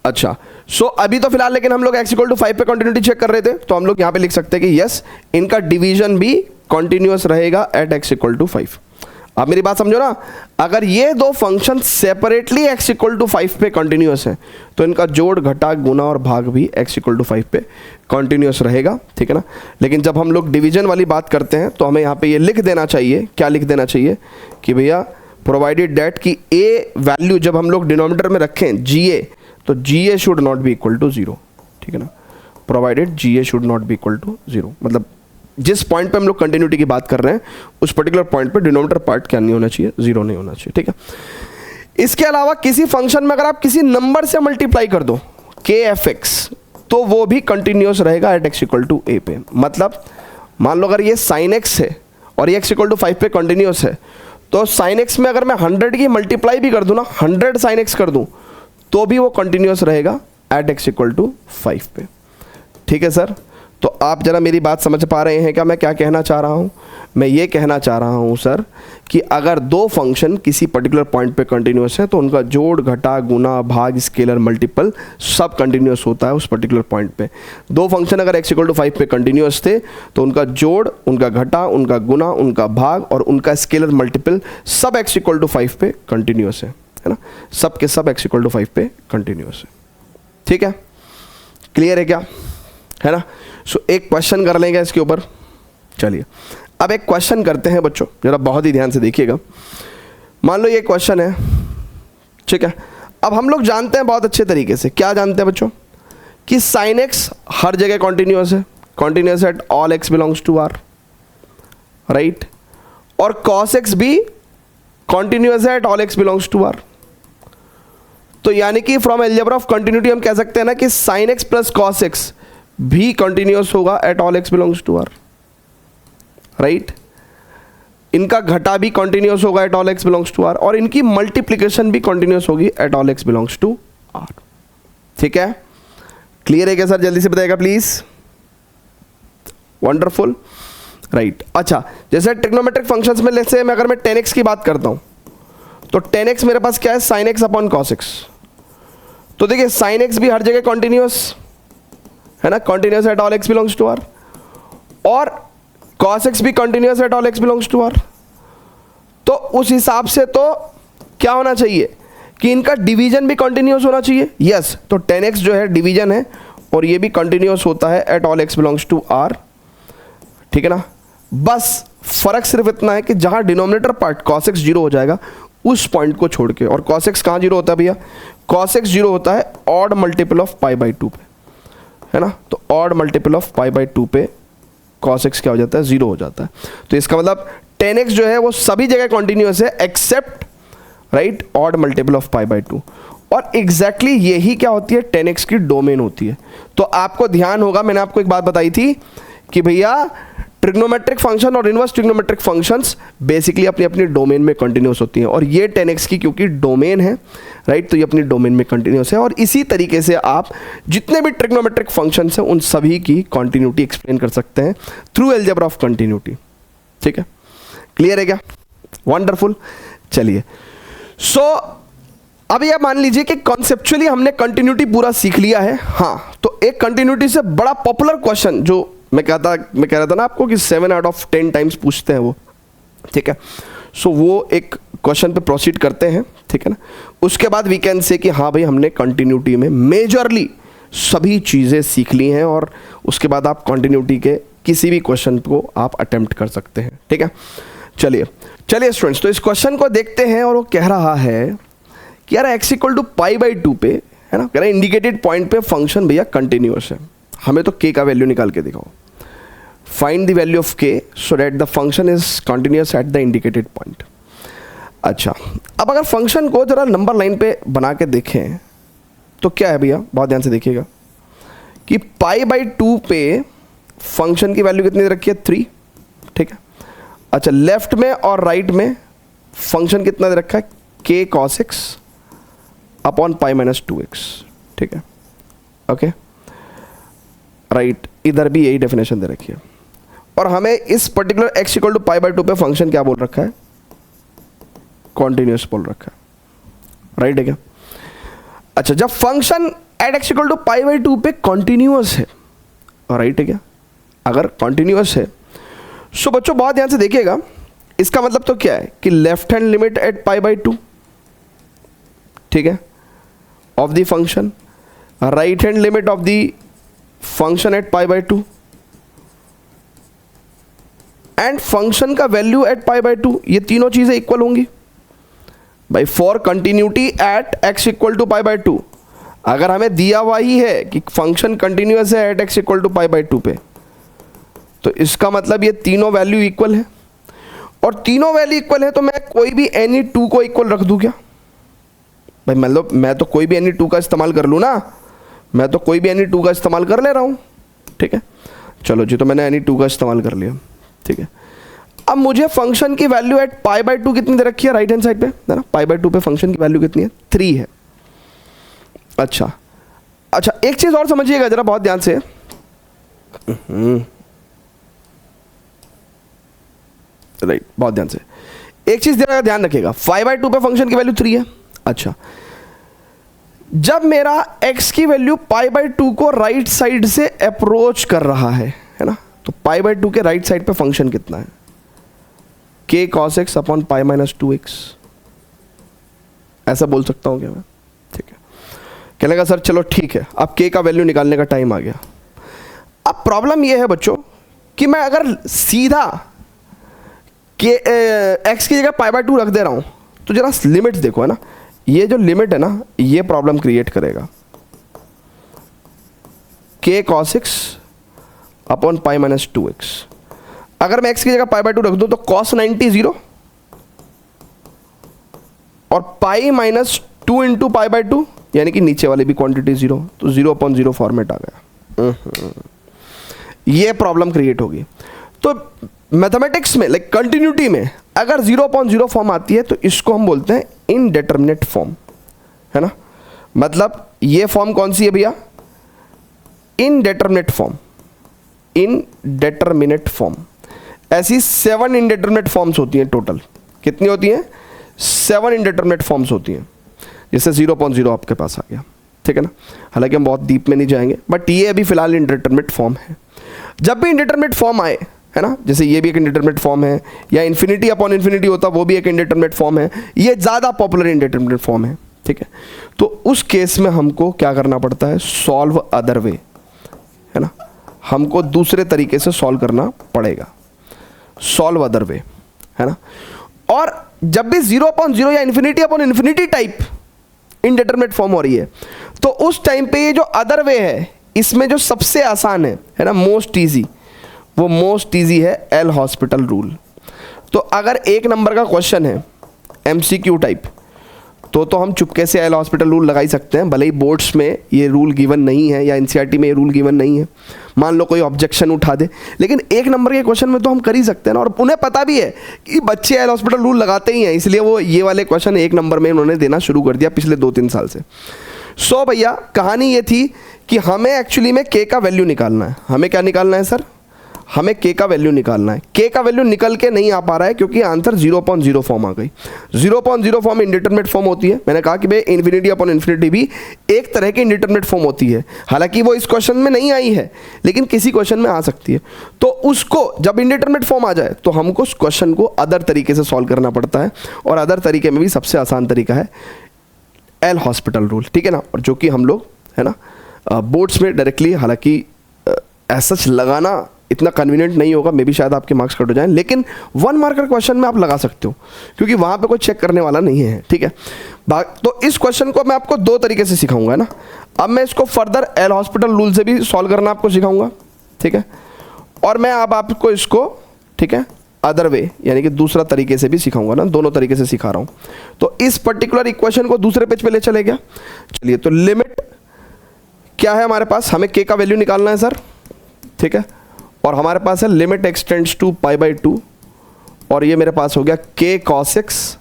अच्छा, सो अभी तो फिलहाल लेकिन हम लोग x इक्वल टू 5 पे कंटिन्यूटी चेक कर रहे थे, तो हम लोग यहां पे लिख सकते हैं कि यस इनका डिवीजन भी कंटिन्यूअस रहेगा एट x इक्वल टू 5। आप मेरी बात समझो ना, अगर ये दो function separately x equal to 5 पे कंटिन्यूअस है तो इनका जोड़ घटा गुना और भाग भी x इक्वल टू 5 पे कंटिन्यूअस रहेगा, ठीक है ना। लेकिन जब हम लोग डिवीजन वाली बात करते हैं तो हमें यहाँ पे ये लिख देना चाहिए, क्या लिख देना चाहिए कि भैया प्रोवाइडेड दैट कि a वैल्यू जब हम लोग डिनोमिनेटर में रखें ga, तो ga should not be equal to 0, ठीक है ना, provided ga should not be equal to 0, मतलब जिस पॉइंट पे हम लोग कंटिन्यूटी की बात कर रहे हैं उस पर्टिकुलर पॉइंट पे डिनोमिनेटर पार्ट क्या नहीं होना चाहिए, 0 नहीं होना चाहिए, ठीक है। इसके अलावा किसी फंक्शन में अगर आप किसी नंबर से मल्टीप्लाई कर दो kfx, तो वो भी कंटिन्यूस रहेगा at x equal to a पे। मतलब मान लो अगर ये sin x है और ये x इक्वल टू 5 पे कंटिन्यूस है, तो sin x में अगर मैं 100 की मल्टीप्लाई भी कर दूं ना, 100 sin x कर दूं, तो भी वो कंटिन्यूस रहेगा एट x इक्वल टू 5 पे, ठीक है सर। तो आप जरा मेरी बात समझ पा रहे हैं क्या मैं क्या कहना चाह रहा हूँ? मैं ये कहना चाह रहा हूँ सर कि अगर दो फंक्शन किसी पर्टिकुलर पॉइंट पे कंटिन्यूस है तो उनका जोड़ घटा गुना भाग स्केलर मल्टीपल सब कंटिन्यूस होता है उस पर्टिकुलर पॉइंट पे। दो फंक्शन अगर x इक्वल टू 5 पे कंटिन्यूस थे तो उनका जोड़, उनका घटा, उनका गुना, उनका भाग और उनका स्केलर मल्टीपल सब x इक्वल टू 5 पे कंटिन्यूस है ना, सब के सब x इक्वल टू 5 पे कंटिन्यूस है, ठीक है, क्लियर है क्या, है ना। सो एक क्वेश्चन कर लेंगे इसके ऊपर। चलिए अब एक क्वेश्चन करते हैं बच्चों, जरा बहुत ही ध्यान से देखिएगा। मान लो ये क्वेश्चन है, ठीक है। अब हम लोग जानते हैं बहुत अच्छे तरीके से, क्या जानते हैं बच्चों, कि साइन एक्स हर जगह कॉन्टिन्यूस है, continuous at all x belongs to r, right, और कॉस एक्स भी कॉन्टिन्यूस है at all x belongs to are. तो यानी कि फ्रॉम अलजेब्रा ऑफ कंटिन्यूटी हम कह सकते हैं ना कि sine x plus cos x भी कंटिन्यूस होगा at all x belongs to r, right. इनका घटा भी कंटिन्यूस होगा at all x belongs to are, और इनकी मल्टीप्लिकेशन भी कंटिन्यूस होगी at all x belongs to are, ठीक है, क्लियर है क्या सर, जल्दी से बताइएगा प्लीज। Wonderful, right. अच्छा, जैसे ट्रिग्नोमेट्रिक फंक्शंस में जैसे मैं अगर मैं 10x की बात करता हूं तो 10x मेरे पास क्या है, sine x upon cos x. तो देखिए साइन एक्स भी हर जगह कॉन्टिन्यूस है ना, continuous at all x belongs to are, और कॉस एक्स भी continuous at all x belongs to are. तो उस हिसाब से तो क्या होना चाहिए कि इनका डिवीजन भी कंटिन्यूस होना चाहिए, यस। तो 10x जो है डिवीजन है और ये भी कंटिन्यूस होता है at all x belongs to are, ठीक है ना। बस फर्क सिर्फ इतना है कि जहां डिनोमिनेटर पार्ट cos x 0 हो जाएगा उस पॉइंट को छोड़ के, और cos x कहां 0 होता है भैया, cos x 0 होता है odd multiple of pi by 2 पे, है ना। तो odd multiple of pi by 2 पे cos x क्या हो जाता है, 0 हो जाता है। तो इसका मतलब 10x जो है वो सभी जगह कंटिन्यूस है except, right, odd multiple of pi by 2। और एग्जैक्टली यही क्या होती है, 10x की डोमेन होती है। तो आपको ध्यान होगा, मैंने आपको एक बात बताई थी कि भैया ट्रिग्नोमेट्रिक फंक्शन और इनवर्स ट्रिग्नोमेट्रिक फंक्शंस बेसिकली अपनी अपनी डोमेन में कंटिन्यूस होती हैं, और ये 10x की क्योंकि डोमेन है, राइट, तो ये अपनी डोमेन में कंटिन्यूस है। और इसी तरीके से आप जितने भी ट्रिग्नोमेट्रिक फंक्शंस हैं उन सभी की कंटिन्यूटी एक्सप्लेन कर सकते हैं थ्रू अलजेब्रा ऑफ कंटिन्यूटी, ठीक है, क्लियर है क्या, वंडरफुल। चलिए सो अभी आप मान लीजिए कि कॉन्सेप्चुअली हमने कंटिन्यूटी पूरा सीख लिया है। हाँ, तो एक कंटिन्यूटी से बड़ा पॉपुलर क्वेश्चन जो मैं कह रहा था ना आपको कि 7 आउट ऑफ 10 टाइम्स पूछते हैं वो, ठीक है। सो वो एक क्वेश्चन पे प्रोसीड करते हैं, ठीक है ना। उसके बाद वी कैन से कि हाँ भाई हमने कंटिन्यूटी में मेजरली सभी चीज़ें सीख ली हैं और उसके बाद आप कंटिन्यूटी के किसी भी क्वेश्चन को आप अटेम्प्ट कर सकते हैं। ठीक है, चलिए स्टूडेंट्स, तो इस क्वेश्चन को देखते हैं और वो कह रहा है कि यार x equal to pi by 2 पे, है ना, कह रहा है इंडिकेटेड पॉइंट पे फंक्शन भैया कंटिन्यूअस है, हमें तो k का वैल्यू निकाल के दिखाओ, find the value of k so that the function is continuous at the indicated point. अच्छा, अब अगर फंक्शन को जरा नंबर लाइन पे बना के देखें तो क्या है भैया, बहुत ध्यान से देखिएगा कि पाई बाई 2 पे फंक्शन की वैल्यू कितनी दे रखी है, 3। ठीक है, अच्छा, लेफ्ट में और राइट में फंक्शन कितना दे रखा है, k cos x upon pi minus 2x। ठीक है, ओके, राइट, इधर भी यही डेफिनेशन दे रखी है और हमें इस particular x equal to pi by 2 पे फंक्शन क्या बोल रखा है, कॉन्टिन्यूस बोल रखा है, राइट है क्या। अच्छा, जब function at x equal to pi by 2 पे कॉन्टिन्यूस है, राइट है क्या, अगर कॉन्टिन्यूस है सो बच्चों बहुत ध्यान से देखिएगा, इसका मतलब तो क्या है कि left hand limit at pi by 2, ठीक है, of the function, right hand limit of the function at pi by 2 and function का वैल्यू एट पाई बाई 2, ये तीनों चीजें इक्वल होंगी भाई for continuity at x equal to pi by 2। अगर हमें दिया हुआ ही है कि फंक्शन कंटिन्यूअस है at x equal to pi by 2 पे, तो इसका मतलब ये तीनों वैल्यू इक्वल है और तीनों वैल्यू इक्वल है तो मैं कोई भी एनी 2 को इक्वल रख दूं क्या भाई, मतलब मैं तो कोई भी एनी 2 का इस्तेमाल कर लूँ ना, मैं तो कोई भी एनी 2 का इस्तेमाल कर ले रहा हूँ। ठीक है, चलो जी, तो मैंने एनी 2 का इस्तेमाल कर लिया। ठीक है, अब मुझे फंक्शन की वैल्यू एट पाई बाई 2 कितनी दे रखी है, राइट हैंड साइड पे, है ना, पाई बाई 2 पे फंक्शन की वैल्यू कितनी है, 3 है। अच्छा, एक चीज और समझिएगा जरा बहुत ध्यान से, राइट, बहुत ध्यान से एक चीज जरा ध्यान रखिएगा, 5 बाई 2 पे फंक्शन की वैल्यू 3 है। अच्छा, जब मेरा x की वैल्यू पाई बाई 2 को राइट साइड से अप्रोच कर रहा है ना, तो पाई बाई 2 के राइट साइड पे फंक्शन कितना है, k cos x upon pi minus 2x, ऐसा बोल सकता हूं क्या मैं। ठीक है, कहने का सर चलो ठीक है, अब k का वैल्यू निकालने का टाइम आ गया। अब प्रॉब्लम यह है बच्चों कि मैं अगर सीधा x की जगह पाई बाई 2 रख दे रहा हूं तो जरा लिमिट्स देखो, है ना, ये जो लिमिट है ना ये प्रॉब्लम क्रिएट करेगा, k cos x upon pi minus 2x। अगर मैं x की जगह पाई बाई 2 रख दूं तो cos 90 0 और pi minus 2 into pi by 2, यानी कि नीचे वाली भी क्वांटिटी 0, तो 0/0 फॉर्मेट आ गया। ये प्रॉब्लम क्रिएट होगी। तो मैथमेटिक्स में लाइक कंटिन्यूटी में अगर 0/0 फॉर्म आती है तो इसको हम बोलते हैं इनडेटर्मिनेट फॉर्म, है ना, मतलब ये फॉर्म कौन सी है भैया, इनडेटर्मिनेट फॉर्म, इनडेटर्मिनेट फॉर्म। ऐसी 7 इनडेटर्मिनेट फॉर्म्स होती हैं टोटल, कितनी होती हैं, 7 इनडेटर्मिनेट फॉर्म्स होती हैं, जैसे 0/0 आपके पास आ गया। ठीक है ना, हालांकि हम बहुत डीप में नहीं जाएंगे, बट ये अभी फिलहाल इनडेटर्मिनेट फॉर्म है। जब भी इनडेटर्मिनेट फॉर्म आए, है ना, जैसे ये भी एक इंडिटरमिनेट फॉर्म है, या इन्फिनिटी अपॉन इन्फिनिटी होता वो भी एक इंडिटरमिनेट फॉर्म है, ये ज़्यादा पॉपुलर इंडिटरमिनेट फॉर्म है। ठीक है, तो उस केस में हमको क्या करना पड़ता है, सॉल्व अदर वे, है ना, हमको दूसरे तरीके से सॉल्व करना पड़ेगा, सॉल्व अदर वे, है ना। और जब भी 0/0 या infinity upon infinity type indeterminate form हो रही है तो उस टाइम पे ये जो अदर वे है इसमें जो सबसे आसान है ना, मोस्ट ईजी, वो मोस्ट ईजी है एल हॉस्पिटल रूल। तो अगर 1 नंबर का क्वेश्चन है MCQ टाइप तो हम चुपके से एल हॉस्पिटल रूल लगा ही सकते हैं, भले ही बोर्ड्स में ये रूल गिवन नहीं है या NCERT में ये रूल गिवन नहीं है, मान लो कोई ऑब्जेक्शन उठा दे, लेकिन 1 नंबर के क्वेश्चन में तो हम कर ही सकते हैं ना। और उन्हें पता भी है कि बच्चे एल हॉस्पिटल रूल लगाते ही हैं, इसलिए वो ये वाले क्वेश्चन 1 नंबर में उन्होंने देना शुरू कर दिया पिछले 2-3 साल से। सो भैया कहानी ये थी कि हमें एक्चुअली में k का वैल्यू निकालना है। हमें क्या निकालना है सर, हमें k का वैल्यू निकालना है। k का वैल्यू निकल के नहीं आ पा रहा है क्योंकि आंसर 0/0 फॉर्म आ गई। 0/0 फॉर्म इंडिटरमिनेट फॉर्म होती है। मैंने कहा कि भाई इन्फिनिटी अपॉन इन्फिनिटी भी एक तरह की इंडिटरमिनेट फॉर्म होती है, हालांकि वो इस क्वेश्चन में नहीं आई है लेकिन किसी क्वेश्चन में आ सकती है। तो उसको जब इंडिटरमिनेट फॉर्म आ जाए तो हमको उस क्वेश्चन को अदर तरीके से सॉल्व करना पड़ता है, और अदर तरीके में भी सबसे आसान तरीका है एल हॉस्पिटल रूल, ठीक है ना, और जो कि हम लोग, है ना, बोर्ड्स में डायरेक्टली, हालांकि ऐसा लगाना इतना कन्वीनियंट नहीं होगा, मे बी शायद आपके मार्क्स कट हो जाएं, लेकिन 1 मार्कर क्वेश्चन में आप लगा सकते हो क्योंकि वहाँ पे कोई चेक करने वाला नहीं है, ठीक है। तो इस क्वेश्चन को मैं आपको 2 तरीके से सिखाऊंगा, है ना। अब मैं इसको फर्दर एल हॉस्पिटल रूल से भी सॉल्व करना आपको सिखाऊंगा, ठीक है। और मैं अब आपको इसको, ठीक है, अदर वे यानी कि दूसरा तरीके से भी सिखाऊंगा ना, दोनों तरीके से सिखा रहा हूँ। तो इस पर्टिकुलर इक्वेशन को दूसरे पेज पे ले चले गया। चलिए, तो लिमिट क्या है हमारे पास, हमें के का वैल्यू निकालना है सर, ठीक है। और हमारे पास है लिमिट एक्सटेंड्स टू π/2 और ये मेरे पास हो गया k cos x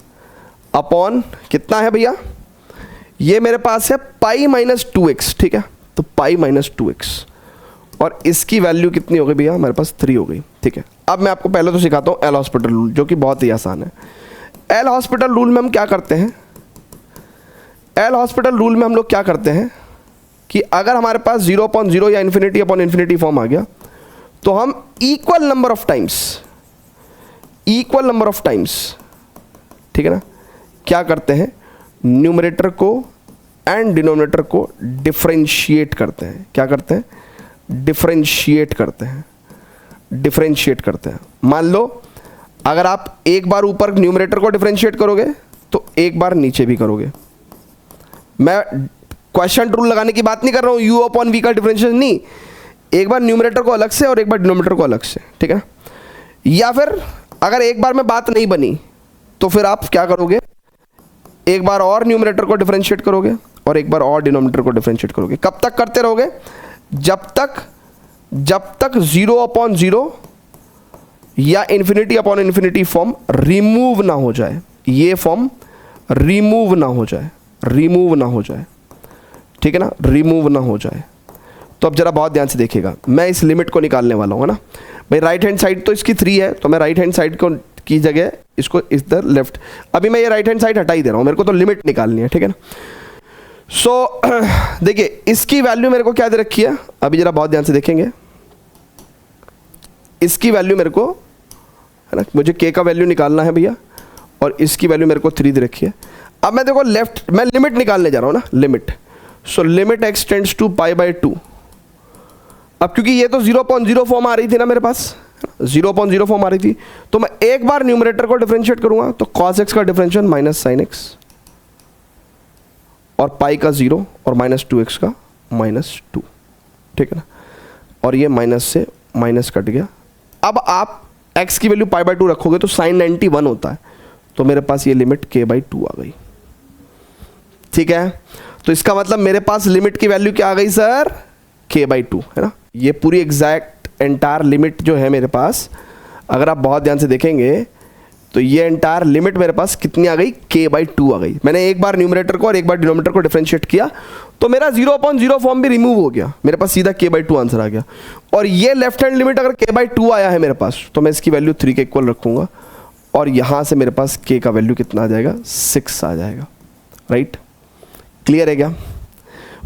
अपॉन कितना है भैया, ये मेरे पास है π-2x, ठीक है। तो π-2x और इसकी वैल्यू कितनी हो गई भैया, हमारे पास 3 हो गई, ठीक है। अब मैं आपको पहले तो सिखाता हूँ एल हॉस्पिटल रूल, जो कि बहुत ही आसान है। एल हॉस्पिटल रूल में हम क्या करते हैं, एल हॉस्पिटल रूल में हम लोग क्या करते हैं कि अगर हमारे पास 0/0 या ∞/∞ फॉर्म आ गया तो हम इक्वल नंबर ऑफ टाइम्स, ठीक है ना, क्या करते हैं, न्यूमरेटर को एंड डिनोमिनेटर को डिफरेंशिएट करते हैं। क्या करते हैं, डिफरेंशिएट करते हैं। मान लो अगर आप एक बार ऊपर न्यूमरेटर को डिफरेंशिएट करोगे तो एक बार नीचे भी करोगे। मैं क्वेश्चन रूल लगाने की बात नहीं कर रहा हूँ, u/v का डिफरेंशिएशन नहीं, एक बार न्यूमरेटर को अलग से और एक बार डिनोमिनेटर को अलग से, ठीक है। या फिर अगर एक बार में बात नहीं बनी तो फिर आप क्या करोगे, एक बार और न्यूमरेटर को डिफरेंशिएट करोगे और एक बार और डिनोमिनेटर को डिफरेंशिएट करोगे। कब तक करते रहोगे, जब तक 0/0 या ∞/∞ फॉर्म रिमूव ना हो जाए, ये फॉर्म रिमूव ना हो जाए, ठीक है ना, रिमूव ना हो जाए। तो अब जरा बहुत ध्यान से देखिएगा, मैं इस लिमिट को निकालने वाला हूँ, है ना भाई। राइट हैंड साइड तो इसकी 3 है, तो मैं राइट हैंड साइड को की जगह इसको इधर लेफ्ट, अभी मैं ये राइट हैंड साइड हटा ही दे रहा हूँ, मेरे को तो लिमिट निकालनी है, ठीक है ना। सो देखिए इसकी वैल्यू मेरे को क्या दे रखी है, अभी जरा बहुत ध्यान से देखेंगे। इसकी वैल्यू मेरे को, है ना, मुझे k का वैल्यू निकालना है भैया, और इसकी वैल्यू मेरे को 3 दे रखी है। अब मैं देखो मैं लिमिट निकालने जा रहा हूँ ना, limit. So limit extends to π/2। अब क्योंकि ये तो 0/0 फॉर्म आ रही थी ना मेरे पास, 0/0 फॉर्म आ रही थी, तो मैं एक बार न्यूमरेटर को डिफरेंशिएट करूंगा तो cos x का डिफरेंशिएशन माइनस sin x और पाई का 0 और -2x का -2, ठीक है ना। और ये माइनस से माइनस कट गया। अब आप x की वैल्यू π/2 रखोगे तो sin 90 1 होता है, तो मेरे पास ये लिमिट k/2 आ गई, ठीक है। तो इसका मतलब मेरे पास लिमिट की वैल्यू क्या आ गई सर, k/2, है ना। ये पूरी एग्जैक्ट एंटायर लिमिट जो है मेरे पास, अगर आप बहुत ध्यान से देखेंगे तो ये एंटायर लिमिट मेरे पास कितनी आ गई, k/2 आ गई। मैंने एक बार न्यूमरेटर को और एक बार डिनोमिनेटर को डिफरेंशिएट किया तो मेरा 0/0 फॉर्म भी रिमूव हो गया, मेरे पास सीधा k/2 आंसर आ गया। और ये लेफ्ट हैंड लिमिट अगर k/2 आया है मेरे पास तो मैं इसकी वैल्यू 3 के इक्वल रखूंगा, और यहाँ से मेरे पास k का वैल्यू कितना आ जाएगा, 6 आ जाएगा, राइट। क्लियर है क्या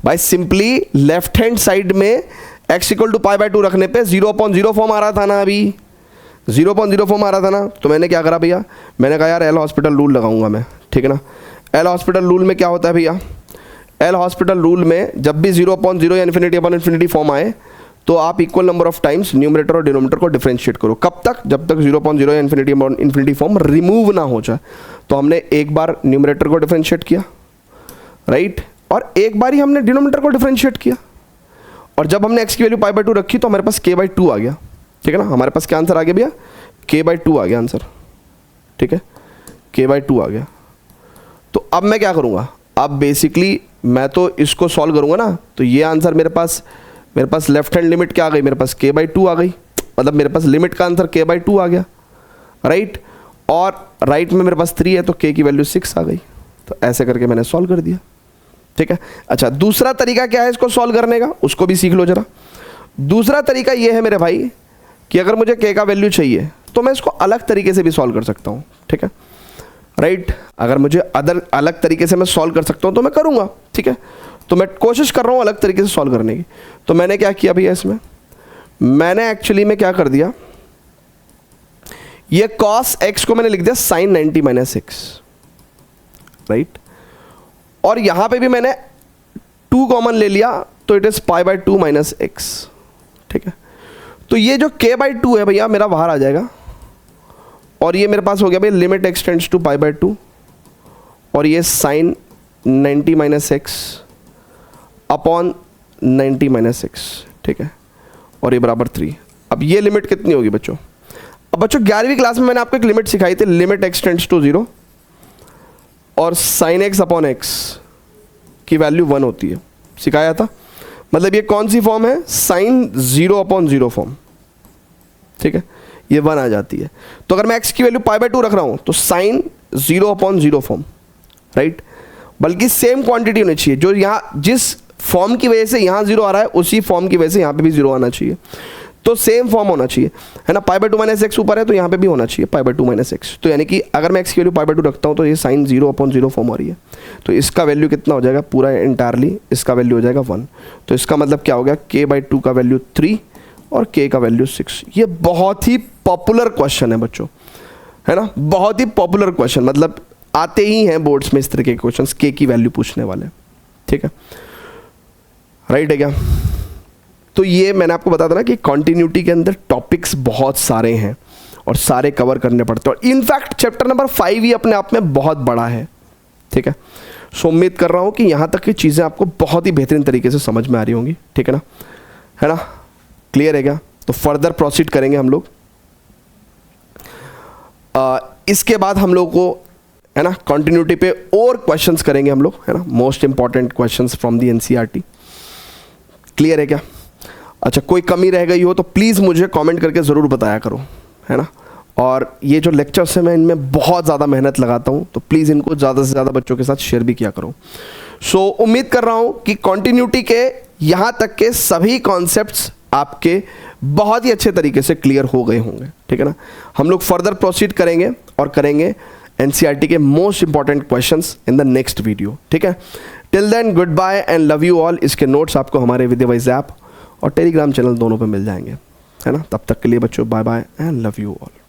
भाई। सिंपली लेफ्ट हैंड साइड में x इक्वल टू π/2 रखने पे 0/0 फॉर्म आ रहा था ना, अभी 0/0 फॉर्म आ रहा था ना, तो मैंने क्या करा भैया, मैंने कहा यार एल हॉस्पिटल रूल लगाऊंगा मैं, ठीक है ना। एल हॉस्पिटल रूल में क्या होता है भैया, एल हॉस्पिटल रूल में जब भी 0/0 या ∞/∞ फॉर्म आए तो आप equal number of times numerator और डिनोमिनेटर को डिफरेंशिएट करो। कब तक, जब तक 0/0 या ∞/∞ फॉर्म रिमूव ना हो जाए। तो हमने एक बार न्यूमरेटर को डिफरेंशिएट किया, राइट, और एक बार ही हमने डिनोमिनेटर को डिफरेंशिएट किया, और जब हमने x की वैल्यू π/2 रखी तो हमारे पास k/2 आ गया, ठीक है ना। हमारे पास क्या आंसर आ गया भैया, k/2 आ गया आंसर, ठीक है, k/2 आ गया। तो अब मैं क्या करूँगा, अब बेसिकली मैं तो इसको सॉल्व करूँगा ना, तो ये आंसर मेरे पास लेफ्ट हैंड लिमिट क्या आ गई, मेरे पास k/2 आ गई, मतलब मेरे पास लिमिट का आंसर k/2 आ गया, राइट। और राइट में मेरे पास 3 है तो k की वैल्यू 6 आ गई। तो ऐसे करके मैंने सॉल्व कर दिया, ठीक है। अच्छा, दूसरा तरीका क्या है इसको सॉल्व करने का, उसको भी सीख लो जरा। दूसरा तरीका ये है मेरे भाई कि अगर मुझे k का वैल्यू चाहिए तो मैं इसको अलग तरीके से भी सॉल्व कर सकता हूँ, ठीक है, राइट। अगर मुझे अलग तरीके से मैं सॉल्व कर सकता हूँ तो मैं करूँगा, ठीक है। तो मैं कोशिश कर रहा हूँ अलग तरीके से सॉल्व करने की। तो मैंने क्या किया भैया, इसमें मैंने एक्चुअली में क्या कर दिया, ये cos x को मैंने लिख दिया sin 90 - x, राइट। और यहां पे भी मैंने 2 कॉमन ले लिया तो it is pi by 2 minus x, ठीक है। तो ये जो k बाई 2 है भैया मेरा बाहर आ जाएगा, और ये मेरे पास हो गया भाई limit x tends to pi by 2, और ये sine 90 minus x upon 90 minus x, ठीक है, और ये बराबर 3। अब ये लिमिट कितनी होगी बच्चों? अब बच्चों 11वीं क्लास में मैंने आपको एक लिमिट सिखाई थी, लिमिट एक्स टेंड्स टू 0 और साइन एक्स अपॉन एक्स की वैल्यू 1 होती है, सिखाया था। मतलब ये कौन सी फॉर्म है? साइन 0 अपॉन 0 फॉर्म, ठीक है, ये 1 आ जाती है। तो अगर मैं x की वैल्यू पाई बाय 2 रख रहा हूं तो साइन 0 अपॉन 0 फॉर्म, राइट। बल्कि सेम क्वांटिटी होनी चाहिए, जो यहाँ जिस फॉर्म की वजह से यहाँ 0 आ रहा है उसी फॉर्म की वजह से यहाँ पे भी 0 आना चाहिए। तो सेम फॉर्म होना चाहिए, है ना। पाई बाय 2 माइनस एक्स ऊपर है तो यहाँ पे भी होना चाहिए पाई बाय 2 माइनस एक्स। तो यानी कि अगर मैं x की वैल्यू पाई बाय 2 रखता हूँ तो ये साइन 0 अपॉन 0 फॉर्म हो रही है। तो इसका वैल्यू कितना हो जाएगा? पूरा इंटायरली इसका वैल्यू हो जाएगा 1। तो इसका मतलब क्या हो गया? k बाई 2 का वैल्यू 3 और k का वैल्यू 6। ये बहुत ही पॉपुलर क्वेश्चन है बच्चों, है ना, बहुत ही पॉपुलर क्वेश्चन। मतलब आते ही हैं बोर्ड्स में इस तरह के क्वेश्चन, k की वैल्यू पूछने वाले, ठीक है, राइट है क्या? तो ये मैंने आपको बता था ना कि कॉन्टिन्यूटी के अंदर टॉपिक्स बहुत सारे हैं और सारे कवर करने पड़ते हैं, और इनफैक्ट चैप्टर नंबर 5 ही अपने आप में बहुत बड़ा है, ठीक है। सो उम्मीद कर रहा हूँ कि यहाँ तक की चीज़ें आपको बहुत ही बेहतरीन तरीके से समझ में आ रही होंगी, ठीक है ना, क्लियर है क्या? तो फर्दर प्रोसीड करेंगे हम लोग। इसके बाद हम लोग को, है ना, कॉन्टिन्यूटी पे और क्वेश्चंस करेंगे हम लोग, है ना, most important questions from the NCERT. Clear है क्या? अच्छा, कोई कमी रह गई हो तो प्लीज़ मुझे कमेंट करके ज़रूर बताया करो, है ना। और ये जो लेक्चर्स हैं मैं इनमें बहुत ज़्यादा मेहनत लगाता हूँ, तो प्लीज़ इनको ज़्यादा से ज़्यादा बच्चों के साथ शेयर भी किया करो। सो उम्मीद कर रहा हूँ कि कॉन्टिन्यूटी के यहाँ तक के सभी कॉन्सेप्ट्स आपके बहुत ही अच्छे तरीके से क्लियर हो गए होंगे, ठीक है ना। हम लोग फर्दर प्रोसीड करेंगे और करेंगे एनसीईआरटी के most important questions in the next video, ठीक है। Till then good bye and love you all. इसके नोट्स आपको हमारे विद्यावाइज ऐप और टेलीग्राम चैनल दोनों पे मिल जाएंगे, है ना। तब तक के लिए बच्चों bye bye and love you all.